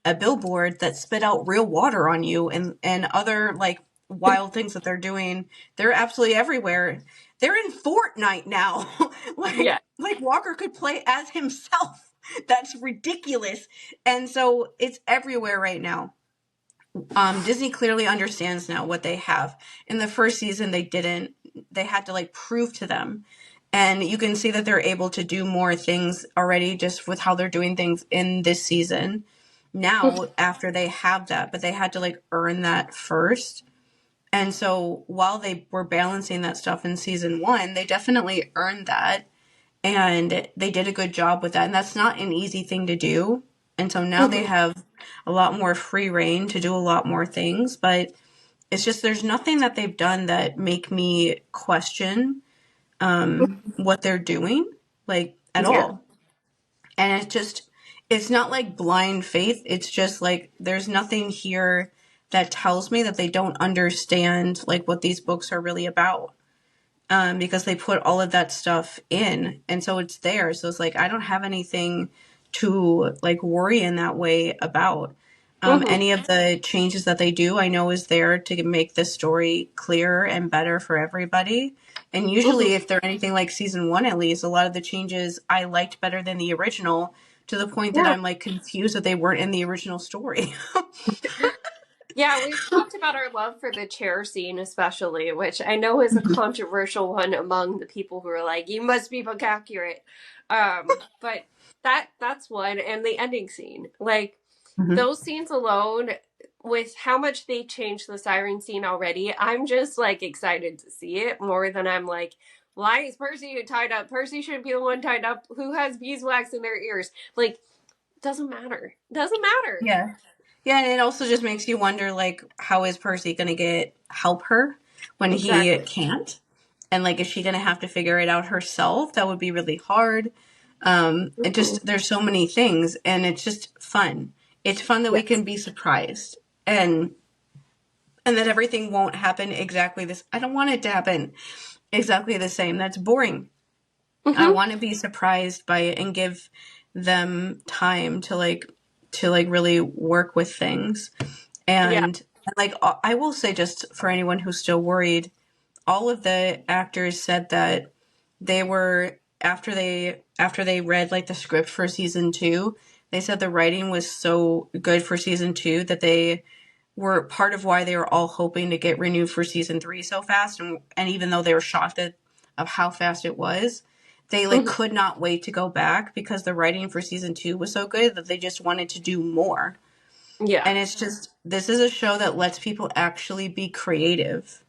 a billboard that spit out real water on you and other like wild things that they're doing. They're absolutely everywhere. They're in Fortnite now. Like Walker could play as himself. That's ridiculous. And so it's everywhere right now. Disney clearly understands now what they have. In the first season, they didn't. They had to like prove to them. And you can see that they're able to do more things already just with how they're doing things in this season. Now, after they have that, but they had to like earn that first. And so while they were balancing that stuff in season 1, they definitely earned that. And they did a good job with that. And that's not an easy thing to do. And so now they have a lot more free reign to do a lot more things. But it's just there's nothing that they've done that make me question what they're doing, like, at all. And it's not like blind faith. It's just like there's nothing here that tells me that they don't understand like what these books are really about. Because they put all of that stuff in, and so it's there. So it's like I don't have anything to like worry in that way about. Any of the changes that they do, I know is there to make the story clearer and better for everybody. And usually, if they're anything like season 1, at least, a lot of the changes I liked better than the original, to the point that I'm like confused that they weren't in the original story. Yeah, we've talked about our love for the chair scene, especially, which I know is a controversial one among the people who are like, "You must be book accurate," but that's one, and the ending scene, like those scenes alone, with how much they changed the siren scene already, I'm just like excited to see it more than I'm like, why is Percy tied up? Percy shouldn't be the one tied up. Who has beeswax in their ears? Like, doesn't matter. Doesn't matter. Yeah. Yeah, and it also just makes you wonder, like, how is Percy going to help her when he can't? And, like, is she going to have to figure it out herself? That would be really hard. It just, there's so many things, and it's just fun. It's fun that we can be surprised. And that everything won't happen exactly this. I don't want it to happen exactly the same. That's boring. I want to be surprised by it and give them time to really work with things. And like, I will say, just for anyone who's still worried, all of the actors said that they were, after they read like the script for season 2, they said the writing was so good for season 2 that they were part of why they were all hoping to get renewed for season 3 so fast. And even though they were shocked of how fast it was, they like could not wait to go back because the writing for season 2 was so good that they just wanted to do more. Yeah. And it's just, this is a show that lets people actually be creative.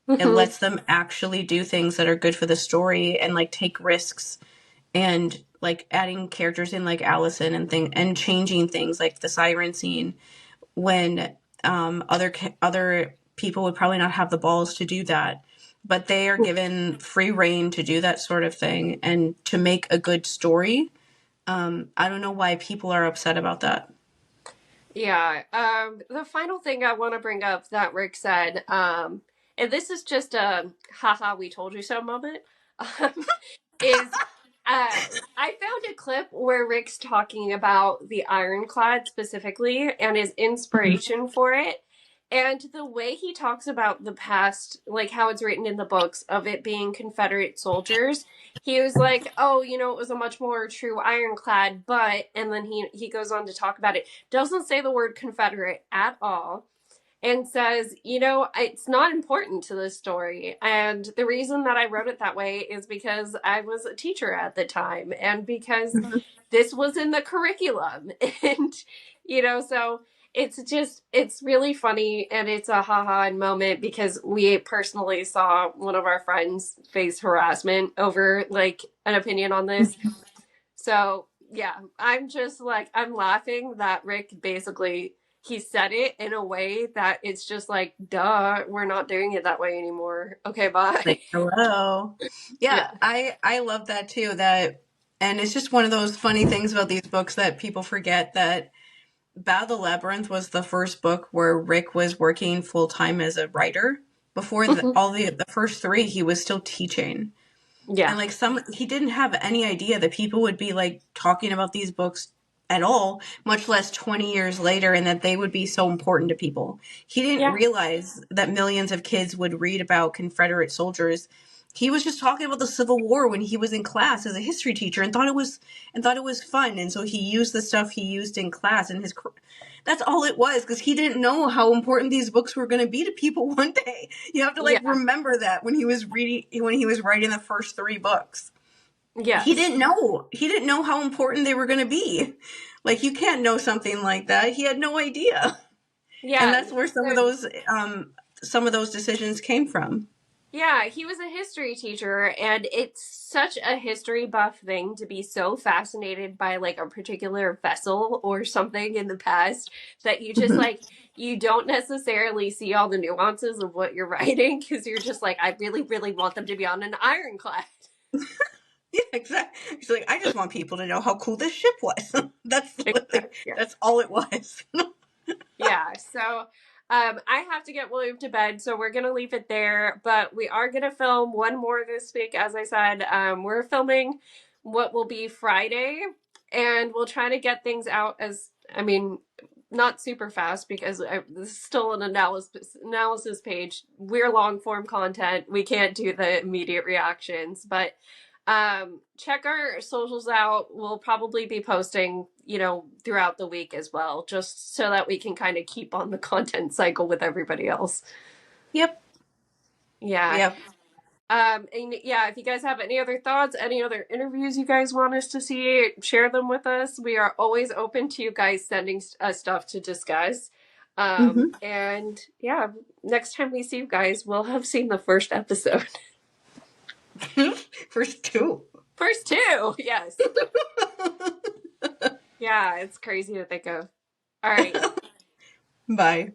It lets them actually do things that are good for the story and like take risks and like adding characters in like Allison and changing things like the siren scene when other people would probably not have the balls to do that. But they are given free reign to do that sort of thing and to make a good story. I don't know why people are upset about that. Yeah. The final thing I want to bring up that Rick said, and this is just a haha, we told you so moment, is I found a clip where Rick's talking about the Ironclad specifically and his inspiration for it. And the way he talks about the past, like how it's written in the books of it being Confederate soldiers, he was like, oh, it was a much more true ironclad, but, and then he goes on to talk about it, doesn't say the word Confederate at all. and says, it's not important to the story. And the reason that I wrote it that way is because I was a teacher at the time and because this was in the curriculum. And, so it's really funny and it's a haha moment because we personally saw one of our friends face harassment over like an opinion on this. So yeah, I'm just like, I'm laughing that Rick basically, he said it in a way that it's just like, duh, we're not doing it that way anymore. Okay, bye. Like, hello. Yeah, I love that too. And it's just one of those funny things about these books that people forget that Battle of the Labyrinth was the first book where Rick was working full time as a writer. Before the first three, he was still teaching. Yeah. And like he didn't have any idea that people would be like talking about these books at all, much less 20 years later, and that they would be so important to people. He didn't realize that millions of kids would read about Confederate soldiers. He was just talking about the Civil War when he was in class as a history teacher and thought it was fun. And so he used the stuff he used in class and that's all it was, because he didn't know how important these books were going to be to people one day. You have to remember that when he was writing the first three books. Yeah. He didn't know how important they were going to be. Like, you can't know something like that. He had no idea. Yeah. And that's where some of those decisions came from. Yeah, he was a history teacher, and it's such a history buff thing to be so fascinated by like a particular vessel or something in the past that you just like, you don't necessarily see all the nuances of what you're writing because you're just like, I really, really want them to be on an ironclad. Yeah, exactly. He's like, I just want people to know how cool this ship was. That's all it was. Yeah, so I have to get William to bed, so we're going to leave it there. But we are going to film one more this week. As I said, we're filming what will be Friday, and we'll try to get things out not super fast because this is still an analysis page. We're long form content. We can't do the immediate reactions, but check our socials out. We'll probably be posting, throughout the week as well, just so that we can kind of keep on the content cycle with everybody else. Yep. Yeah. Yep. And yeah, if you guys have any other thoughts, any other interviews you guys want us to see, share them with us. We are always open to you guys sending us stuff to discuss. And yeah, next time we see you guys, we'll have seen the first episode. First two, yes. Yeah, it's crazy to think of. All right. Bye.